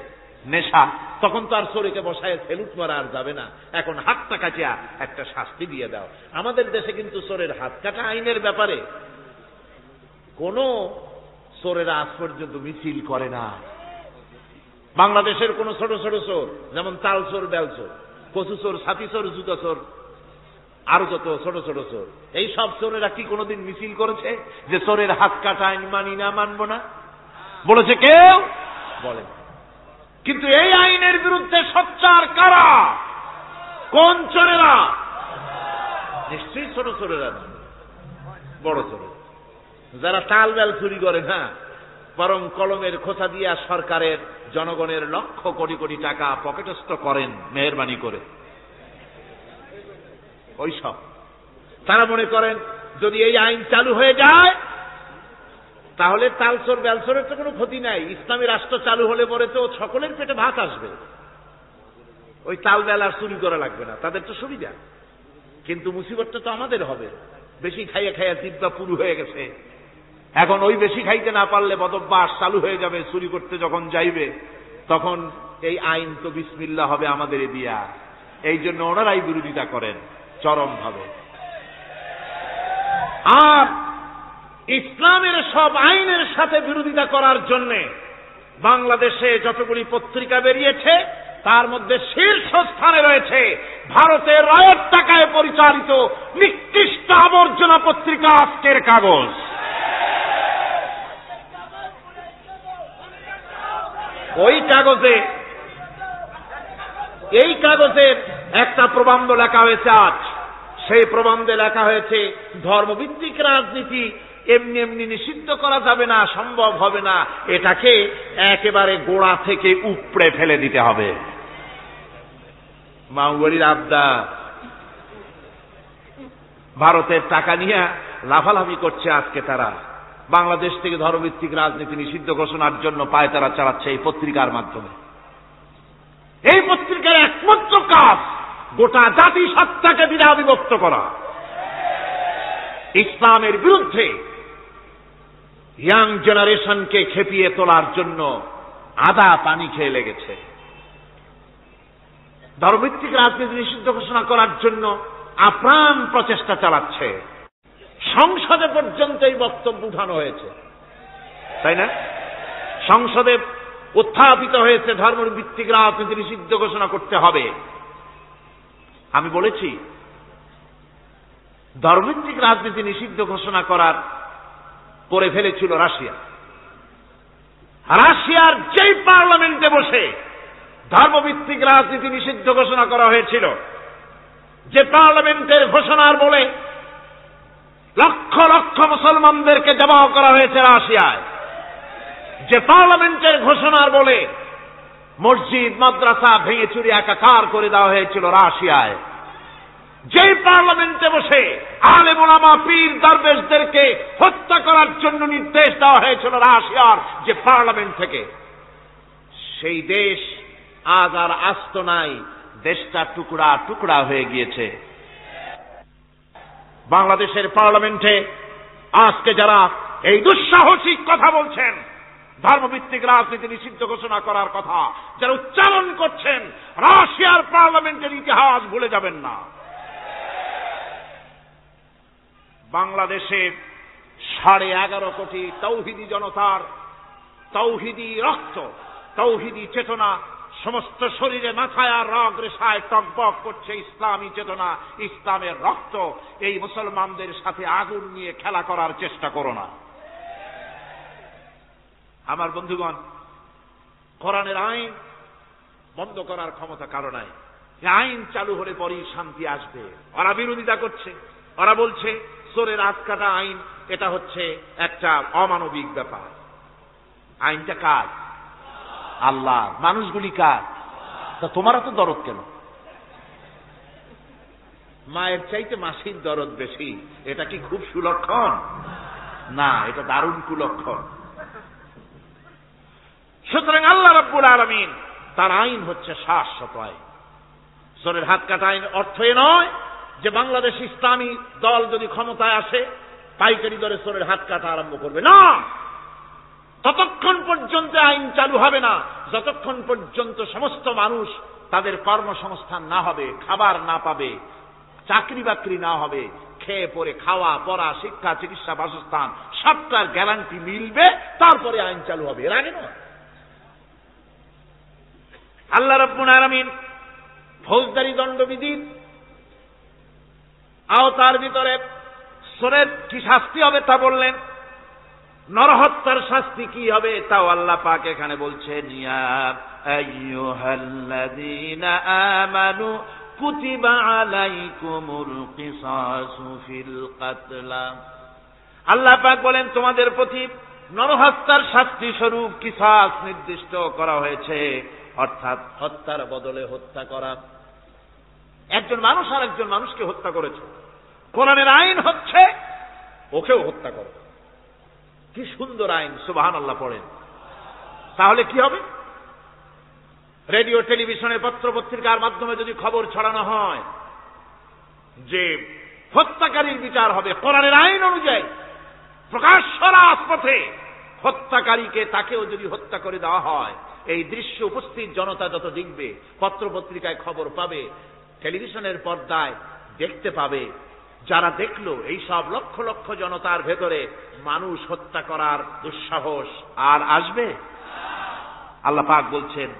নেশা। তখন তো আর চোরকে বসায় সেলুট মারা আর যাবে না, এখন হাতটা কাটিয়া একটা শাস্তি দিয়ে দাও। আমাদের দেশে কিন্তু চোরের হাত কাটা আইনের ব্যাপারে কোন চোরেরা আজ পর্যন্ত মিছিল করে না। বাংলাদেশের কোন ছোট ছোট চোর, যেমন তাল চোর, বেল চোর, কচু চোর, ছাতি চোর, জুতা চোর, আরো যত ছোট ছোট চোর, এই সব চোরেরা কি কোনোদিন মিছিল করেছে যে চোরের হাত কাটা আইন মানি না, মানব না? বলেছে কেউ? বলেন। কিন্তু এই আইনের বিরুদ্ধে সোচ্চার কারা? কোন চোরেরা? নিশ্চয়ই ছোট চোরেরা, বড় চোরেরা। যারা তাল বেল চুরি করে না, বরং কলমের খোঁচা দিয়া সরকারের জনগণের লক্ষ কোটি কোটি টাকা পকেটস্থ করেন মেহেরবানি করে, ওইসব তারা মনে করেন যদি এই আইন চালু হয়ে যায় তাহলে তালচোর বেলচোরের তো কোনো ক্ষতি নাই, ইসলামী রাষ্ট্র চালু হলে পরে তো সকলের পেটে ভাত আসবে, ওই তাল বেল আর চুরি করা লাগবে না, তাদের তো সুবিধা। কিন্তু মুসিবতটা তো আমাদের হবে। বেশি খাইয়া খাইয়া জিহ্বা পুরু হয়ে গেছে, এখন ওই বেশি খাইতে না পারলে বদভ্যাস চালু হয়ে যাবে, চুরি করতে যখন যাইবে তখন এই আইন তো বিসমিল্লাহ হবে আমাদের দিয়া। এই জন্য ওনারাই বিরোধিতা করেন চরমভাবে। আর ইসলামের সব আইনের সাথে বিরোধিতা করার জন্য বাংলাদেশে যতগুলি পত্রিকা বেরিয়েছে তার মধ্যে শীর্ষস্থানে রয়েছে ভারতের রায়ের টাকায় পরিচালিত নিকৃষ্ট আবর্জনা পত্রিকা আজকের কাগজ। এই কাগজের একটা প্রবন্ধ লেখা হয়েছে আজ। সেই প্রবন্ধে লেখা হয়েছে ধর্মভিত্তিক রাজনীতি এমনি এমনি নিষিদ্ধ করা যাবে না, সম্ভব হবে না, এটাকে একেবারে গোড়া থেকে উপড়ে ফেলে দিতে হবে। মাওবাড়ির আবদা ভারতের টাকা নিয়ে লাফালাফি করছে। আজকে তারা বাংলাদেশ থেকে ধর্মভিত্তিক রাজনীতি নিষিদ্ধ ঘোষণার জন্য পায়তারা চালাচ্ছে এই পত্রিকার মাধ্যমে। এই পত্রিকার একমাত্র কাজ গোটা জাতিসত্তাকে দ্বিধা বিভক্ত করা, ইসলামের বিরুদ্ধে ইয়াং জেনারেশনকে খেপিয়ে তোলার জন্য আদা পানি খেয়ে লেগেছে। ধর্মভিত্তিক রাজনীতি নিষিদ্ধ ঘোষণা করার জন্য আপ্রাণ প্রচেষ্টা চালাচ্ছে। সংসদে পর্যন্ত এই বক্তব্য উঠানো হয়েছে, তাই না? সংসদে উত্থাপিত হয়েছে ধর্মভিত্তিক রাজনীতি নিষিদ্ধ ঘোষণা করতে হবে। আমি বলেছি ধর্মভিত্তিক রাজনীতি নিষিদ্ধ ঘোষণা করে ফেলেছিল রাশিয়া। রাশিয়ার যেই পার্লামেন্টে বসে ধর্মভিত্তিক রাজনীতি নিষিদ্ধ ঘোষণা করা হয়েছিল, যে পার্লামেন্টের ঘোষণার বলে লক্ষ লক্ষ মুসলমানদেরকে জবাহ করা হয়েছে রাশিয়ায়, যে পার্লামেন্টের ঘোষণার বলে মসজিদ মাদ্রাসা ভেঙে চুরি একাকার করে দেওয়া হয়েছিল রাশিয়ায়, যেই পার্লামেন্টে বসে আলেম ওলামা পীর দরবেশদেরকে হত্যা করার জন্য নির্দেশ দেওয়া হয়েছিল রাশিয়ার যে পার্লামেন্ট থেকে, সেই দেশ আজ আর আস্ত নাই, দেশটা টুকরা টুকরা হয়ে গিয়েছে। বাংলাদেশের পার্লামেন্টে আজকে যারা এই দুঃসাহসিক কথা বলছেন, ধর্মভিত্তিক রাজনীতি নিষিদ্ধ ঘোষণা করার কথা যারা উচ্চারণ করছেন, রাশিয়ার পার্লামেন্টের ইতিহাস ভুলে যাবেন না। বাংলাদেশে 11.5 কোটি তৌহিদি জনতার তৌহিদি রক্ত, তৌহিদি চেতনা সমস্ত শরীরে মাথায় আর রগ রেশায় টকবক করছে। ইসলামী চেতনা, ইসলামের রক্ত। এই মুসলমানদের সাথে আগুন নিয়ে খেলা করার চেষ্টা করো না। আমার বন্ধুগণ, কোরআনের আইন বন্ধ করার ক্ষমতা কারো নাই। আইন চালু হলে পরেই শান্তি আসবে। ওরা বিরোধিতা করছে, ওরা বলছে চোরের হাত কাটা আইন, এটা হচ্ছে একটা অমানবিক ব্যাপার। আইনটা কার? আল্লাহ। মানুষগুলি কার? তা তোমারা তো দরদ কেন? মায়ের চাইতে মাসির দরদ বেশি, এটা কি খুব সুলক্ষণ? না, এটা দারুণ কুলক্ষণ। সুতরাং আল্লাহ রাব্বুল আলামিন তার আইন হচ্ছে শাশ্বত আইন। চোরের হাত কাটা আইন অর্থ এ নয় যে বাংলাদেশ ইসলামী দল যদি ক্ষমতায় আসে পাইকারি দরে চোরের হাত কাটা আরম্ভ করবে না। ততক্ষণ পর্যন্ত আইন চালু হবে না যতক্ষণ পর্যন্ত সমস্ত মানুষ তাদের কর্মসংস্থান না হবে, খাবার না পাবে, চাকরি বাকরি না হবে, খেয়ে পরে খাওয়া পড়া শিক্ষা চিকিৎসা বাসস্থান সবটার গ্যারান্টি মিলবে, তারপরে আইন চালু হবে। এর আগে নয়। আল্লাহ রাব্বুল আলামিন ফৌজদারি দণ্ডবিধির আওতার ভিতরে চোরের কি শাস্তি হবে তা বললেন, নরহত্যার শাস্তি কি হবে তাও আল্লাহ পাক এখানে বলছেন, ইয়া আইয়ুহাল্লাযীনা আমানু কুতিবা আলাইকুমুল কিসাসু ফিল কাতলা। আল্লাহ পাক বলেন তোমাদের প্রতি নরহত্যার শাস্তি স্বরূপ কিসাস নির্দিষ্ট করা হয়েছে, অর্থাৎ হত্যার বদলে হত্যা করা। একজন মানুষ আর একজন মানুষকে হত্যা করেছে, কোরআনের আইন হচ্ছে ওকেও হত্যা করো। কি সুন্দর আইন, সুবহানাল্লাহ পড়েন। তাহলে কি হবে? রেডিও টেলিভিশনে পত্র পত্রিকার মাধ্যমে যদি খবর ছড়ানো হয় যে হত্যাকারীর বিচার হবে কোরআনের আইন অনুযায়ী, প্রকাশ্য রাজপথে হত্যাকারীকে তাকেও যদি হত্যা করে দেওয়া হয়, এই দৃশ্য উপস্থিত জনতা যত দেখবে, পত্র পত্রিকায় খবর পাবে, টেলিভিশনের পর্দায় দেখতে পাবে, যারা দেখলো এই সব লক্ষ লক্ষ জনতার ভেতরে মানুষ হত্যা করার দুঃসাহস আর আসবে? আল্লাহ পাক বলছেন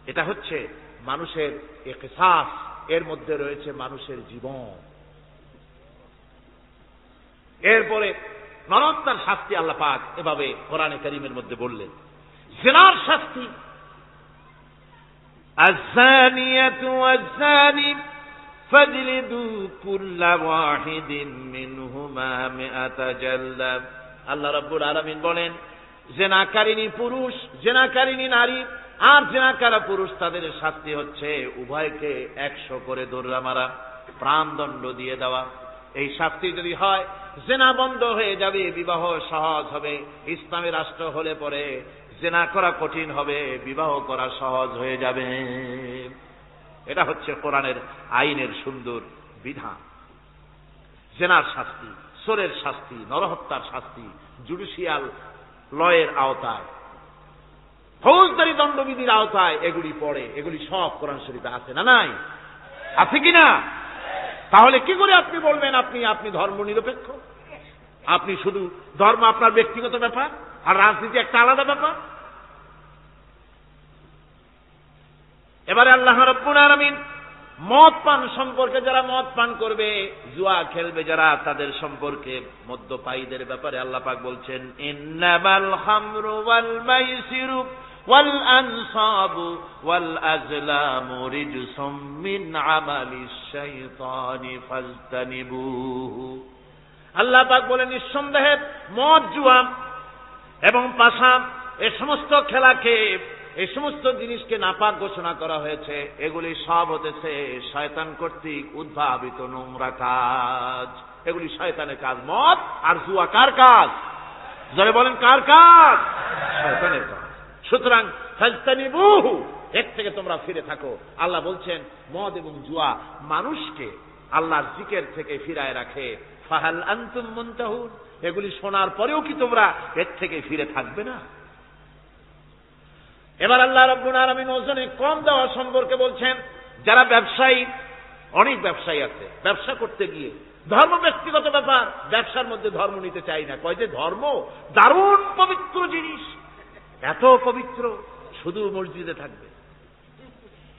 এটা হচ্ছে মানুষের কিসাস, এর মধ্যে রয়েছে মানুষের জীবন। এরপরে নরকতার শাস্তি আল্লাহ পাক এভাবে কোরআনে কারীমের মধ্যে বললেন। জিনার শাস্তি, আয-যানিয়াতু ওয়াজ-যানি ফাজলিদু কুল্লা ওয়াহিদিন মিনহুমা মিআতা জালদা। আল্লাহ রাব্বুল আলামিন বলেন, জিনাকারিনী পুরুষ, জিনাকারিনী নারী আর জিনাকারা পুরুষ, তাদের শাস্তি হচ্ছে উভয়কে 100 করে দৌড়া মারা, প্রাণদণ্ড দিয়ে দেওয়া। এই শাস্তি যদি হয়, জিনা বন্ধ হয়ে যাবে, বিবাহ সহজ হবে। ইসলামী রাষ্ট্র হলে পরে জিনা করা কঠিন হবে, বিবাহ করা সহজ হয়ে যাবে। এটা হচ্ছে কোরআনের আইনের সুন্দর বিধান। জিনার শাস্তি, চোরের শাস্তি, নরহত্যার শাস্তি জুডিশিয়াল লয়ের আওতায়, ফৌজদারি দণ্ডবিধির আওতায় এগুলি পড়ে। এগুলি সব কোরআন শরীফে আছে না নাই? আছে কিনা? তাহলে কি করে আপনি বলবেন আপনি ধর্ম নিরপেক্ষ? আপনি শুধু ধর্ম আপনার ব্যক্তিগত ব্যাপার আর রাজনীতি একটা আলাদা ব্যাপার। এবারে আল্লাহ রাব্বুল আলামিন মদ পান সম্পর্কে, যারা মদ পান করবে, জুয়া খেলবে যারা, তাদের সম্পর্কে মদ্যপায়ীদের ব্যাপারে আল্লাহ পাক বলছেন, ইন্নামাল খামরু ওয়াল মাইসিরু ওয়াল আনসাবু ওয়াল আজলামু রিজসুম মিন আমালিশ শাইতানি ফাজতানিবুহু। আল্লাহ পাক বলেন, নিঃসন্দেহে মদ, জুয়া এবং পাশা, এই সমস্ত খেলাকে, এই সমস্ত জিনিসকে নাপাক ঘোষণা করা হয়েছে। এগুলি সব হতেছে শয়তান কর্তৃক উদ্ভাবিত নোংরা কাজ। এগুলি শয়তানের কাজ। মদ আর জুয়া কার কাজ? যারা বলেন কার কাজ? শয়তানের কাজ। সুতরাং ফাজতানিবুহু, এর থেকে তোমরা ফিরে থাকো। আল্লাহ বলছেন মদ এবং জুয়া মানুষকে আল্লাহর জিকির থেকে ফিরায় রাখে। ফাহাল আনতুম মুনতাহুন, এগুলি শোনার পরেও কি তোমরা এর থেকে ফিরে থাকবে না? এবার আল্লাহ রাব্বুল আলামিন ওজনে কম দেওয়া সম্পর্কে বলছেন। যারা ব্যবসায়ী, অনেক ব্যবসায়ী আছে, ব্যবসা করতে গিয়ে ধর্ম ব্যক্তিগত ব্যাপার, ব্যবসার মধ্যে ধর্ম নিতে চাই না। কয় যে ধর্ম দারুণ পবিত্র জিনিস, এত পবিত্র, শুধু মসজিদে থাকবে,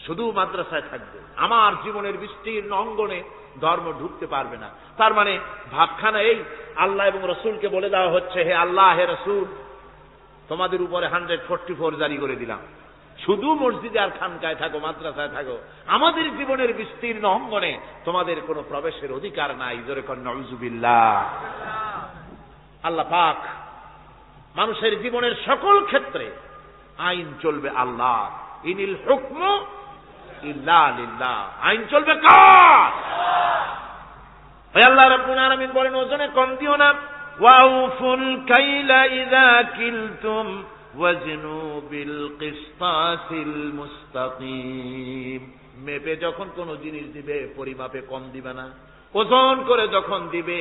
শুধু মাদ্রাসায় থাকবে, আমার জীবনের বিস্তীর্ণ অঙ্গনে ধর্ম ঢুকতে পারবে না। তার মানে ভাবখানা এই, আল্লাহ এবং রসুলকে বলে দেওয়া হচ্ছে, হে আল্লাহ, হে রসুল, তোমাদের উপরে 144 জারি করে দিলাম, শুধু মসজিদে আর খানকায় থাকো, মাদ্রাসায় থাকো, আমাদের জীবনের বিস্তীর্ণ অঙ্গনে তোমাদের কোনো প্রবেশের অধিকার নাই। জোরে কর নাউযুবিল্লাহ। আল্লাহ পাক মানুষের জীবনের সকল ক্ষেত্রে আইন চলবে আল্লাহ। ইনিল হুকমু ইল্লা লিল্লাহ, আইন চলবে কার? আল্লাহ রাব্বুল আলামিন বলেন, ওজনে কম দিও না। ওয়াউফুল কাইলা ইযা কিলতুম ওয়াজনু বিল কিসতাসিল মুস্তাকিম। মেপে যখন কোন জিনিস দিবে, পরিমাপে কম দিবে না। ওজন করে যখন দিবে,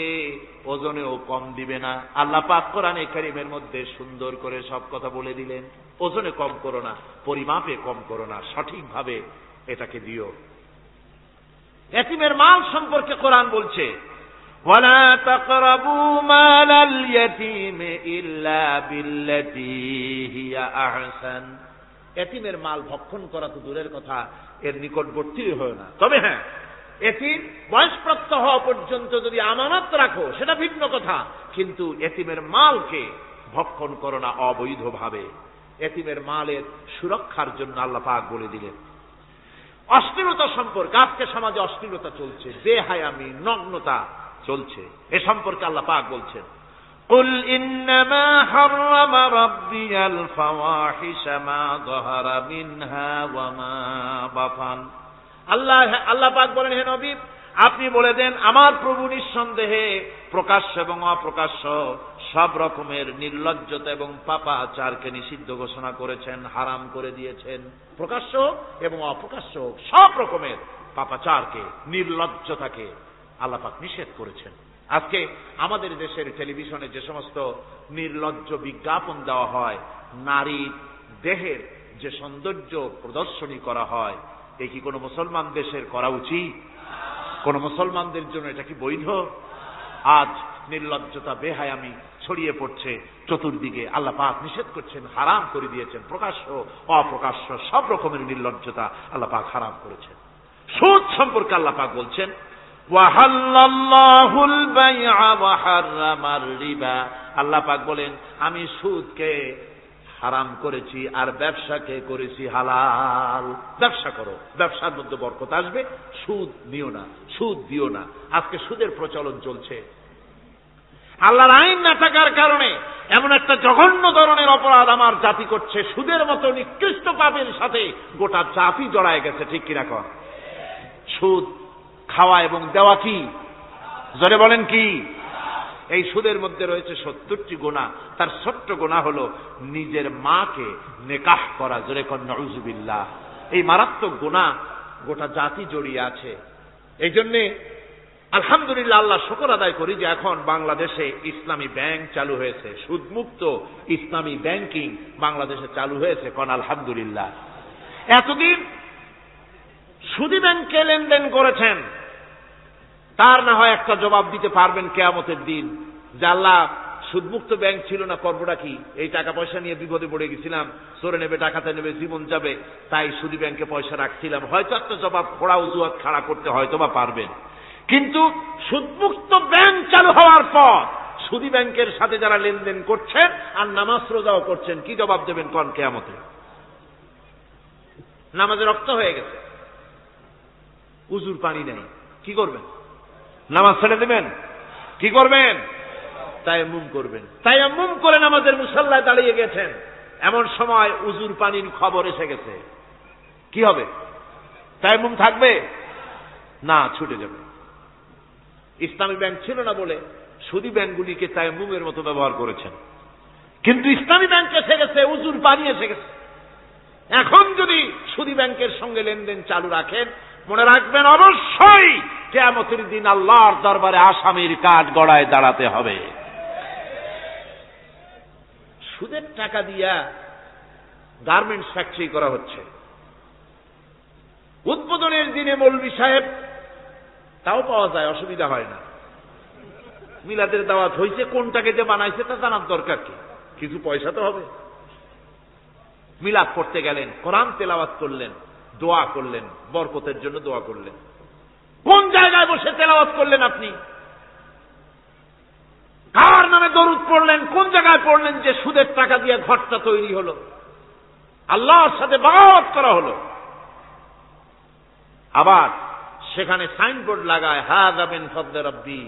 ওজনেও কম দিবে না। আল্লাহ পাক কোরআনে কারীমের মধ্যে সুন্দর করে সব কথা বলে দিলেন। ওজনে কম করো না, পরিমাপে কম করো না, সঠিকভাবে এটাকে দিও। এতিমের মাল সম্পর্কে কোরআন বলছে, ওয়ালা তাকরাবু মালাল ইয়াতীমি ইল্লা বিল্লাতী হিয়া আহসান। এতিমের মাল ভক্ষণ করা তো দূরের কথা, এর নিকটবর্তী হয় না। তবে হ্যাঁ, এতিম বয়সপ্রাপ্ত হওয়া পর্যন্ত যদি আমানত রাখো, সেটা ভিন্ন কথা, কিন্তু এতিমের মালকে ভক্ষণ করো না অবৈধভাবে। এতিমের মালের সুরক্ষার জন্য আল্লাহ পাক বলে দিলেন। অশ্লীলতা সম্পর্কে, আজকে সমাজে অশ্লীলতা চলছে, বেহায়ামি, নগ্নতা চলছে, এ সম্পর্কে আল্লাহ পাক বলছেন, কুল ইন্নামা হাররামা রাব্বিয়াল ফাওয়াহিশা মা যাহারা মিনহা ওয়া মা বাতান। আল্লাহ পাক বলেন, হে নবী, আপনি বলে দেন, আমার প্রভু নিঃসন্দেহে প্রকাশ্য এবং অপ্রকাশ্য সব রকমের নির্লজ্জতা এবং পাপাচারকে নিষিদ্ধ ঘোষণা করেছেন, হারাম করে দিয়েছেন। প্রকাশ্য এবং অপ্রকাশ্য সব রকমের পাপাচারকে, নির্লজ্জতাকে আল্লাহ পাক নিষেধ করেছেন। আজকে আমাদের দেশের টেলিভিশনে যে সমস্ত নির্লজ্জ বিজ্ঞাপন দেওয়া হয়, নারীর দেহের যে সৌন্দর্য প্রদর্শনী করা হয়, এ কি কোনো মুসলমান দেশের করা উচিত? কোন মুসলমানদের জন্য এটা কি বৈধ? আজ নির্লজ্জতা, বেহায়ামি ছড়িয়ে পড়ছে চতুর্দিকে। আল্লাহ পাক নিষেধ করছেন, হারাম করে দিয়েছেন। প্রকাশ্য অপ্রকাশ্য সব রকমের নির্লজ্জতা আল্লাহ পাক হারাম করেছেন। সুদ সম্পর্কে আল্লাহ পাক বলছেন, ওয়াহাল্লাল্লাহুল বাই'a ওয়া হাররামার রিবা। আল্লাহ পাক বলেন, আমি সুদকে হারাম করেছি আর ব্যবসাকে করেছি হালাল। ব্যবসা করো, ব্যবসার মধ্যে বরকত আসবে। সুদ নিও না, সুদ দিও না। আজকে সুদের প্রচলন চলছে। আল্লাহর আইন না থাকার কারণে এমন একটা জঘন্য ধরনের অপরাধ আমার জাতি করছে। সুদের মতো নিকৃষ্ট পাপের সাথে গোটা জাতি জড়ায় গেছে। ঠিক কিনা কর? সুদ খাওয়া এবং দেওয়া কি? জোরে বলেন কি? এই সুদের মধ্যে রয়েছে 70টি গুনাহ। তার ছোট্ট গুনাহ হলো নিজের মাকে নেকাহ করা। জোরে কোন নাউযুবিল্লাহ। এই মারাত্মক গুনাহ গোটা জাতি জড়িয়ে আছে। এই জন্যে আলহামদুলিল্লাহ, আল্লাহ শুকর আদায় করি যে এখন বাংলাদেশে ইসলামী ব্যাংক চালু হয়েছে। সুদমুক্ত ইসলামী ব্যাংকিং বাংলাদেশে চালু হয়েছে। কোন আলহামদুলিল্লাহ। এতদিন সুদী ব্যাংকে লেনদেন করেছেন, তার না হয় একটা জবাব দিতে পারবেন কিয়ামতের দিন যে আল্লাহ, সুদমুক্ত ব্যাংক ছিল না, করবোটা কি? এই টাকা পয়সা নিয়ে বিপদে পড়ে গেছিলাম, চোরে নেবে, ডাকাতে নেবে, জীবন যাবে, তাই সুদী ব্যাংকে পয়সা রাখছিলাম। হয়তো একটা জবাব খোড়া অজুহাত খাড়া করতে হয়তো বা পারবেন। কিন্তু সুদমুক্ত ব্যাংক চালু হওয়ার পর সুদী ব্যাংকের সাথে যারা লেনদেন করছেন আর নামাজ রোজাও করছেন, কি জবাব দেবেন কোন কিয়ামতে? নামাজে রক্ত হয়ে গেছে, উজুর পানি নেই, কি করবেন? নামাজ ছেড়ে দেবেন? কি করবেন? তায়াম্মুম করবেন। তায়াম্মুম করে নামাজের মুসাল্লায় দাঁড়িয়ে গেছেন, এমন সময় উজুর পানির খবর এসে গেছে, কি হবে? তায়াম্মুম থাকবে না, ছুটে যাবে। ইসলামী ব্যাংক ছিল না বলে সুদী ব্যাংকগুলিকে তায়াম্মুমের মতো ব্যবহার করেছেন। কিন্তু ইসলামী ব্যাংক এসে গেছে, উজুর পানি এসে গেছে। এখন যদি সুদী ব্যাংকের সঙ্গে লেনদেন চালু রাখেন, মনে রাখবেন অবশ্যই কিয়ামতের দিন আল্লাহর দরবারে আসামির কাঠ গড়ায় দাঁড়াতে হবে। সুদের টাকা দিয়া গার্মেন্টস ফ্যাক্টরি করা হচ্ছে। উদ্বোধনের দিনে মৌলভী সাহেব, তাও পাওয়া যায়, অসুবিধা হয় না। মিলাদের দাওয়াত হয়েছে, কোনটাকে যে বানাইছে তা জানার দরকার কি? কিছু পয়সা তো হবে। মিলাদ পড়তে গেলেন, কোরআন তেলাওয়াত করলেন, দোয়া করলেন, বরকতের জন্য দোয়া করলেন। কোন জায়গায় বসে তেলাওয়াত করলেন আপনি? কার নামে দরুদ পড়লেন? কোন জায়গায় পড়লেন যে সুদের টাকা দিয়ে ঘরটা তৈরি হলো, আল্লাহর সাথে বাগাওয়াত করা হলো? আবার সেখানে সাইনবোর্ড লাগায়, হাযা মিন ফাদলি রাব্বি,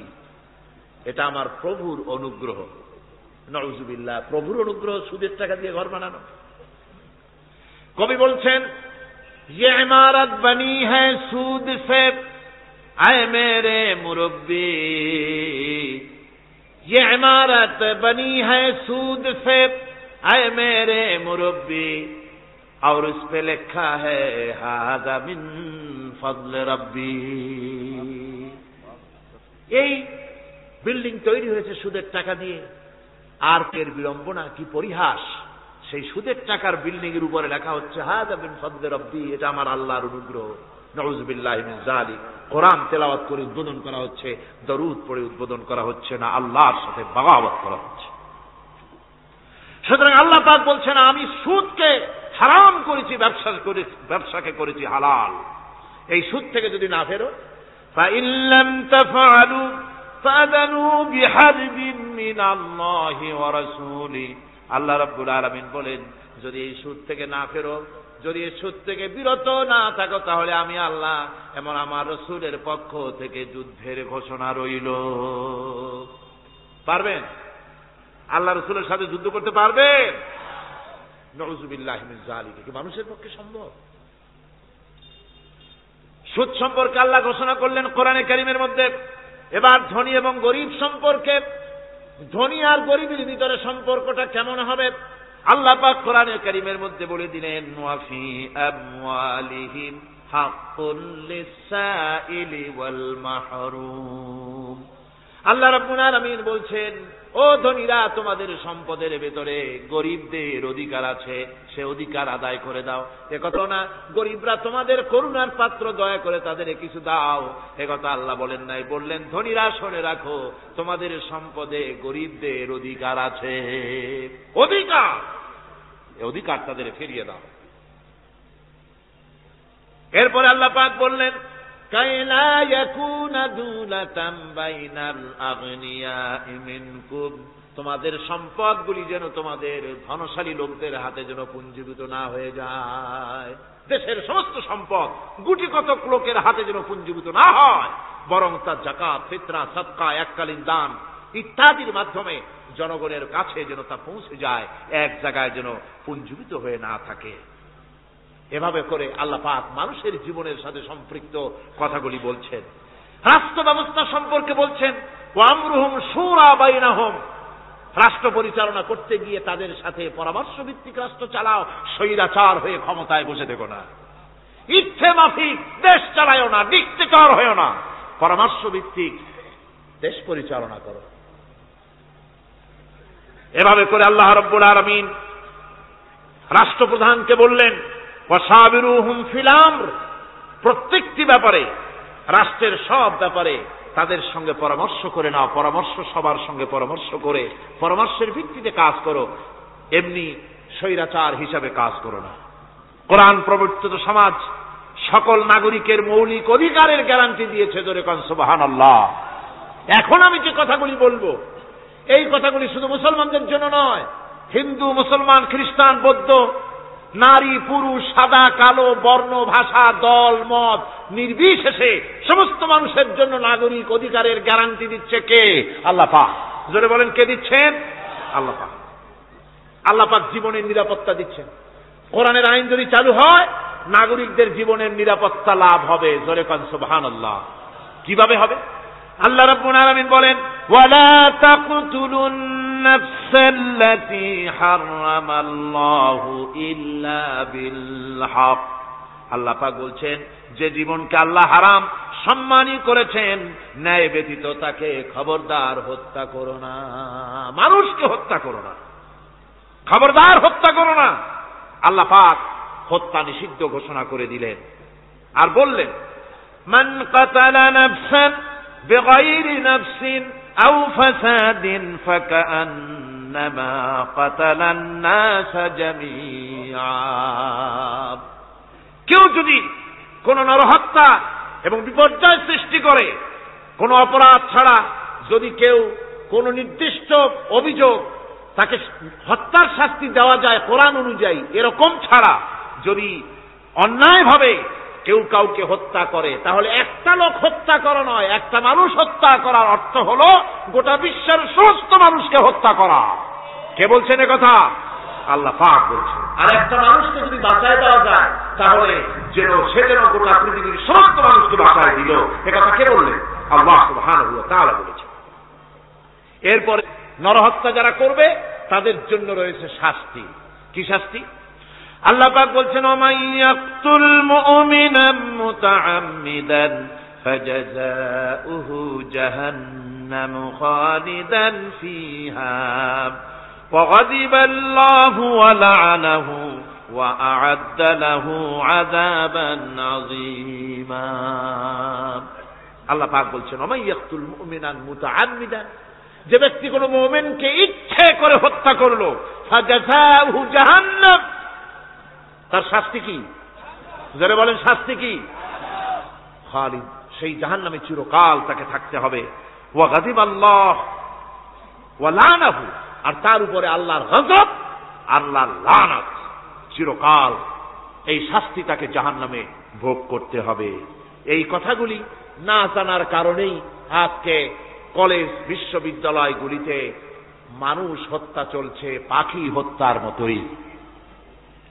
এটা আমার প্রভুর অনুগ্রহ। নাউযুবিল্লাহ, প্রভুর অনুগ্রহ সুদের টাকা দিয়ে ঘর বানানো। কবি বলছেন, ये इमारत बनी है सूद से आए मेरे मुरब्बी, ये इमारत बनी है सूद से आए मेरे मुरब्बी, और उस पे लिखा है हाज़ा मिन फज़ल रब्बी। এই বিল্ডিং তৈরি হয়েছে সুদের টাকা দিয়ে। আর এর বিড়ম্বনা, কি পরিহাস! সেই সুদের টাকার বিল্ডিং এর উপরে লেখা হচ্ছে হাযা মিন ফাদলি রাব্বি, এটা আমার আল্লাহর অনুগ্রহ। নাউযুবিল্লাহি মিন যালিক। কোরআন তেলাওয়াত করে উদ্বোধন করা হচ্ছে, দরুদ পড়ে উদ্বোধন করা হচ্ছে না, আল্লাহর সাথে বাগাওয়াত করা হচ্ছে। সুতরাং আল্লাহ পাক বলছেন, আমি সুদকে হারাম করেছি, ব্যবসাকে করেছি হালাল। এই সুদ থেকে যদি না ফেরো, ফাইন লাম তাফআলু ফাযানু বিহারবিন মিনাল্লাহি ওয়া রাসূলিহি। আল্লাহ রাব্বুল আলামিন বলেন, যদি এই সুদ থেকে না ফেরো, যদি এই সুদ থেকে বিরত না থাকো, তাহলে আমি আল্লাহ এমন আমার রাসূলের পক্ষ থেকে যুদ্ধের ঘোষণা রইল। পারবেন? আল্লাহ রাসূলের সাথে যুদ্ধ করতে পারবেন? নাউযুবিল্লাহি মিন যালিক। কি মানুষের পক্ষে সম্ভব? সুদ সম্পর্কে আল্লাহ ঘোষণা করলেন কোরআনে কারীমের মধ্যে। এবার ধনী এবং গরীব সম্পর্কে, ধনী আর গরীবের ভিতরে সম্পর্কটা কেমন হবে আল্লাহ পাক কোরআনে কারীমের মধ্যে বলে দিলেন, ওয়া ফি আমওয়ালিহিম হাক্কুল লিসাইলি ওয়াল মাহরুম। আল্লাহ রাব্বুল আলামিন বলছেন, ও ধনীরা, তোমাদের সম্পদের ভেতরে গরিবদের অধিকার আছে, সে অধিকার আদায় করে দাও। একথা না গরিবরা তোমাদের করুণার পাত্র, দয়া করে তাদের কিছু দাও, একথা আল্লাহ বলেন নাই। বললেন, ধনীরা শুনে রাখো, তোমাদের সম্পদে গরিবদের অধিকার আছে, অধিকার, এই অধিকার তাদের ফিরিয়ে দাও। এরপরে আল্লাহ পাক বললেন, কাইলা ইয়াকুনা দুলাতাম বাইনাল আগনিয়াই মিনকুম, তোমাদের সম্পদগুলি যেন তোমাদের ধনশালী লোকদের হাতে যেন পুঞ্জীভূত না হয়ে যায়। দেশের সমস্ত সম্পদ গুটি কতক লোকের হাতে যেন পুঞ্জীভূত না হয়, বরং তার যাকাত, ফিতরা, সাদকা, এককালীন দান ইত্যাদির মাধ্যমে জনগণের কাছে যেন তা পৌঁছে যায়, এক জায়গায় যেন পুঞ্জীভূত হয়ে না থাকে। এভাবে করে আল্লাহ পাক মানুষের জীবনের সাথে সম্পৃক্ত কথাগুলি বলছেন। রাষ্ট্র ব্যবস্থা সম্পর্কে বলছেন, ওয়ামরুহুম শুরা বাইনাহুম, রাষ্ট্র পরিচালনা করতে গিয়ে তাদের সাথে পরামর্শ ভিত্তিক রাষ্ট্র চালাও, স্বৈরাচার হয়ে ক্ষমতায় বসে থেকো না, ইচ্ছে মাফিক দেশ চালায়ও না, ডিক্টেটর হয়েও না, পরামর্শ ভিত্তিক দেশ পরিচালনা করো। এভাবে করে আল্লাহ রাব্বুল আলামিন রাষ্ট্রপ্রধানকে বললেন, ওয়াসাবিরুহুম ফিল আমর, প্রত্যেকটি ব্যাপারে, রাষ্ট্রের সব ব্যাপারে তাদের সঙ্গে পরামর্শ করে নাও, পরামর্শ সবার সঙ্গে পরামর্শ করে পরামর্শের ভিত্তিতে কাজ করো, এমনি স্বৈরাচার হিসাবে কাজ করো না। কোরআন প্রবর্তিত সমাজ সকল নাগরিকের মৌলিক অধিকারের গ্যারান্টি দিয়েছে, জোরে কোন সুবহানাল্লাহ। এখন আমি যে কথাগুলি বলবো, এই কথাগুলি শুধু মুসলমানদের জন্য নয়, হিন্দু, মুসলমান, খ্রিস্টান, বৌদ্ধ, নারী, পুরুষ, সাদা, কালো, বর্ণ, ভাষা, দল, মত নির্বিশেষে সমস্ত মানুষের জন্য নাগরিক অধিকারের গ্যারান্টি দিচ্ছে কে? আল্লাহ পাক। জোরে বলেন, কে দিচ্ছেন? আল্লাহ পাক। আল্লাহ পাক জীবনের নিরাপত্তা দিচ্ছেন। কোরআনের আইন যদি চালু হয়, নাগরিকদের জীবনের নিরাপত্তা লাভ হবে। জোরে কোন সুবহানাল্লাহ। কিভাবে হবে? আল্লাহ রাব্বুল আলামিন বলেন, ওয়ালা তাকতুলুন নাফসাল্লাতী হারামাল্লাহু ইল্লা বিল হক। আল্লাহ পাক বলছেন, যে জীবনকে আল্লাহ হারাম সম্মানই করেছেন, ন্যায় ব্যতীত তাকে খবরদার হত্যা করো না। মানুষকে হত্যা করো না, খবরদার হত্যা করো না। আল্লাহ পাক হত্যা নিষিদ্ধ ঘোষণা করে দিলেন, আর বললেন, মান কাতালা নাফসান বিগাইরি নাফসিন আও ফাসাদিন ফাকান্নামা কাতালান নাস জামিআ। কেউ যদি কোন নরহত্যা এবং বিপর্যয় সৃষ্টি করে, কোন অপরাধ ছাড়া যদি কেউ কোন নির্দিষ্ট অভিযোগ, তাকে হত্যার শাস্তি দেওয়া যায় কোরআন অনুযায়ী, এরকম ছাড়া যদি অন্যায়ভাবে কেউ কাউকে হত্যা করে, তাহলে একটা লোক হত্যা করা নয়, একটা মানুষ হত্যা করার অর্থ হলো গোটা বিশ্বের সমস্ত মানুষকে হত্যা করা। কে বলছেন এ কথা? আল্লাহ পাক বলছেন। আর একটা মানুষকে যদি বাঁচায় দেওয়া যায়, তাহলে সে যেন গোটা পৃথিবীর সমস্ত মানুষকে বাঁচায় দিল। এ কথা কে বললেন? আল্লাহ সুবহানাহু ওয়া তাআলা বলেছেন। এরপরে নরহত্যা যারা করবে তাদের জন্য রয়েছে শাস্তি। কি শাস্তি? আল্লাহ পাক বলছেন, ওমান ইয়াকতুল মুমিনান মুতাআম্মিদান ফাজাযাউহু জাহান্নাম খালিদান ফিহা ওয়া গাদিবাল্লাহু ওয়া লা'নাহু ওয়া আ'আদ্দা লাহু আযাবান আযীমা। আল্লাহ পাক বলছেন, ওমান ইয়াকতুল মুমিনান মুতাআম্মিদান, যে ব্যক্তি কোনো মুমিনকে ইচ্ছে করে হত্যা করলো, ফাজাযাউহু জাহান্নাম, তার শাস্তি কি? যারা বলেন শাস্তি কি? খালিদ, সেই জাহান্নামে চিরকাল তাকে থাকতে হবে। ওয়া গাদিবাল্লাহ ওয়া লা'নাহু, আর তার উপরে আল্লাহর গজব, আল্লাহর লানত, চিরকাল এই শাস্তি তাকে জাহান্নামে ভোগ করতে হবে। এই কথাগুলি না জানার কারণেই আজকে কলেজ, বিশ্ববিদ্যালয়গুলিতে মানুষ হত্যা চলছে পাখি হত্যার মতোই।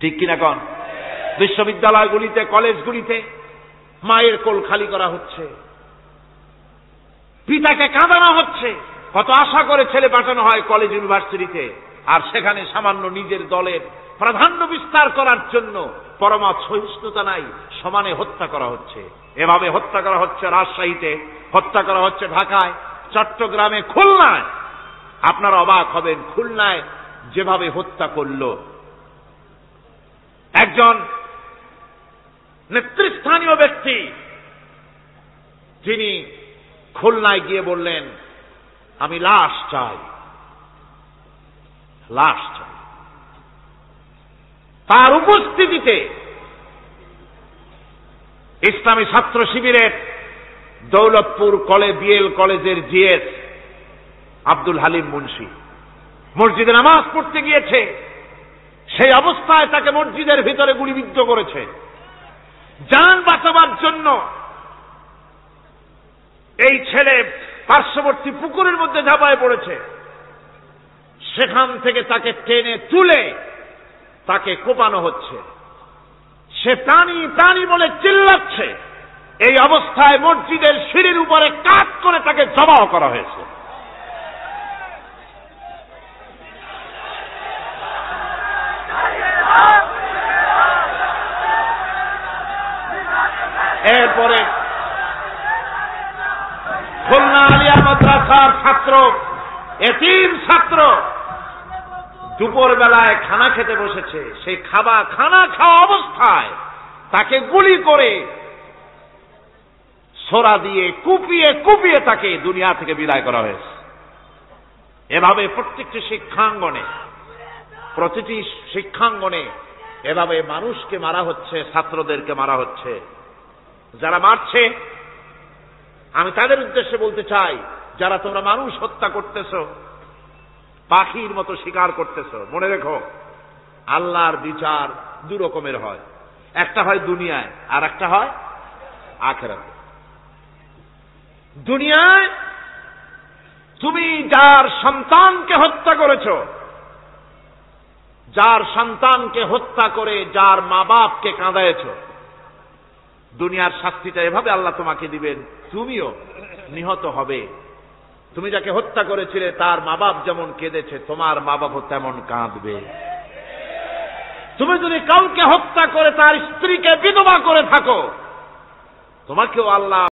ঠিক কিনা কোন? বিশ্ববিদ্যালয়গুলিতে, কলেজগুলিতে মায়ের কোল খালি করা হচ্ছে, পিতাকে কাঁদানো হচ্ছে। কত আশা করে ছেলে পাঠানো হয় কলেজ, ইউনিভার্সিটিতে, আর সেখানে সামান্য নিজের দলের প্রাধান্য বিস্তার করার জন্য পরমা সহিষ্ণুতা নাই, সমানে হত্যা করা হচ্ছে। এভাবে হত্যা করা হচ্ছে রাজশাহীতে, হত্যা করা হচ্ছে ঢাকায়, চট্টগ্রামে, খুলনায়, আপনারা অবাক হবেন, খুলনায় যেভাবে হত্যা করল। একজন নেতৃস্থানীয় ব্যক্তি যিনি খুলনায় গিয়ে বললেন, আমি লাশ চাই, লাশ চাই। তার উপস্থিতিতে ইসলামী ছাত্র শিবিরের দৌলতপুর বিএল কলেজের জিএস আব্দুল হালিম মুন্সি মসজিদে নামাজ পড়তে গিয়েছে, সেই অবস্থায় তাকে মসজিদের ভিতরে গুলিবিদ্ধ করেছে। জান বাঁচাবার জন্য এই ছেলে পার্শ্ববর্তী পুকুরের মধ্যে ঝাঁপায় পড়েছে। সেখান থেকে তাকে টেনে তুলে তাকে কোপানো হচ্ছে। সে প্রাণী প্রাণী বলে চিল্লাচ্ছে। এই অবস্থায় মসজিদের সিঁড়ির উপরে কাট করে তাকে জবাও করা হয়েছে। এরপরে খুলনা আলিয়া মাদ্রাসার ছাত্র, এতিম ছাত্র, দুপুর বেলায় খানা খেতে বসেছে। সেই খানা খাওয়া অবস্থায় তাকে গুলি করে ছোরা দিয়ে কুপিয়ে কুপিয়ে তাকে দুনিয়া থেকে বিদায় করা হয়েছে। এভাবে প্রত্যেকটি শিক্ষাঙ্গনে, প্রতিটি শিক্ষাঙ্গনে এভাবে মানুষকে মারা হচ্ছে, ছাত্রদেরকে মারা হচ্ছে। যারা মারছে আমি তাদের উদ্দেশ্যে বলতে চাই, যারা তোমরা মানুষ হত্যা করতেছ, পাখির মতো শিকার করতেছ, মনে রেখো আল্লাহর বিচার দু রকমের হয়। একটা হয় দুনিয়ায়, আর একটা হয় আখিরাতে। দুনিয়ায় তুমি যার সন্তানকে হত্যা করেছ, যার সন্তানকে হত্যা করে যার মা বাপকে কাঁদায়েছ, দুনিয়ার শাস্তিটা এভাবে আল্লাহ তোমাকে দিবেন, তুমিও নিহত হবে। তুমি যাকে হত্যা করেছিলে তার মা বাপ যেমন কেঁদেছে, তোমার মা বাপও তেমন কাঁদবে। তুমি যদি কাউকে হত্যা করে তার স্ত্রীকে বিধবা করে থাকো, তোমাকেও আল্লাহ